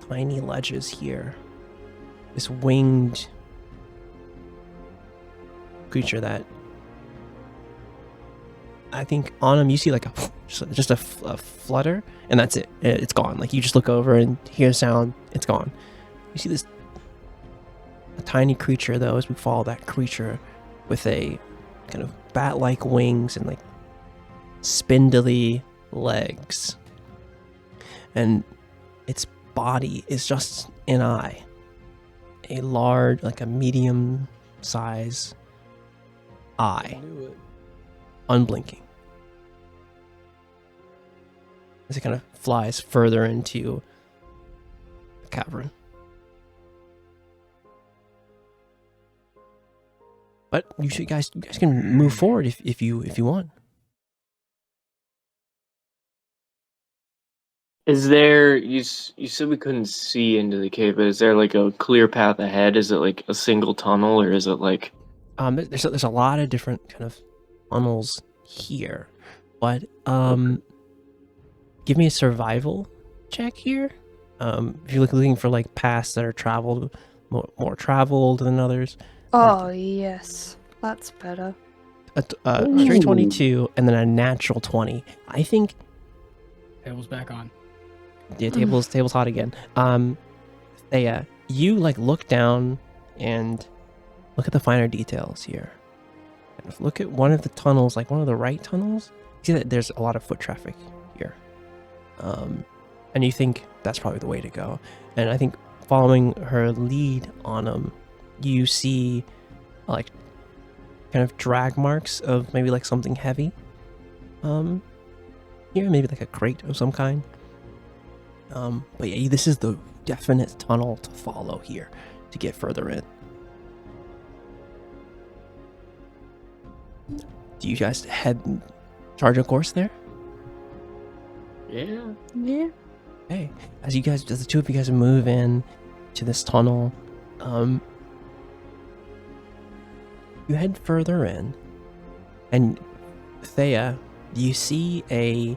tiny ledges here. This winged creature that I think Autumn, you see just a flutter, and that's it. It's gone. You just look over and hear a sound. It's gone. You see this a tiny creature though as we follow that creature with a kind of bat-like wings and spindly legs, and its body is just an eye. A large, like a medium size eye. I knew it. Unblinking. As it kind of flies further into the cavern. But you guys can move forward if you want. Is there you said we couldn't see into the cave, but is there like a clear path ahead? Is it like a single tunnel, or is it like There's a lot of different kind of tunnels here, but give me a survival check here. If you're looking for like paths that are traveled, more traveled than others. Oh, yes. That's better. Straight 22 and then a natural 20. I think Table's back on. yeah, table's hot again. You like look down and look at the finer details here. Kind of look at one of the tunnels, like one of the right tunnels. You see that there's a lot of foot traffic here. And you think that's probably the way to go. And I think following her lead on them, you see like kind of drag marks of maybe like something heavy. Here, maybe like a crate of some kind. But yeah, this is the definite tunnel to follow here to get further in. Do you guys charge a course there? yeah? Yeah. Okay. As the two of you guys move in to this tunnel, you head further in, and Thea, you see a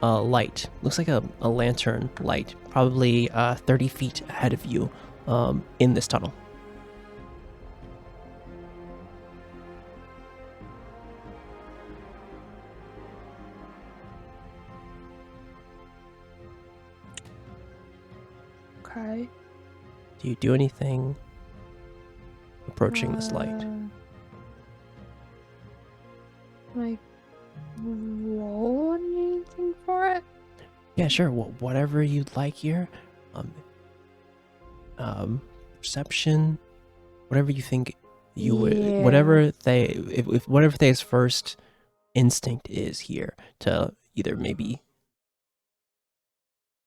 light. Looks like a lantern light, probably 30 feet ahead of you, in this tunnel. Okay. Do you do anything approaching this light? Like, roll anything for it? Yeah, sure. Well, whatever you'd like here. Perception, whatever you think you would, Yeah. whatever if whatever Thea's first instinct is here to either maybe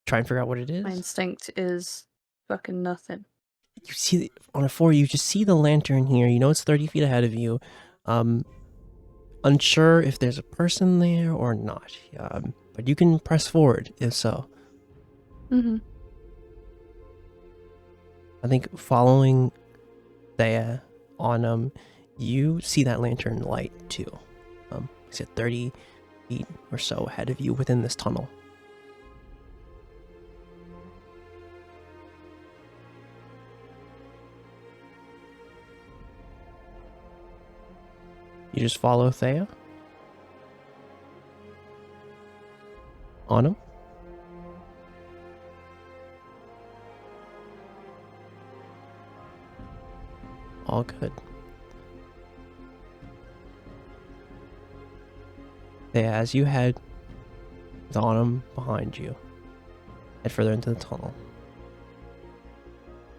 try and figure out what it is. My instinct is fucking nothing. You see on a 4, you just see the lantern here. You know it's 30 feet ahead of you. Unsure if there's a person there or not. But you can press forward if so. Mm-hmm. I think following Thea on you see that lantern light too. It's at 30 feet or so ahead of you within this tunnel. You just follow Thea? On him? All good. Thea, as you head with Autumn behind you, head further into the tunnel,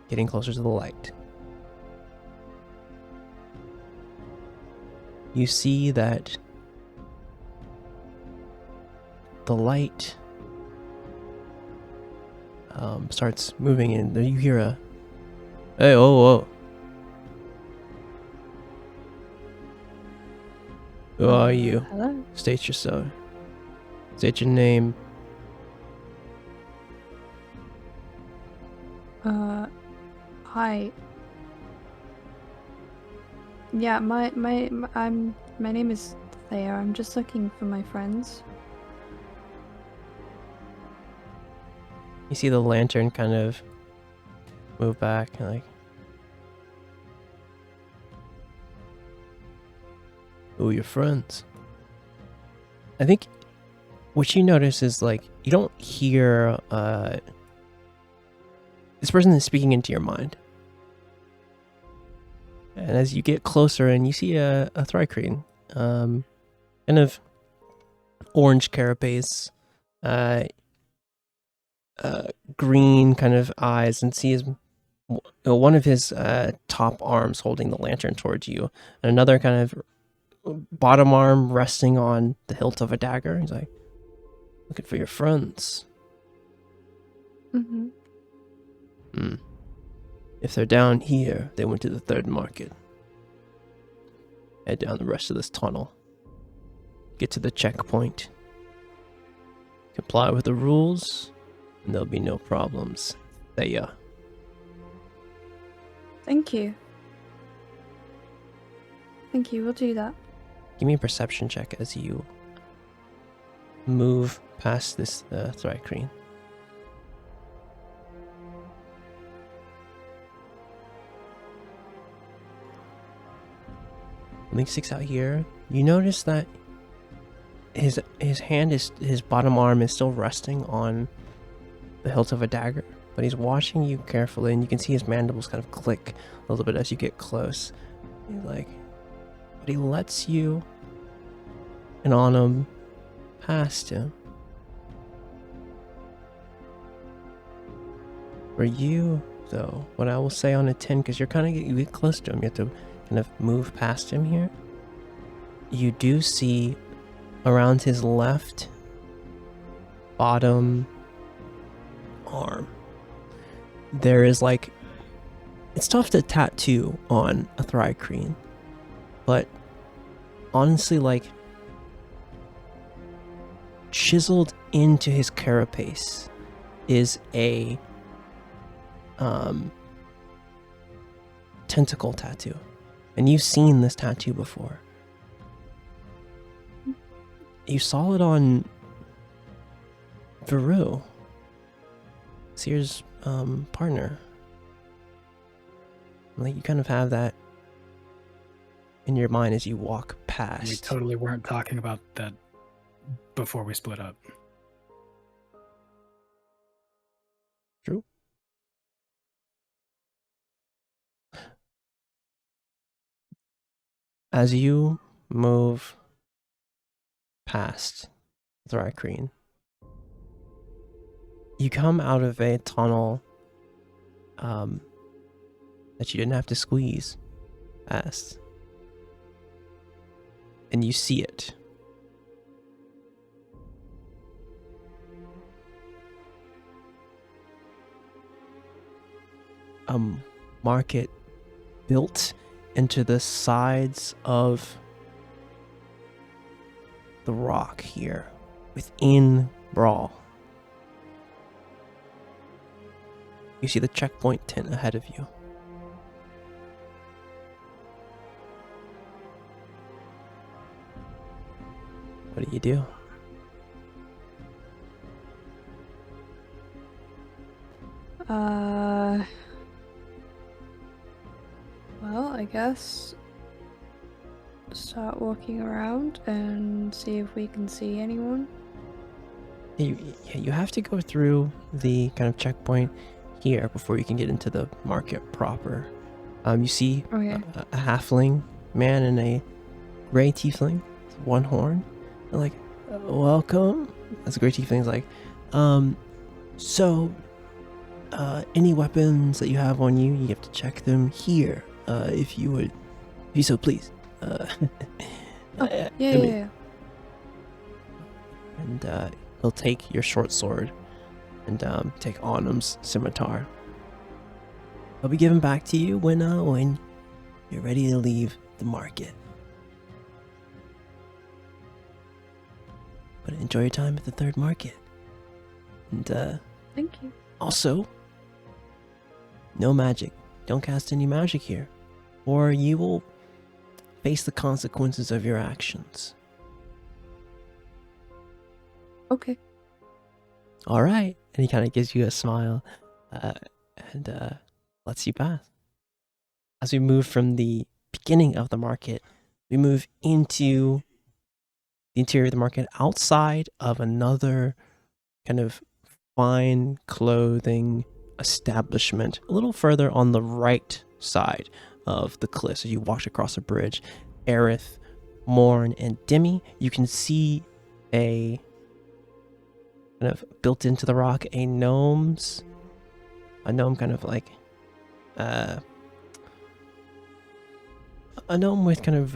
getting closer to the light. You see that the light starts moving in. You hear a, hey, oh. Who are you? Hello? State yourself. State your name. Hi. Yeah, my name is Thea. I'm just looking for my friends. You see the lantern kind of move back, like, who are your friends? I think what you notice is, like, you don't hear, this person is speaking into your mind. And as you get closer and you see a Thrycreen, kind of orange carapace, green kind of eyes and see his one of his top arms holding the lantern towards you, and another kind of bottom arm resting on the hilt of a dagger. He's like, "Looking for your friends." Mm-hmm. If they're down here, they went to the third market. Head down the rest of this tunnel. Get to the checkpoint. Comply with the rules, and there'll be no problems. There. Thank you. Thank you, we'll do that. Give me a perception check as you move past this Thrycreen. Link sticks out here. You notice that his hand is, his bottom arm is still resting on the hilt of a dagger, but he's watching you carefully, and you can see his mandibles kind of click a little bit as you get close. He's like, but he lets you and Autumn past him. For you, though, what I will say on a 10, because you get close to him, you have to kind of move past him here. You do see around his left bottom arm, there is like, it's tough to tattoo on a Thrycreen, but honestly, like, chiseled into his carapace is a tentacle tattoo. And you've seen this tattoo before. You saw it on Veru, Seer's partner. Like, you kind of have that in your mind as you walk past. We totally weren't talking about that before we split up. True. As you move past Thrycreen, you come out of a tunnel that you didn't have to squeeze past. And you see it. A market built into the sides of the rock here within Brawl. You see the checkpoint tent ahead of you. What do you do? Well, I guess start walking around and see if we can see anyone. You have to go through the kind of checkpoint here before you can get into the market proper. You see Okay. a halfling man and a gray tiefling with one horn. They're like, welcome. That's a gray tiefling's like, any weapons that you have on you, you have to check them here. If you would be so pleased. Yeah. And he'll take your short sword and take Autumn's scimitar. I'll be given back to you when you're ready to leave the market. But enjoy your time at the third market. And Thank you. also, no magic. Don't cast any magic here, or you will face the consequences of your actions. Okay. All right. And he kind of gives you a smile and lets you pass. As we move from the beginning of the market, we move into the interior of the market outside of another kind of fine clothing establishment a little further on the right side of the cliffs. As you walk across a bridge, Aerith, Morn, and Demi, you can see a kind of built into the rock a gnome kind of like a gnome with kind of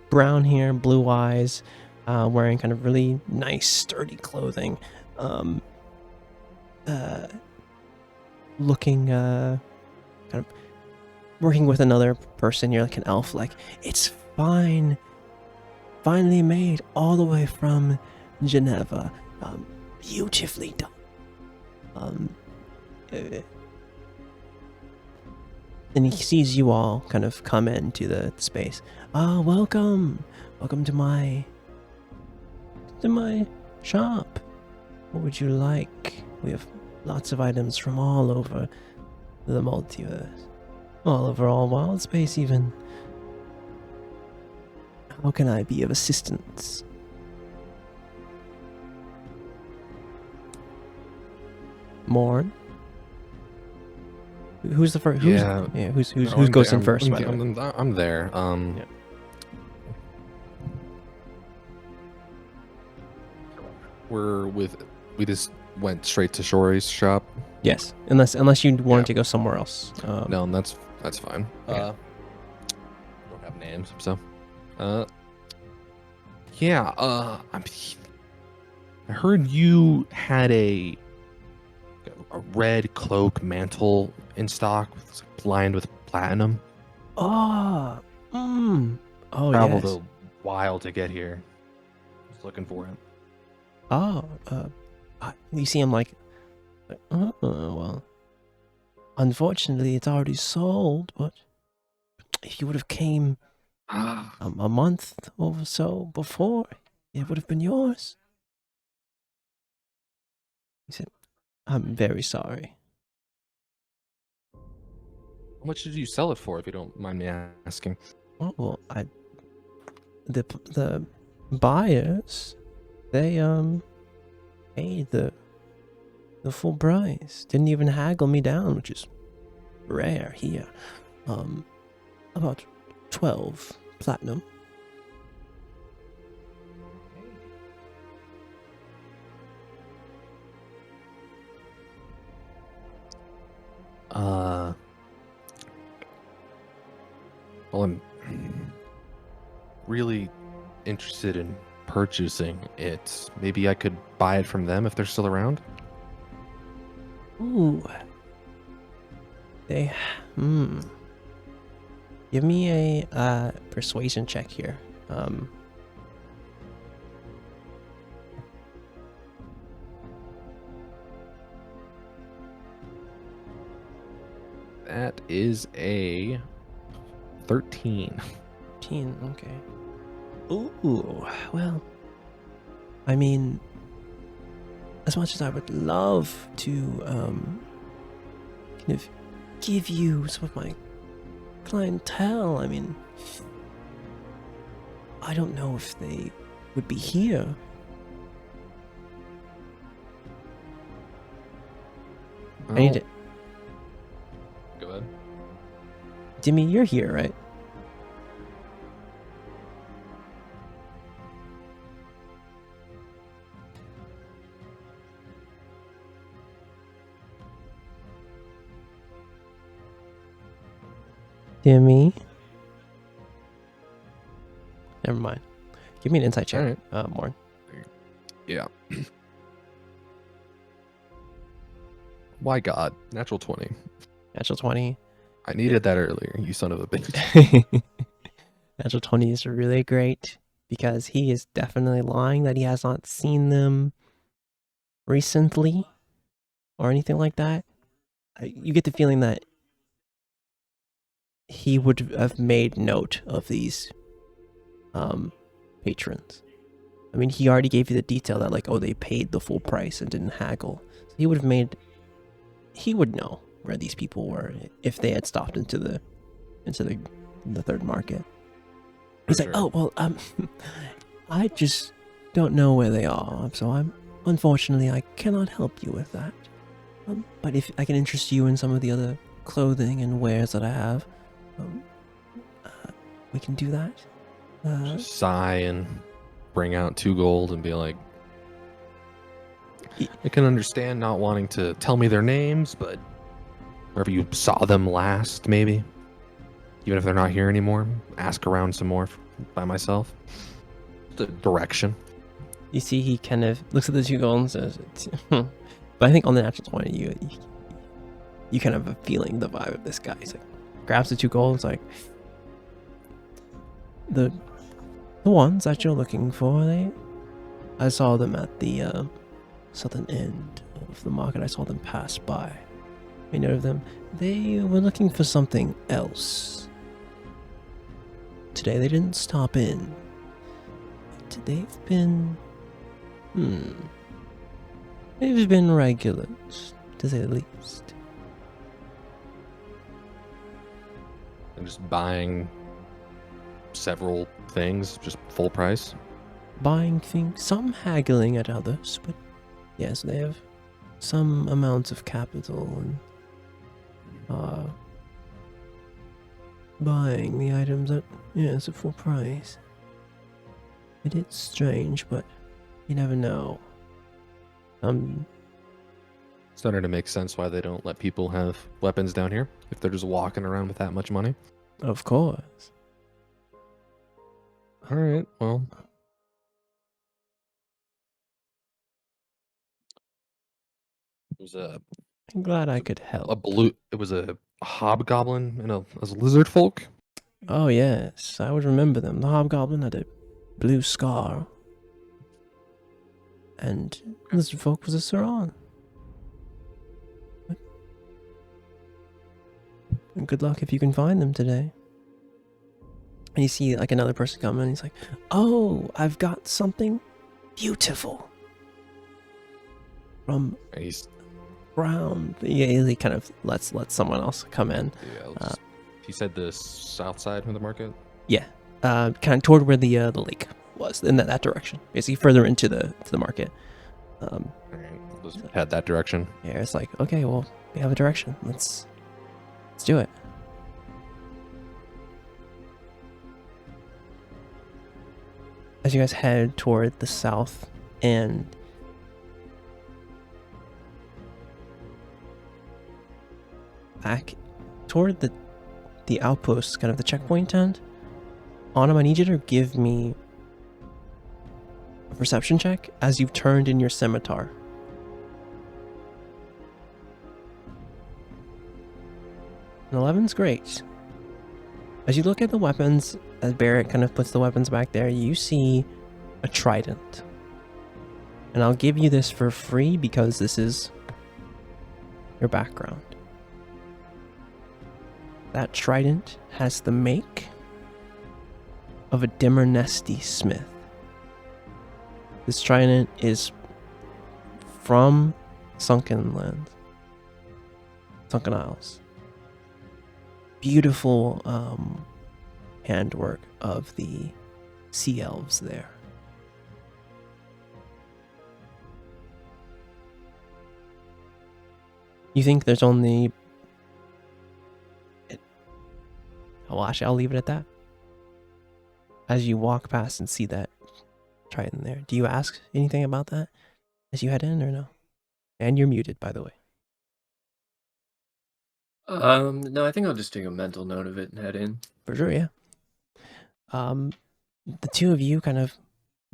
brown hair, blue eyes, wearing kind of really nice, sturdy clothing. Looking, kind of working with another person. You're like an elf, like, it's fine. Finally made all the way from Geneva. Beautifully done. And he sees you all kind of come into the space. Welcome to my shop. What would you like? We have lots of items from all over the multiverse, all over all Wildspace even. How can I be of assistance? Morn? Who's the first? Yeah. Who's No, who I'm goes there. in first? I'm, by the way? I'm there. Yeah. We just went straight to Shory's shop. Yes, unless you wanted Yeah. to go somewhere else. No, that's fine. Okay. Don't have names, so. Yeah. I heard you had a red cloak mantle in stock, lined with platinum. Oh, Traveled yes. a while to get here. Was looking for it. Oh, you see him like, well, unfortunately it's already sold, but if you would have came a month or so before, it would have been yours. He said, I'm very sorry. How much did you sell it for, if you don't mind me asking? Oh, well, the buyers, they paid the full price. Didn't even haggle me down, which is rare here. About 12 platinum. Well, I'm really interested in purchasing it. Maybe I could buy it from them if they're still around. Ooh. They, Give me a persuasion check here. That is a 13. 13, okay. Ooh, well, I mean, as much as I would love to, kind of give you some of my clientele, I mean, I don't know if they would be here. I need to... Go ahead. Dimmy, you're here, right? Dimmy? Never mind. Give me an insight check, Morn. Yeah. Why God? Natural 20. Natural 20. I needed that earlier, you son of a bitch. Natural 20 is really great because he is definitely lying that he has not seen them recently or anything like that. You get the feeling that he would have made note of these patrons. I mean, he already gave you the detail that, like, oh, they paid the full price and didn't haggle. So he would know where these people were if they had stopped into the third market. He's like, oh, well, I just don't know where they are, so unfortunately, I cannot help you with that. But if I can interest you in some of the other clothing and wares that I have, we can do that. Just sigh and bring out 2 gold and be like, I can understand not wanting to tell me their names, but wherever you saw them last, maybe. Even if they're not here anymore, ask around some more by myself. The direction. You see, he kind of looks at the 2 gold and says, but I think on the natural 20, you kind of have a feeling the vibe of this guy. He's like, grabs the 2 gold, it's like, the ones that you're looking for, I saw them at the southern end of the market. I saw them pass by. I know of them. They were looking for something else. Today they didn't stop in. But they've been... They've been regulars, to say the least. I'm just buying several things, just full price. Buying things, some haggling at others, but yes, they have some amounts of capital and buying the items at, yes, at full price. It is strange, but you never know. Starting to make sense why they don't let people have weapons down here if they're just walking around with that much money. Of course. All right, well. It was I'm glad I could help. It was a hobgoblin and a lizard folk. Oh yes, I would remember them. The hobgoblin had a blue scar, and lizard folk was a Saran. And good luck if you can find them today. And you see like another person come in, and he's like, "Oh, I've got something beautiful from He's ground." Yeah, he kind of lets someone else come in. yeah. He said the south side of the market. Yeah, kind of toward where the lake was, in that direction. Basically, further into the market. All right, let's head that direction. Yeah, it's like, okay, well, we have a direction. Let's do it. As you guys head toward the south and back toward the outpost, kind of the checkpoint tent, Autumn, I need you to give me a perception check as you've turned in your scimitar. An 11's great. As you look at the weapons, as Barrett kind of puts the weapons back there, you see a trident. And I'll give you this for free because this is your background. That trident has the make of a Dimmer-Nesty smith. This trident is from Sunken Lands, Sunken Isles. Beautiful handwork of the sea elves there. You think there's only... Well, actually, I'll leave it at that. As you walk past and see that trident there, do you ask anything about that as you head in or no? And you're muted, by the way. No, I think I'll just take a mental note of it and head in. For sure, yeah. The two of you kind of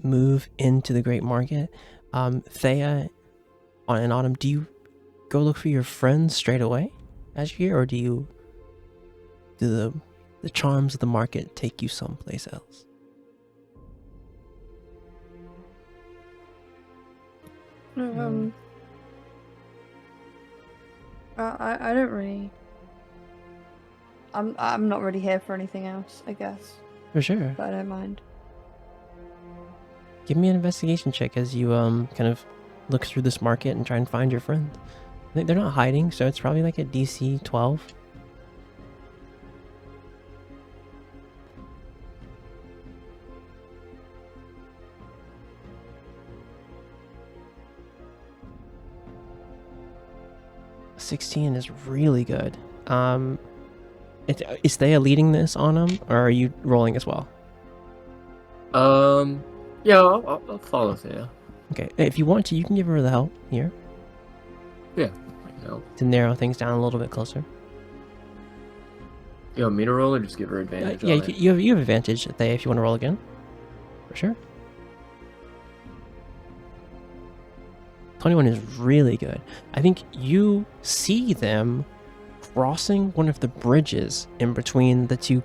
move into the Great Market. Thea and Autumn, do you go look for your friends straight away as you're here, or do the charms of the market take you someplace else? I don't really. I'm not really here for anything else, I guess. For sure. But I don't mind. Give me an investigation check as you kind of look through this market and try and find your friend. I think they're not hiding, so it's probably like a DC 12. A 16 is really good. Is Thea leading this on them, or are you rolling as well? Yeah, I'll follow Thea. Okay, if you want to, you can give her the help here Yeah, I can help. to narrow things down a little bit closer. You want me to roll or just give her advantage Yeah, on it? you have advantage, Thea, if you want to roll again. For sure. 21 is really good. I think you see them crossing one of the bridges in between the two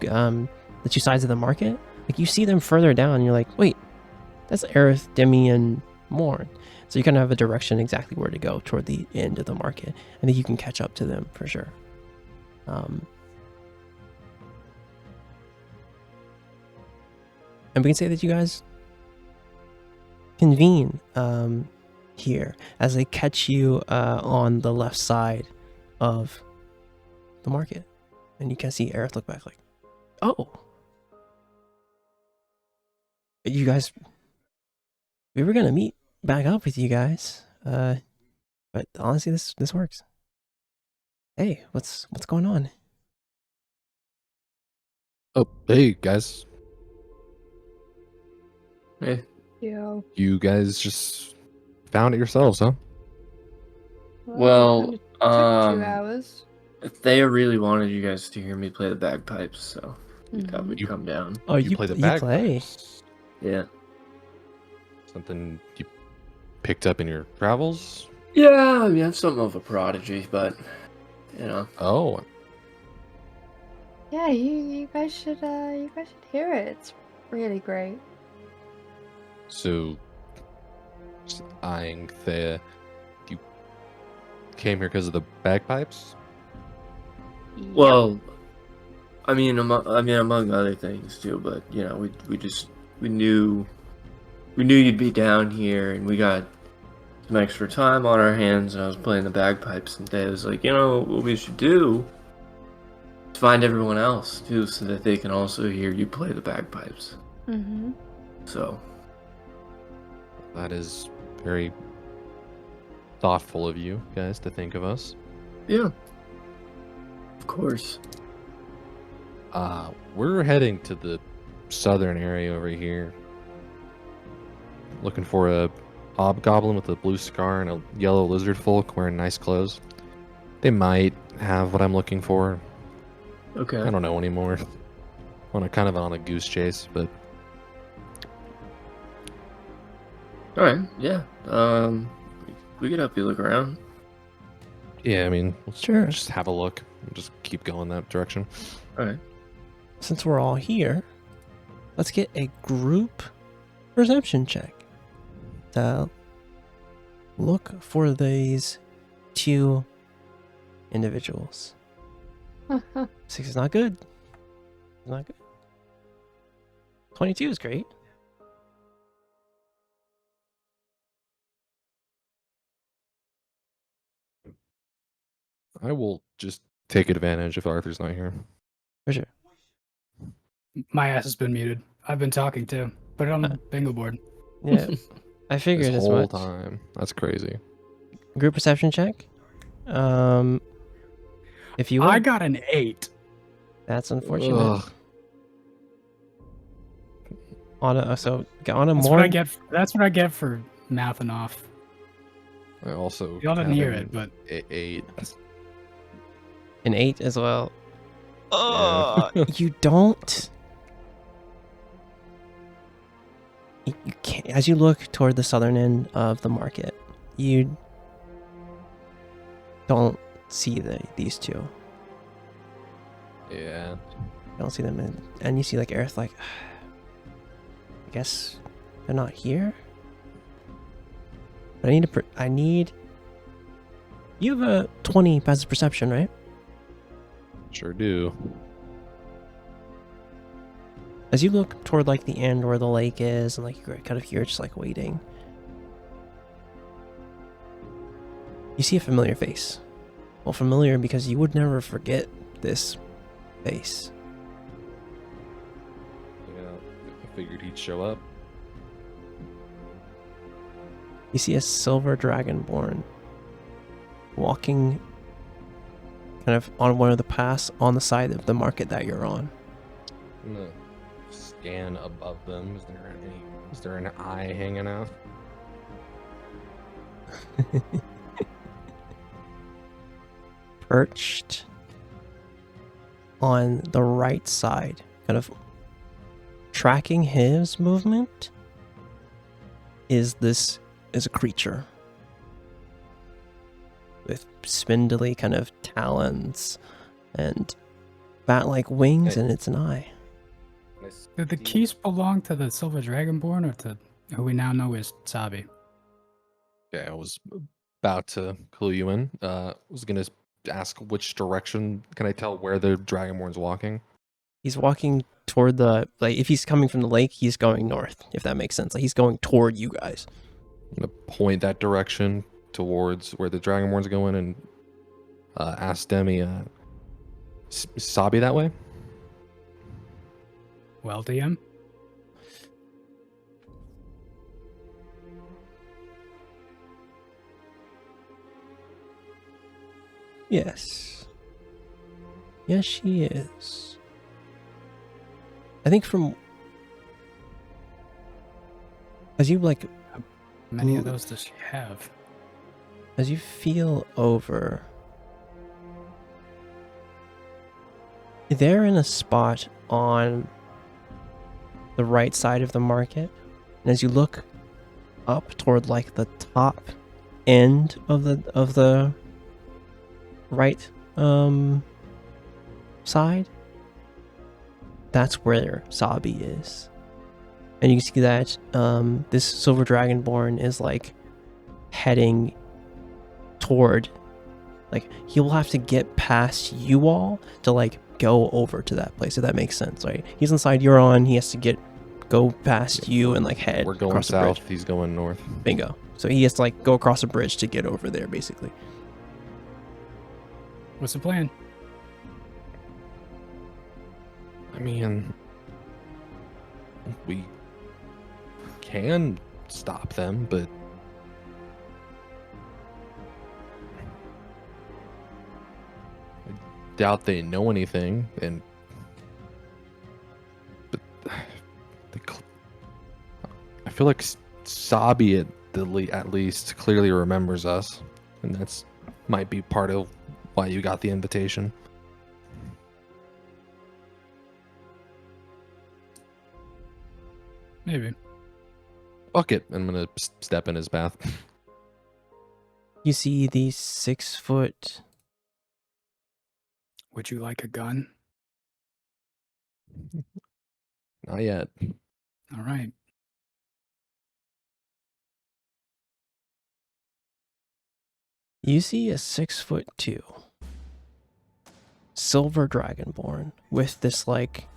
sides of the market. Like you see them further down, and you're like, wait, that's Aerith, Demi, and Morn. So you kind of have a direction exactly where to go toward the end of the market. I think you can catch up to them for sure. And we can say that you guys convene here as they catch you on the left side of the market. And you can see Aerith look back like, oh. You guys, we were going to meet back up with you guys. But honestly, this works. Hey, what's going on? Oh, hey guys. Hey, Yo. You guys just found it yourselves, huh? Well, it took 2 hours. Thea really wanted you guys to hear me play the bagpipes, so we thought Mhm. we'd come down. Oh, you play the you play. bagpipes. Yeah. Something you picked up in your travels? Yeah, I mean, I'm something of a prodigy, but, you know. Oh, Yeah, you guys should hear it. It's really great. so just eyeing Thea. You came here because of the bagpipes? Well, I mean, among other things too, but, you know, we knew you'd be down here, and we got some extra time on our hands, and I was playing the bagpipes, and Thea was like, you know, what we should do is find everyone else, too, so that they can also hear you play the bagpipes. Mm-hmm. So, That is very thoughtful of you guys to think of us. yeah. Of course. We're heading to the southern area over here. Looking for a hobgoblin with a blue scar and a yellow lizard folk wearing nice clothes. They might have what I'm looking for. Okay. I don't know anymore. On a goose chase, but Alright, yeah. We could help you look around. yeah, I mean, let's Sure. just have a look and just keep going that direction. Alright. Since we're all here, let's get a group perception check to look for these two individuals. 6 is not good. Not good. 22 is great. I will just take advantage if Arthur's not here. For sure. My ass has been muted. I've been talking too. Put it on the bingo board. Yeah, I figured This as whole much. time. That's crazy. Group perception check. If you I would, got an 8. that's unfortunate. Ugh. On a That's more. what I get. That's what I get for mouthing off. I also Y'all didn't have hear an it, but 8. An 8 as well. Yeah. You don't. You can't. As you look toward the southern end of the market, you don't see these two. Yeah. You don't see them, and you see like Aerith, like, I guess they're not here. But I need. You have a 20 passive perception, right? Sure do. As you look toward like the end where the lake is, and like you're kind of here just like waiting, you see a familiar face. Well, familiar because you would never forget this face. Yeah. I figured he'd show up. You see a silver dragonborn walking kind of on one of the paths on the side of the market that you're on. I'm gonna scan above them. Is there an eye hanging out? Perched on the right side, kind of tracking his movement, is a creature with spindly kind of talons and bat-like wings, and it's an eye. Did the keys belong to the Silver Dragonborn or to who we now know is Sabi? Yeah, I was about to clue you in. Was gonna ask which direction can I tell where the Dragonborn's walking? He's walking toward if he's coming from the lake, he's going north, if that makes sense. Like, he's going toward you guys. I'm gonna point that direction towards where the Dragonborn's going and ask Demi, Sabi that way? Well, DM? Yes. Yes, she is. I think as you How many of those does she have? as you feel over, they're in a spot on the right side of the market, and as you look up toward like the top end of the right side, that's where Sabi is. And you can see that this Silver Dragonborn is like heading toward, like, he will have to get past you all to like go over to that place, if that makes sense, right? He's inside, you're on, he has to go past you and like head. We're going across the south, bridge. he's going north. Bingo. So he has to like go across a bridge to get over there, basically. What's the plan? I mean, we can stop them, but I doubt they know anything. But I feel like Sabi at least clearly remembers us, and that's might be part of why you got the invitation. Maybe. Fuck it, I'm gonna step in his path. You see the 6 foot. Would you like a gun? Not yet. All right. You see a 6'2" Silver Dragonborn with this like,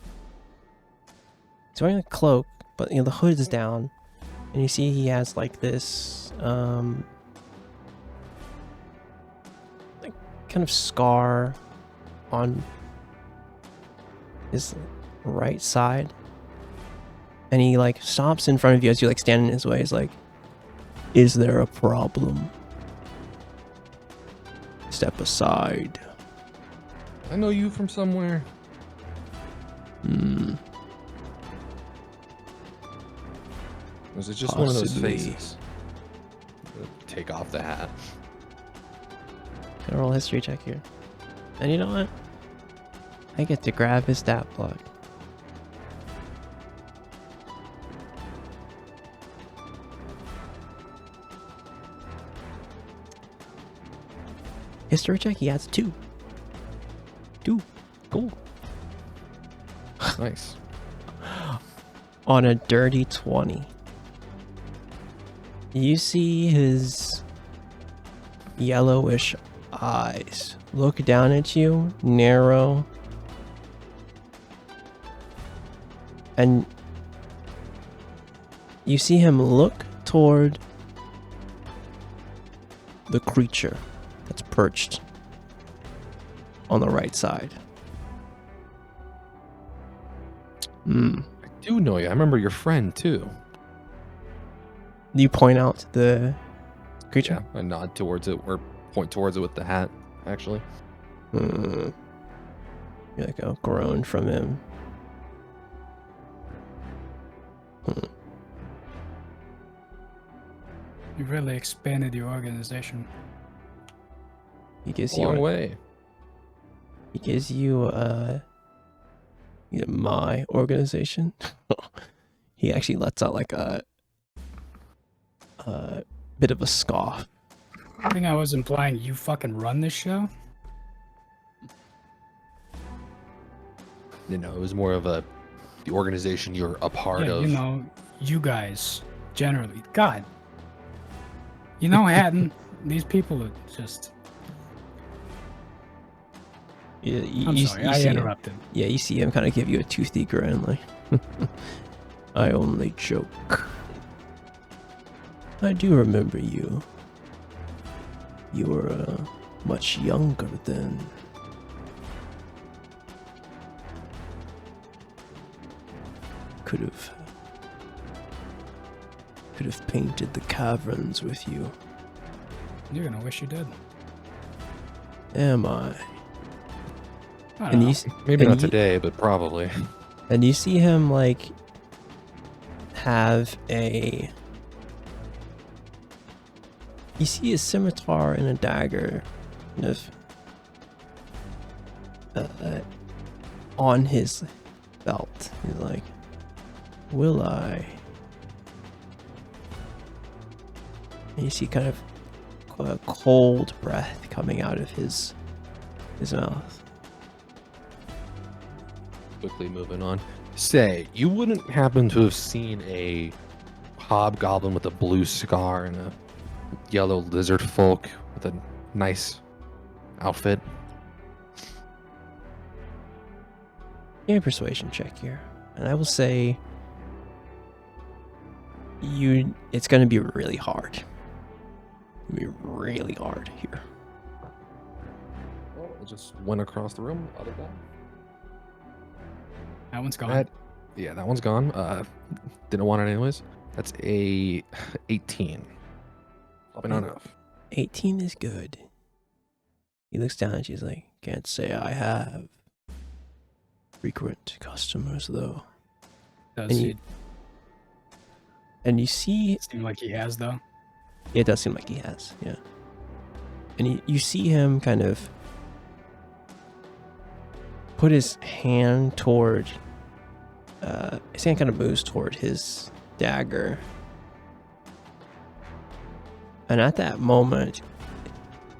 he's wearing a cloak, but the hood is down, and you see he has like this like kind of scar on his right side, and he like stops in front of you as you like stand in his way. He's like, "Is there a problem? Step aside." I know you from somewhere. Was it just one of those Possibly. faces? Take off the hat. Gonna roll a history check here. And you know what? I get to grab his stat block. History check, he adds 2. 2. Cool. Nice. On a dirty 20. You see his yellowish eyes look down at you, narrow, and you see him look toward the creature that's perched on the right side. I do know you. I remember your friend too. You point out the creature? Yeah, I nod towards it or point towards it with the hat, actually. You like a groan from him. You really expanded your organization. He gives A you long way. He gives you my organization. He actually lets out like a bit of a scoff. I think I was implying you fucking run this show. You know, it was more of the organization you're a part Yeah, of. you know, you guys generally. God. You know, Hatton, these people are just. Yeah, I'm sorry, I see him. interrupted. Yeah, you see him kind of give you a toothy grin, like, I only joke. I do remember you. You were much younger then. Could have painted the caverns with you. You're gonna wish you did. Am I? I don't And know. Maybe and not today, but probably. And you see him like have a. You see a scimitar and a dagger, kind of, on his belt. He's like, "Will I?" And you see kind of a cold breath coming out of his mouth. Quickly moving on. Say, you wouldn't happen to have seen a hobgoblin with a blue scar and a yellow lizard folk with a nice outfit? Give me a persuasion check here, and I will say it's going to be really hard. It's going to be really hard here. Well, it just went across the room. Other guy. That one's gone. That one's gone. Didn't want it anyways. That's a 18. Probably not enough. 18 is good. He looks down and she's like, "Can't say I have. Frequent customers, though." Does and he And you see, seem like he has, though? it does seem like he has, yeah. And you see him kind of put his hand toward, his hand kind of moves toward his dagger. And at that moment,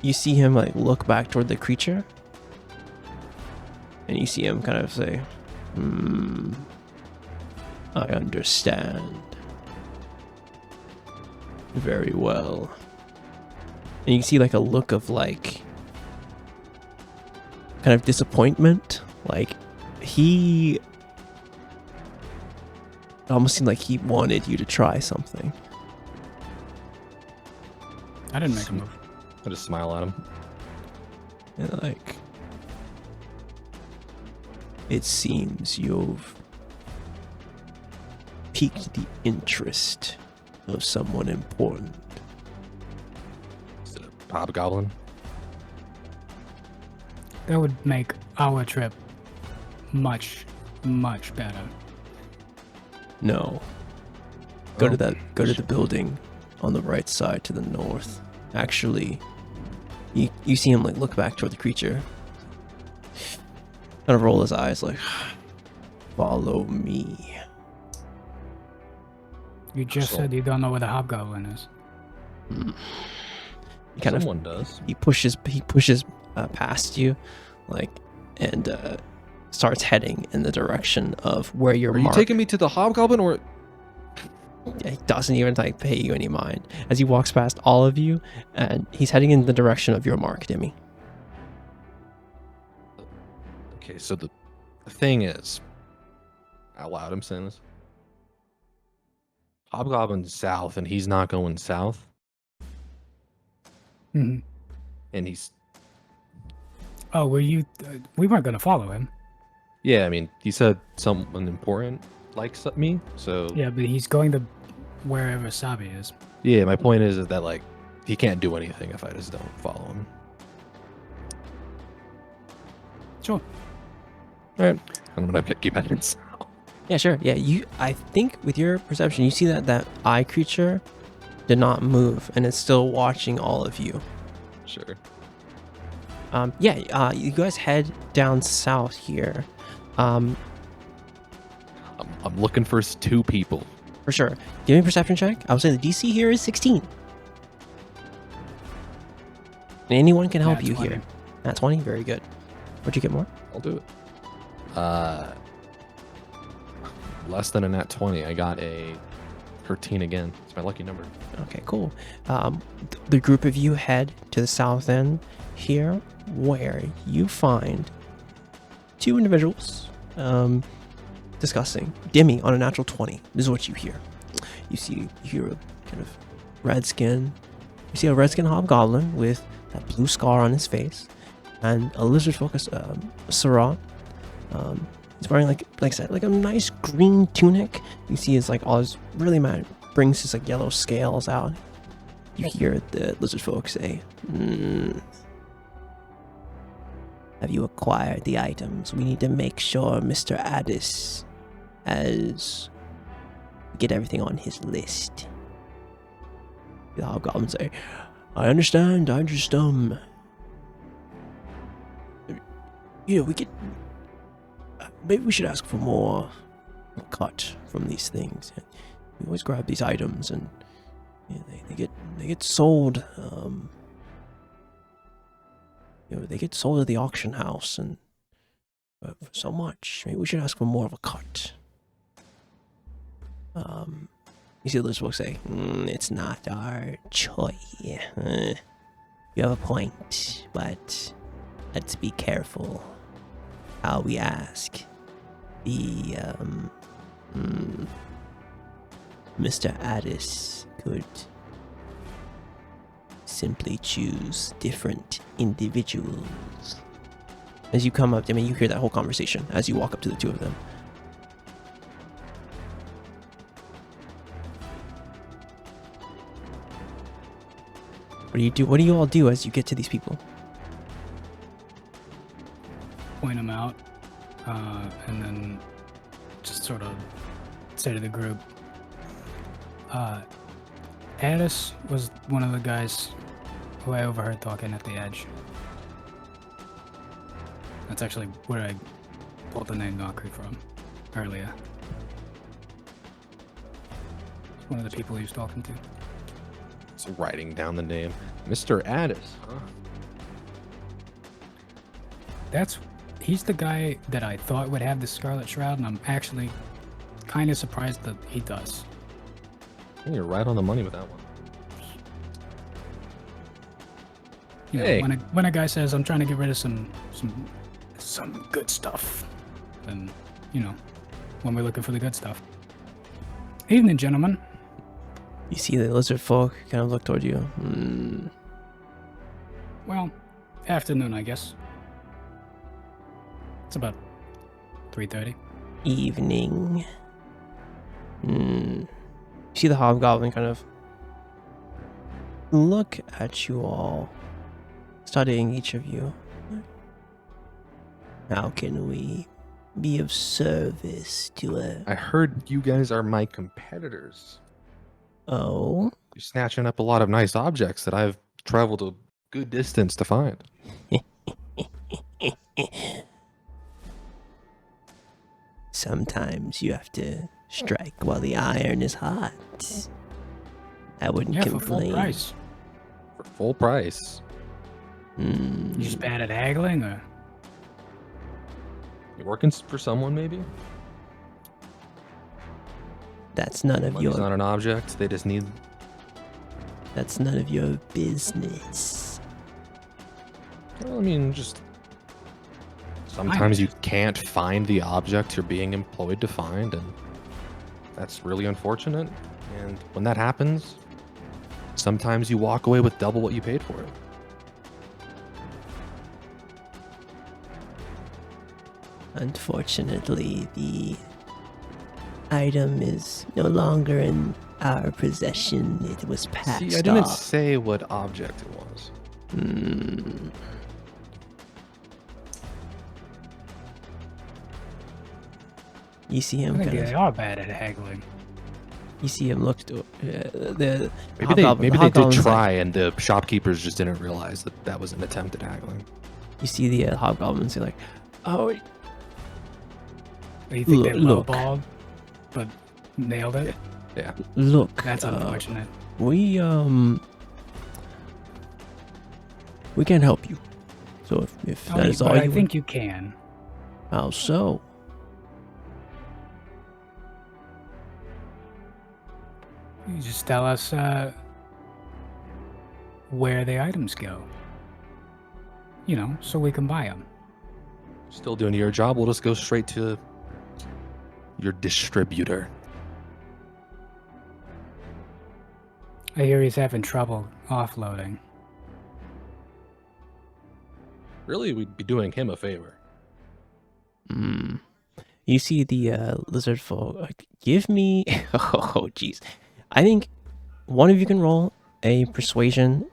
you see him like look back toward the creature. And you see him kind of say, I understand. Very well. And you can see like a look of like kind of disappointment. Like he it almost seemed like he wanted you to try something. I didn't make a move. I just smile at him. And like, it seems you've piqued the interest of someone important. Is it a hobgoblin? That would make our trip much, much better. No. Go to the building on the right side to the north. Actually, you see him like look back toward the creature. Kind of roll his eyes like, follow me. You just said you don't know where the hobgoblin is. He kind Someone does. He pushes past you, like, and starts heading in the direction of where you're Are you marked. taking me to the hobgoblin or? He doesn't even like pay you any mind as he walks past all of you, and he's heading in the direction of your mark, Demi. Okay, so the thing is, out loud I'm saying this. Hobgoblin's south, and he's not going south, Mm-hmm. and he's Oh, were you? We weren't gonna follow him. yeah. I mean, he said someone important likes me, so Yeah, but he's going to wherever Sabi is. yeah. My point is that like he can't do anything if I just don't follow him. Sure. All right, I'm gonna keep heading south. Yeah, sure. Yeah, I think with your perception, you see that eye creature did not move and it's still watching all of you. Sure. You guys head down south here. I'm looking for 2 people. For sure. Give me a perception check. I would say the DC here is 16. And anyone can help Nat you 20. here. Nat 20, very good. What'd you get more? I'll do it. Less than a nat 20. I got a 13 again. It's my lucky number. Okay, cool. The group of you head to the south end here, where you find 2 individuals discussing. Demi on a natural 20. This is what you hear. You hear a kind of red skin. You see a red skin hobgoblin with that blue scar on his face, and a lizard focus Sarah. He's wearing like I said, like a nice green tunic. You see his like all his really mad brings his like yellow scales out. You hear the lizard folk say, "Have you acquired the items? We need to make sure Mr. Addis has get everything on his list." The hobgoblin say, "I understand. I just we could maybe we should ask for more cut from these things. We always grab these items and they get sold. They get sold at the auction house and for so much. Maybe we should ask for more of a cut." You see the lizard folk say, "It's not our choice. You have a point, but let's be careful how we ask. The Mr. Addis could simply choose different individuals." As you come up, you hear that whole conversation as you walk up to the 2 of them. What do you do? What do you all do as you get to these people? Point them out, and then just sort of say to the group, Addis was one of the guys who I overheard talking at the edge. That's actually where I pulled the name Valkyrie from earlier. One of the people he was talking to. So writing down the name. Mr. Addis, huh? He's the guy that I thought would have the Scarlet Shroud, and I'm actually kind of surprised that he does. You're right on the money with that one. You know, Hey. when a guy says I'm trying to get rid of some good stuff, then when we're looking for the good stuff. Evening, gentlemen. You see the lizard folk kind of look toward you. Well, afternoon, I guess. It's about 3:30. Evening. You see the hobgoblin kind of look at you all, studying each of you. How can we be of service to a... I heard you guys are my competitors. Oh? You're snatching up a lot of nice objects that I've traveled a good distance to find. Sometimes you have to strike while the iron is hot. I wouldn't For full complain. price. For full price. You just bad at haggling, or? You working for someone, maybe? That's none of Money's your... not an object. They just need... That's none of your business. Well, I mean, just... Sometimes you can't find the object you're being employed to find, and that's really unfortunate. And when that happens, sometimes you walk away with double what you paid for it. Unfortunately, the item is no longer in our possession. It was passed See, I didn't off. say what object it was. You see I him think kind they of... are bad at haggling. You see him look to the Maybe hobgoblin- they the did hobgoblin's try, and the shopkeepers just didn't realize that was an attempt at haggling. You see the hobgoblins say like, "Oh, You think they Look. lowballed, but nailed it? Yeah. look, That's unfortunate. we can't help you. So if that is all but I you think you can. how so? You just tell us where the items go. You know, so we can buy them. Still doing your job. We'll just go straight to your distributor. I hear he's having trouble offloading. Really, we'd be doing him a favor. You see the lizard folk like, give me oh jeez. I think one of you can roll a persuasion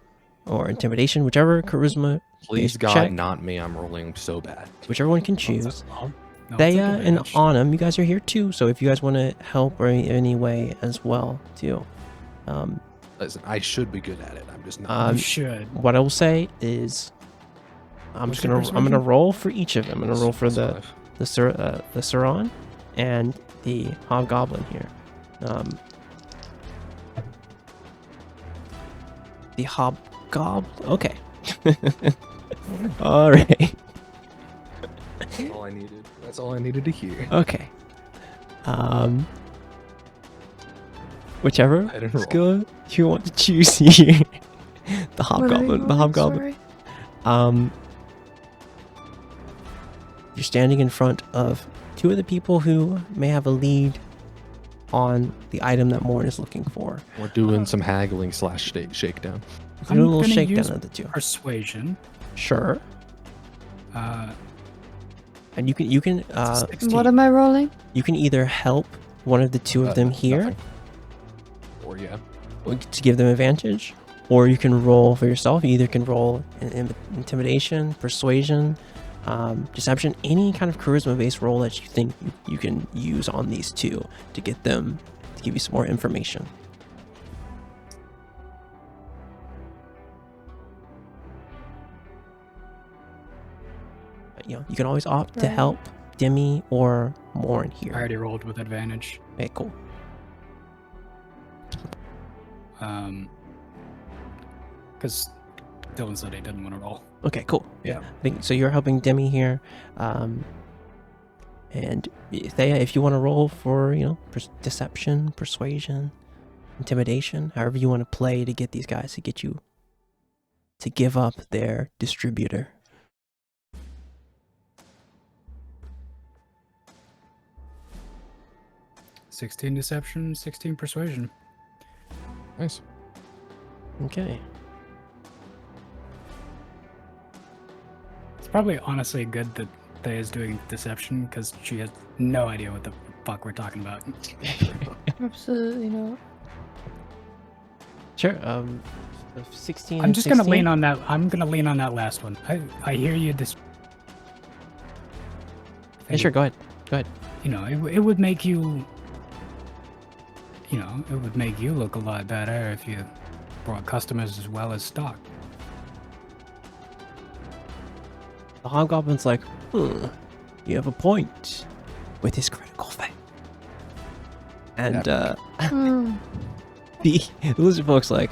or intimidation, whichever charisma Please based God, check, not me. I'm rolling so bad. whichever one can choose. No, Thea and Autumn, you guys are here too, so if you guys want to help or any way as well too. Listen, I should be good at it. I'm just not. You should. What I will say is I'm What's just your gonna persuasion? roll for each of them. I'm gonna roll for the Five. Saran and the hobgoblin here. The hobgoblin. Okay. All right. That's all I needed. That's all I needed to hear. Okay. Whichever I didn't roll. skill you want to choose here. The What are you hobgoblin. The rolling? hobgoblin. Sorry. You're standing in front of two of the people who may have a lead on the item that Morn is looking for. We're doing some haggling / shakedown. You can do a little gonna shakedown use of the two. Persuasion. Sure. Uh, And you can it's a 16. What am I rolling? you can either help one of the two of them here Nothing. Or yeah. to give them advantage, or you can roll for yourself. You either can roll intimidation, persuasion, deception, any kind of charisma-based roll that you think you can use on these two to get them to give you some more information. But, you know, you can always opt to Right. help Demi or Morn I here. already rolled with advantage. Okay, cool. Because Dylan said he didn't want to roll. Okay, cool. Yeah. I think so. You're helping Demi here, and Thea, if you want to roll for deception, persuasion, intimidation, however you want to play to get these guys to get you to give up their distributor. $16 deception, 16 persuasion. Nice. Okay. It's probably honestly good that Thea's doing deception because she has no idea what the fuck we're talking about. Absolutely not. Sure. 16. I'm just gonna lean on that. I'm gonna lean on that last one. I hear you. Yeah, sure. Go ahead. You know, it would make you. You know, it would make you look a lot better if you brought customers as well as stock. The hobgoblin's like, you have a point with his critical fact. And Hmm. the lizard folk's like,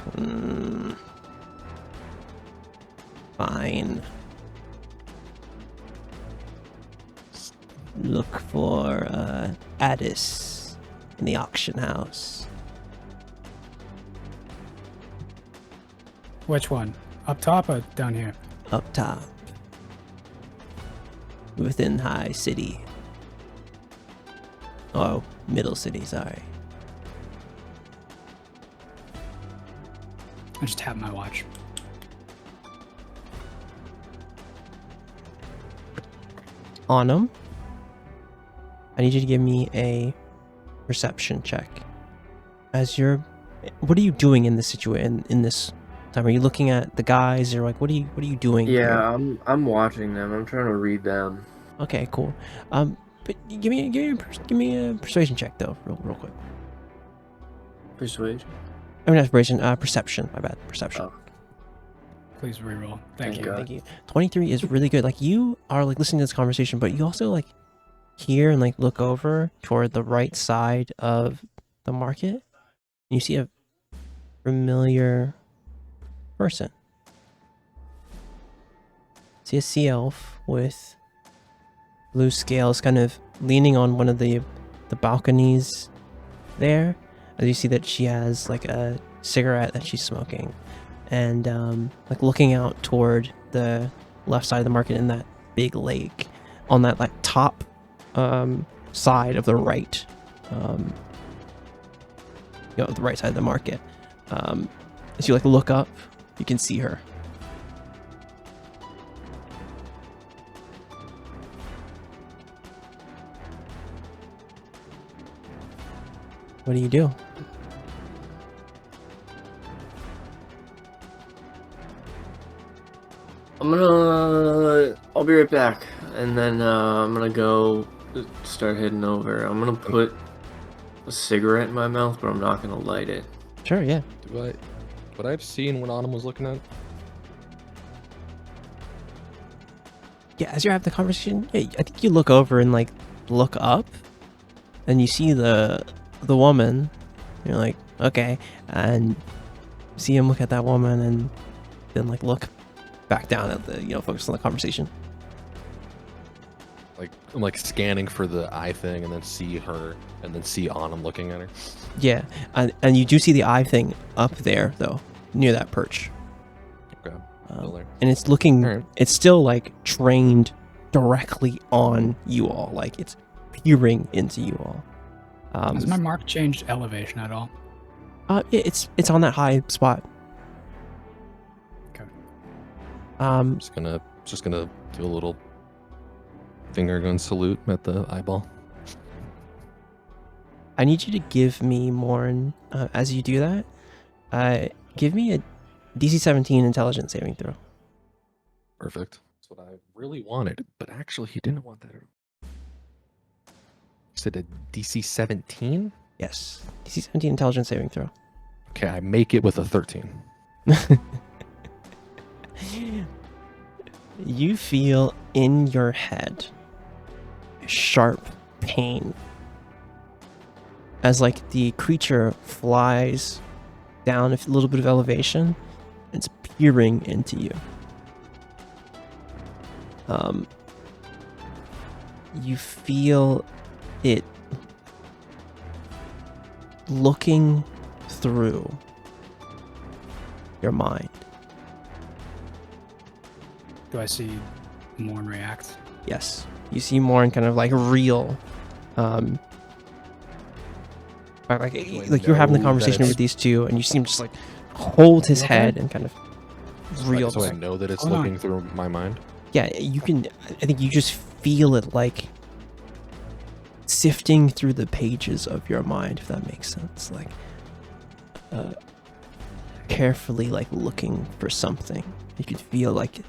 fine. Look for Addis in the auction house. Which one? Up top or down here? Up top. Within High City. Oh, Middle City, sorry. I just tapped my watch. Autumn, I need you to give me a perception check. What are you doing in this situation? In this time, are you looking at the guys, or like, what are you doing? Yeah, here? I'm watching them. I'm trying to read them. Okay, cool. But give me a persuasion check though, real quick. Persuasion. I mean, inspiration. Perception. My bad. Perception. Oh. Please reroll. Thank Thank you. God. Thank you. 23 is really good. Like, you are like listening to this conversation, but you also like hear and like look over toward the right side of the market. And you see a familiar person. See a sea elf with blue scales, kind of leaning on one of the balconies there. As you see that she has like a cigarette that she's smoking, and like looking out toward the left side of the market in that big lake on that like top side of the right, the right side of the market. As you like look up, you can see her. What do you do? I'll be right back, and then I'm gonna go start heading over. I'm gonna put a cigarette in my mouth, but I'm not gonna light it. Sure, yeah. Would I have seen what Autumn was looking at? Yeah, as you're having the conversation, yeah, I think you look over and like look up, and you see the woman. You're like, okay, and see him look at that woman, and then like look back down at the focus on the conversation. Like I'm like scanning for the eye thing, and then see her, and then see Autumn looking at her. Yeah, and you do see the eye thing up there though, near that perch. Okay. Still there. And it's looking, Alright. it's still like trained directly on you all, like it's peering into you all. Has my mark changed elevation at all? It's on that high spot. Okay. Just gonna do a little finger gun salute at the eyeball. I need you to give me more, as you do that, give me a DC 17 intelligence saving throw. Perfect. That's what I really wanted, but actually he didn't want that. Is it a DC 17? Yes, DC 17 intelligence saving throw. Okay, I make it with a 13. You feel in your head sharp pain as like the creature flies down a little bit of elevation. It's peering into you. You feel it looking through your mind. Do I see Morn react? Yes, you see Morn kind of like reel. Like you're having the know conversation that with these two, and you see him just like hold his Okay. head and kind of reel. So I know that it's Hold on. looking through my mind. Yeah, you can. I think you just feel it like sifting through the pages of your mind, if that makes sense. Like carefully, like looking for something. You could feel like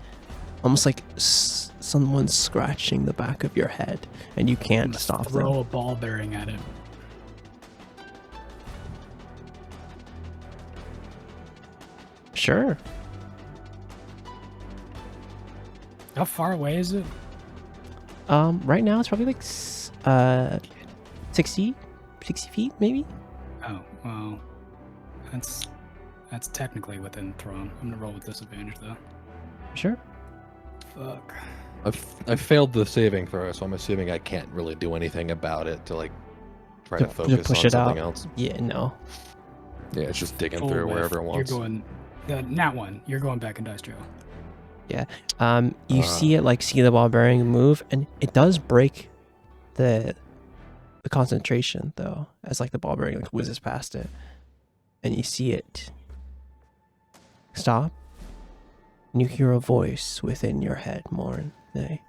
almost like someone scratching the back of your head, and you I'm can't gonna stop throw them. a ball bearing at it. Sure. How far away is it? Right now it's probably like 60 feet, maybe. Oh, well, that's technically within thrown. I'm gonna roll with disadvantage though. Sure. Fuck. I failed the saving throw, so I'm assuming I can't really do anything about it to like try to focus push on it something out. else. Yeah, no. Yeah, it's just digging Full through whiff. wherever it wants. You're going, nat one. You're going back in dice jail. You see it, like, see the ball bearing move, and it does break the concentration, though, as, like, the ball bearing, like, whizzes past it. And you see it stop, and you hear a voice within your head, Morn, say,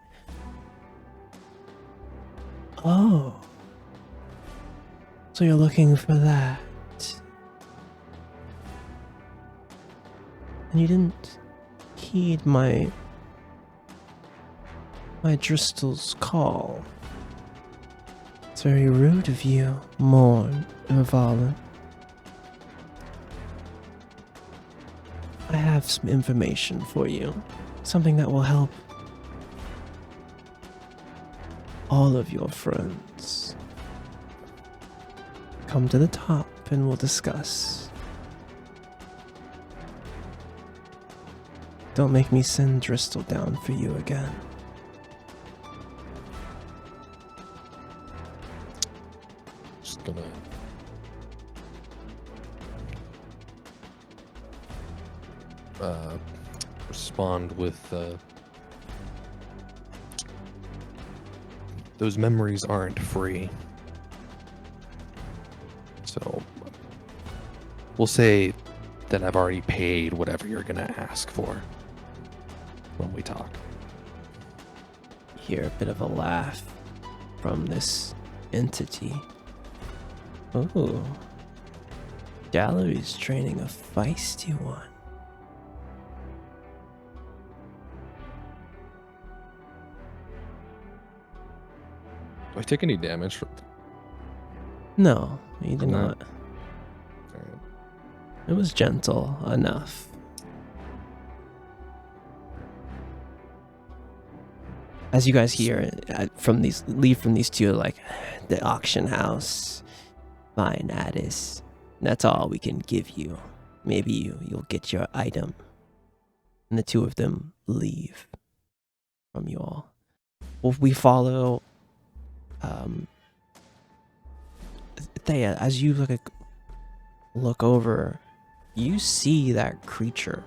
"Oh, so you're looking for that. And you didn't heed my Driscoll's call. It's very rude of you, Morn Ervalin. I have some information for you. Something that will help all of your friends. Come to the top and we'll discuss. Don't make me send Dristle down for you again. Just gonna respond with those memories aren't free. So we'll say that I've already paid whatever you're gonna ask for when we talk. Hear a bit of a laugh from this entity. Ooh. Gallery's training a feisty one. Do I take any damage from No, you did No. not. It was gentle enough. As you guys hear leave from these two, like, the auction house, fine, Addis. That's all we can give you. Maybe you'll get your item. And the two of them leave from you all. Well, we follow Thea, as you look over, you see that creature.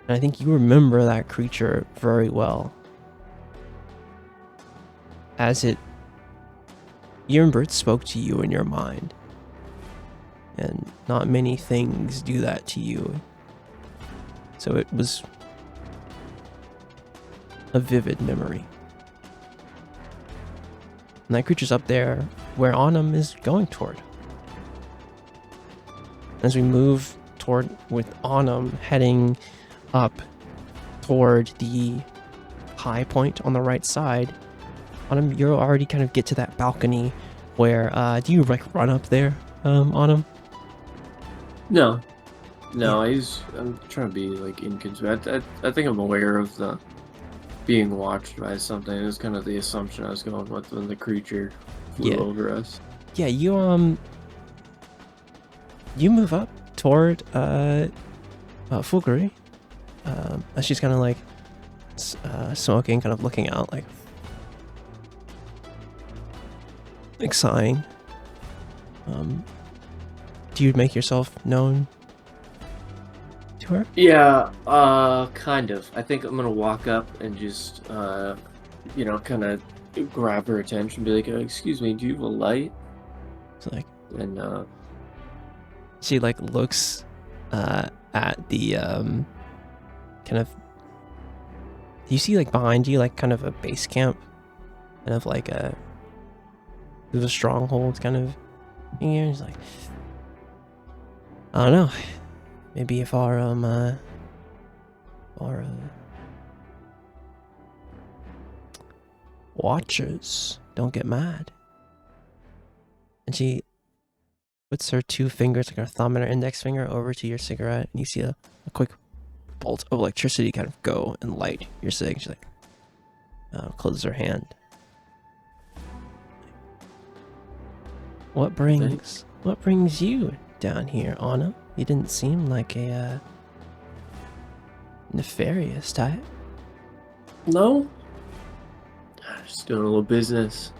And I think you remember that creature very well. As you remember, it spoke to you in your mind. And not many things do that to you. So it was a vivid memory. And that creature's up there where Autumn is going toward. As we move toward with Autumn heading up toward the high point on the right side, Autumn, you already kind of get to that balcony where, do you like run up there, Autumn? No. No, I'm trying to be like inconspicuous. I think I'm aware of the being watched by something. It was kind of the assumption I was going with when the creature flew over us. Yeah, you move up toward Fulgari. As she's kind of like smoking, kind of looking out, like sighing. Do you make yourself known to her? Yeah, kind of. I think I'm gonna walk up and just, kind of grab her attention, be like, "Excuse me, do you have a light?" It's like, And she like looks at the kind of, you see like behind you, like kind of a base camp, kind of like there's a stronghold kind of thing here. He's like, I don't know, maybe if our watchers don't get mad. And she puts her two fingers, like her thumb and her index finger, over to your cigarette, and you see a quick bolt of electricity kind of go and light your cig. She's like, closes her hand. What brings you down here, Anna? You didn't seem like a nefarious type. no, just doing a little business.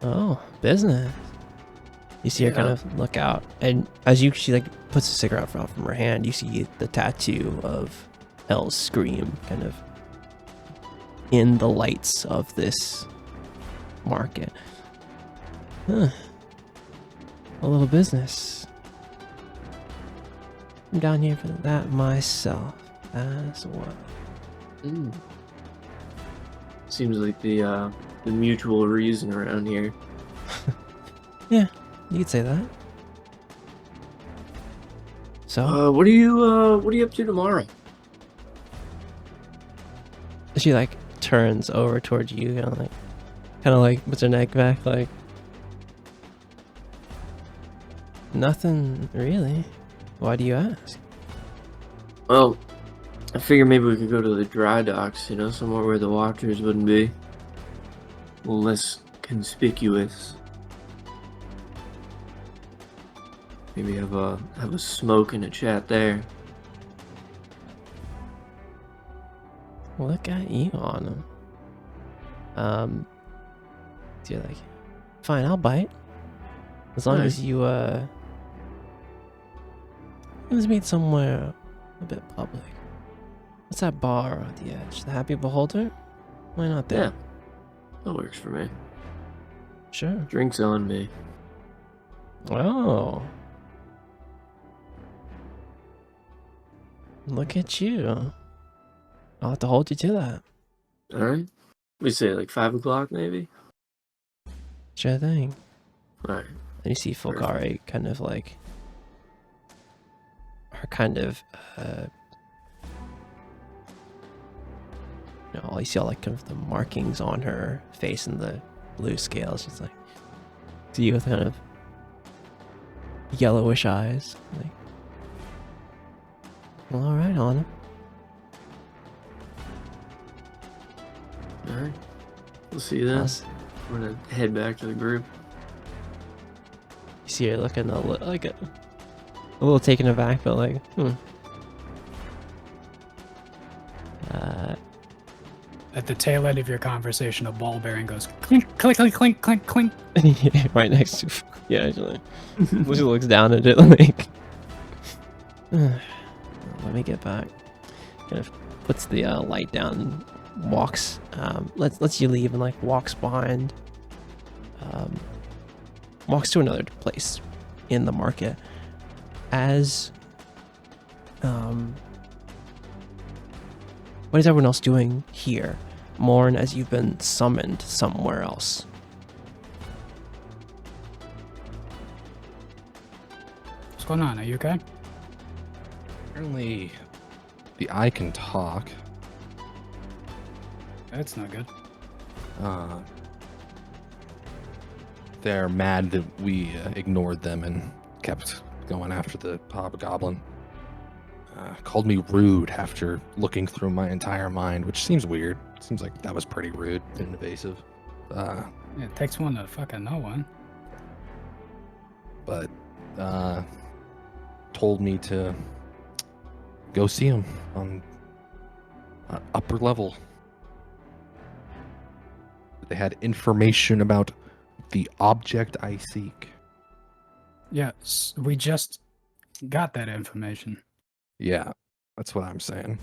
Oh, business. You see her kind Yeah. of look out, and she like puts a cigarette out from her hand, you see the tattoo of Hell's Scream kind of in the lights of this market. Huh. A little business. I'm down here for that myself as well. Mm. Seems like the mutual reason around here. Yeah, you could say that. So What are you up to tomorrow? she like turns over towards you, kind of like puts her neck back, like, nothing really. Why do you ask? Well, I figure maybe we could go to the dry docks, you know, somewhere where the watchers wouldn't be. A little less conspicuous. Maybe have a smoke and a chat there. Look at you on him. So you're like, fine, I'll bite. As long Alright. as you, let's meet somewhere a bit public. What's that bar at the edge? The Happy Beholder? Why not there? Yeah, that works for me. Sure. Drinks on me. Oh. Look at you. I'll have to hold you to that. Alright. We say like 5 o'clock maybe? Sure thing. Alright. And you see Fulgari kind of like her kind of you see all like kind of the markings on her face and the blue scales. She's like, see you with kind of yellowish eyes. Like, well, all right, Anna. Alright. We'll see you then. I'm gonna head back to the group. You see her looking a little taken aback, but like, At the tail end of your conversation, a ball bearing goes clink, clink, clink, clink, clink, clink. right next to, yeah, actually. She looks down at it like, let me get back. Kind of puts the light down and walks, lets you leave and like walks behind, walks to another place in the market. As, what is everyone else doing here? Morn, as you've been summoned somewhere else. What's going on? Are you okay? Apparently, the eye can talk. That's not good. They're mad that we ignored them and kept going after the hobgoblin. Called me rude after looking through my entire mind, which seems weird. Seems like that was pretty rude and invasive. Yeah, it takes one to fucking know one. But told me to go see him on upper level. They had information about the object I seek. Yes, we just got that information. Yeah, that's what I'm saying.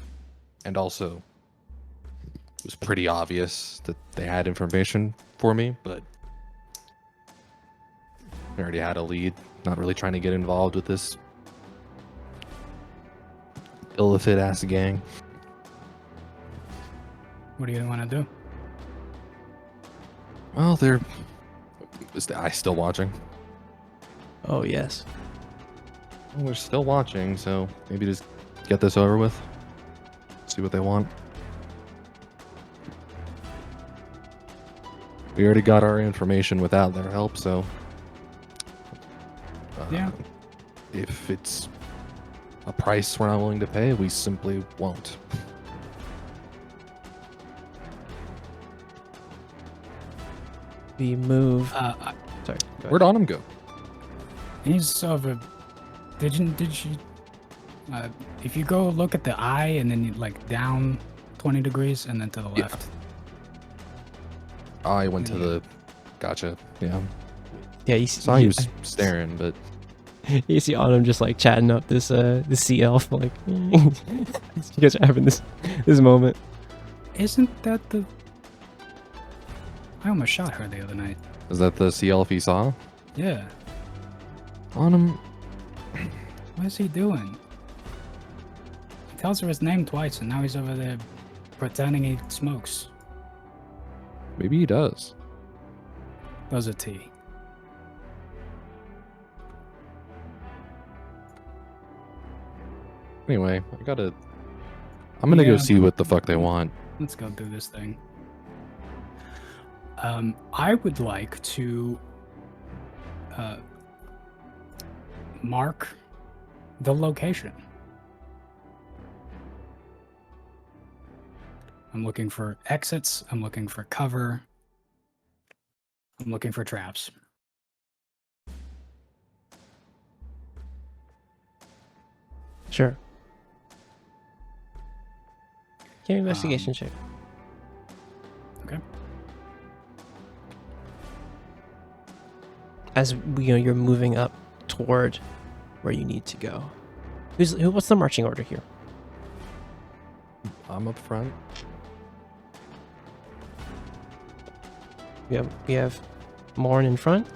And also, it was pretty obvious that they had information for me, but I already had a lead. Not really trying to get involved with this illicit ass gang. What do you want to do? Well, is the eye still watching? Oh, yes. Well, they're still watching, so maybe just get this over with. See what they want. We already got our information without their help, so Yeah. If it's a price we're not willing to pay, we simply won't. We move. Uh, Sorry. Go Where'd Autumn go? He's over. Did you? If you go look at the eye and then you like down 20 degrees and then to the Yeah. left. I went to the. Gotcha. Yeah. Yeah, you Saw you staring, but you see Autumn just like chatting up this sea elf, like you guys are having this moment. Isn't that the? I almost shot her the other night. is that the sea elf you saw? Yeah. Autumn. What is he doing? He tells her his name twice, and now he's over there pretending he smokes. Maybe he does. Does a T. Anyway, I'm gonna go Yeah. see what the fuck they want. Let's go do this thing. I would like to mark the location. I'm looking for exits. I'm looking for cover. I'm looking for traps. Sure. Give me an investigation check. Okay. As you're moving up toward where you need to go. What's the marching order here? I'm up front. We have Morn in front.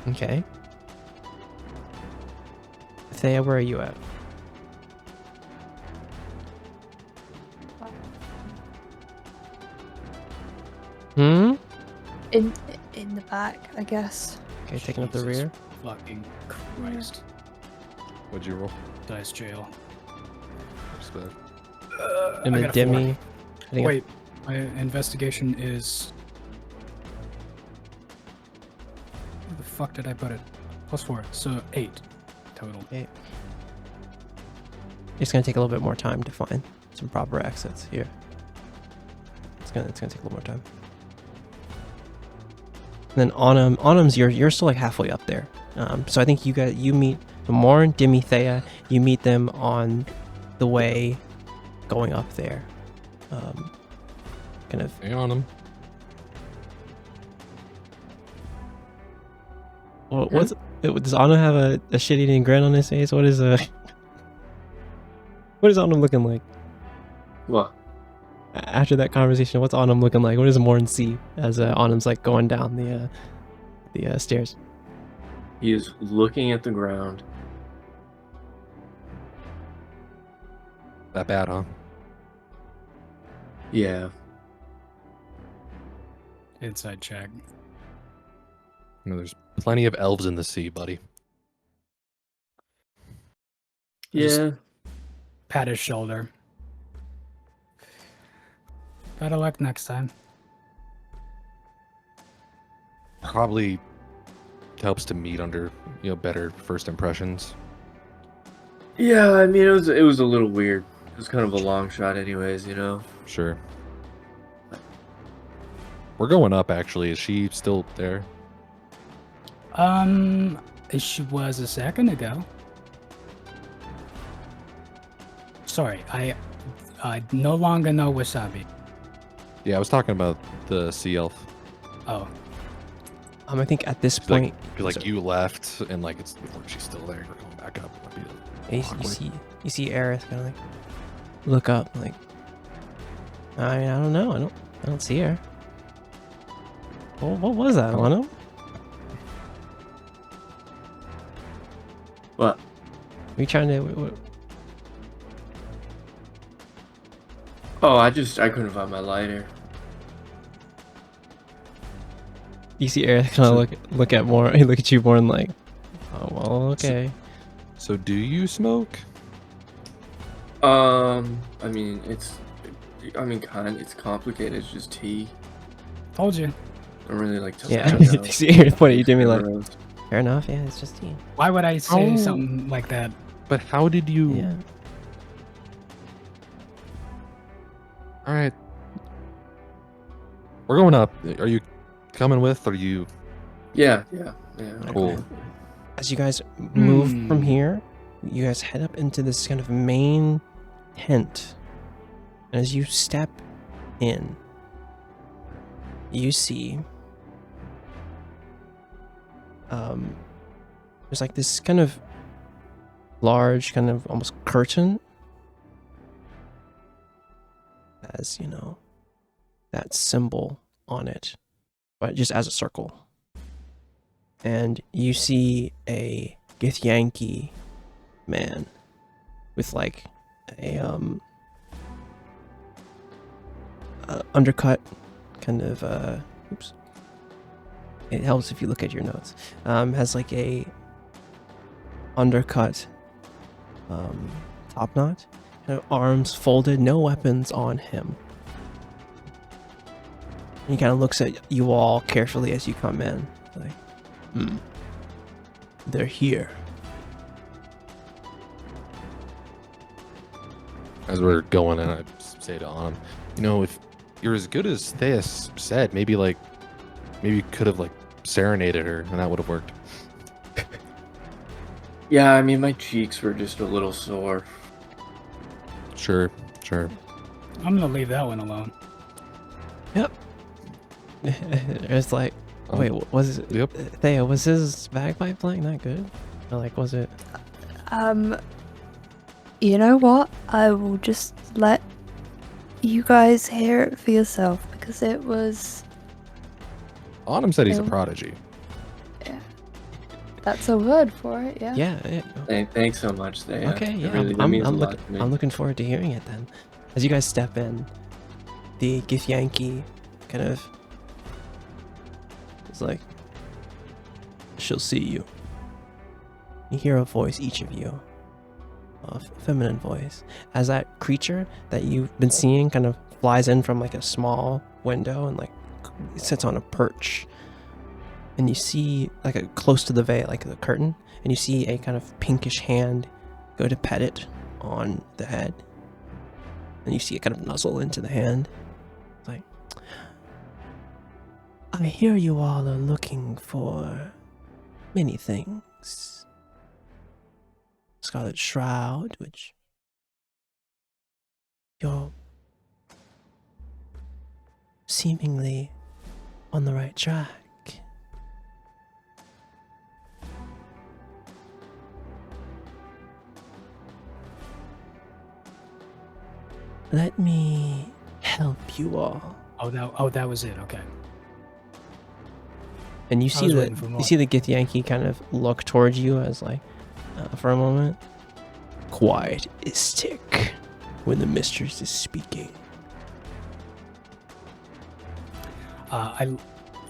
Okay. Thea, where are you at? Hmm? In the back, I guess. Okay, taking up the Jesus rear. Fucking Christ. What'd you roll? Dice jail. Just bad. And I the got a 4. Demi. I think Wait, my investigation is. Where the fuck did I put it? +4, so 8 total. it's gonna take a little bit more time to find some proper exits here. It's gonna take a little more time. And then Autumn's you're still like halfway up there. So I think you meet Morn, Demi, Thea. You meet them on the way going up there. Kind of. Hang on them. What's does Anna have a shit-eating grin on his face? What is Autumn looking like? What? After that conversation, what's Autumn looking like? What does Morn see as Autumn's like going down the stairs? He is looking at the ground. That bad, huh? Yeah. Inside check. You know, there's plenty of elves in the sea, buddy. Yeah. Pat his shoulder. Better luck next time. Probably helps to meet under, better first impressions. Yeah, I mean, it was a little weird. It was kind of a long shot anyways, Sure. We're going up, actually. Is she still there? She was a second ago. Sorry, I no longer know Wasabi. Yeah, I was talking about the sea elf. Oh, I think at this Feel point, feel like you left, and like she's still there. We're going back up. That'd be you see Aerith kind of like look up, like I don't know, I don't see her. Well, what was that, Lano? What? Are you trying to? Oh, I couldn't find my lighter. You see Aerith kind of look at more. Look at you more and like, oh well, okay. So do you smoke? I mean, it's complicated. It's just tea. told you. I don't really like to. Yeah, you see Aerith pointing at you, me like, Rose. fair enough. Yeah, it's just tea. Why would I say Oh. something like that? But how did you? Yeah. All right. We're going up. Are you coming with? Or are you? Yeah. Cool. As you guys move from here, you guys head up into this kind of main tent. And as you step in, you see there's like this kind of large, kind of almost curtain, as that symbol on it, but just as a circle. And you see a Githyanki man with like a undercut kind of oops. It helps if you look at your notes. Has like a undercut top knot, kind of arms folded, no weapons on him. And he kind of looks at you all carefully as you come in, like, they're here. as we're going, and I say to Autumn, you know, if you're as good as Theus said, maybe you could have like serenaded her, and that would have worked. Yeah, I mean, my cheeks were just a little sore. Sure. I'm gonna leave that one alone. Yep. It's like, wait, was it? Yep. Thea, was his bagpipe playing that good? Or like, was it? You know what? I will just let you guys hear it for yourself because it was. Autumn said he's a Oh. prodigy. That's a word for it, yeah. Yeah. Thanks so much, Thea. Okay, yeah. That means a lot to me. I'm looking forward to hearing it then. As you guys step in, the Githyanki kind of is like, she'll see you. You hear a voice, each of you, a feminine voice, as that creature that you've been seeing kind of flies in from like a small window and like sits on a perch. And you see like a close to the veil, like the curtain, and you see a kind of pinkish hand go to pet it on the head. And you see it kind of nuzzle into the hand. It's like, I hear you all are looking for many things. Scarlet Shroud, which you're seemingly on the right track. Let me help you all. Oh, that was it. Okay. And you I see was the waiting for more. Githyanki kind of look towards you as like, for a moment. Quiet is tick when the mistress is speaking. I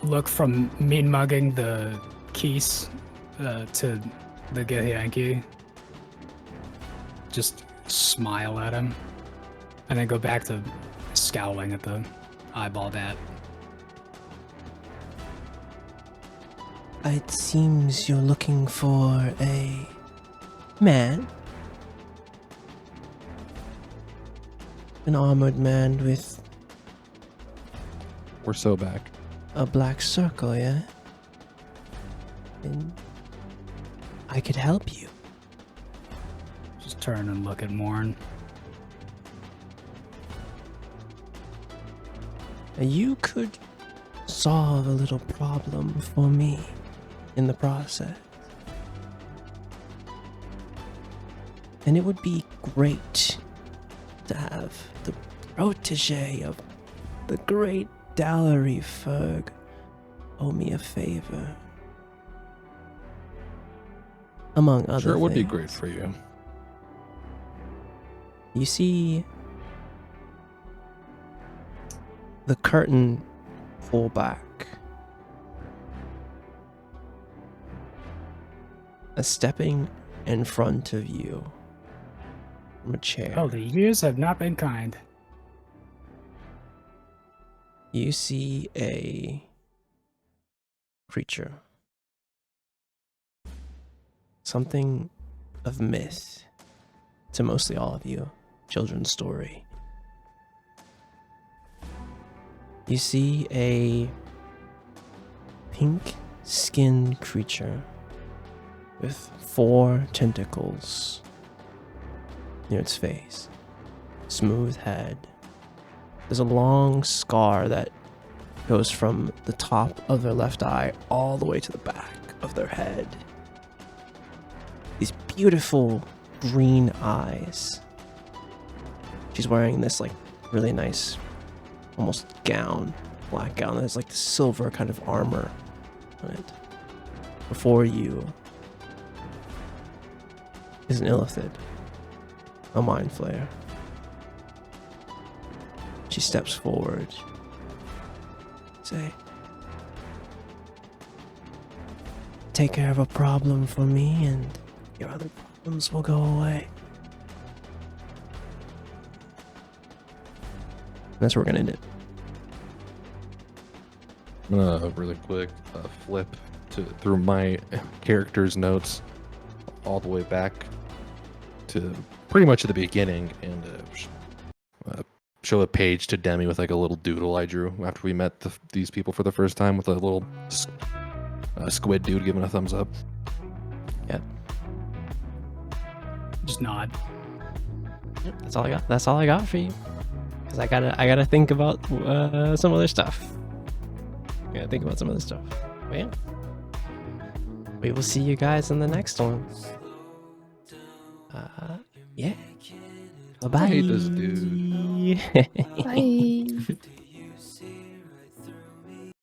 look from mean mugging the keys to the Githyanki. Just smile at him. And then go back to scowling at the eyeball bat. It seems you're looking for a man. An armored man with We're so back. a black circle, yeah? And I could help you. Just turn and look at Morn. You could solve a little problem for me in the process. And it would be great to have the protege of the great Dallery Ferg owe me a favor. Among other Sure, it would be things. great for you. You see the curtain pull back. Stepping in front of you from a chair. Oh, the years have not been kind. You see a creature. Something of myth to mostly all of you. Children's story. You see a pink-skinned creature with 4 tentacles near its face. Smooth head. There's a long scar that goes from the top of their left eye all the way to the back of their head. These beautiful green eyes. She's wearing this like really nice, almost gown, black gown that has like silver kind of armor on it. Before you is an illithid, a mind flayer. She steps forward. Say, take care of a problem for me and your other problems will go away. That's where we're gonna end it. I'm gonna really quick flip through my character's notes all the way back to pretty much at the beginning, and show a page to Demi with like a little doodle I drew after we met these people for the first time, with a little squid dude giving a thumbs up. Just nod. Yep, that's all I got. That's all I got for you. Because I gotta think about some other stuff. I gotta think about some other stuff. But yeah. We will see you guys in the next one. Yeah. Bye bye. I hate this dude. Bye.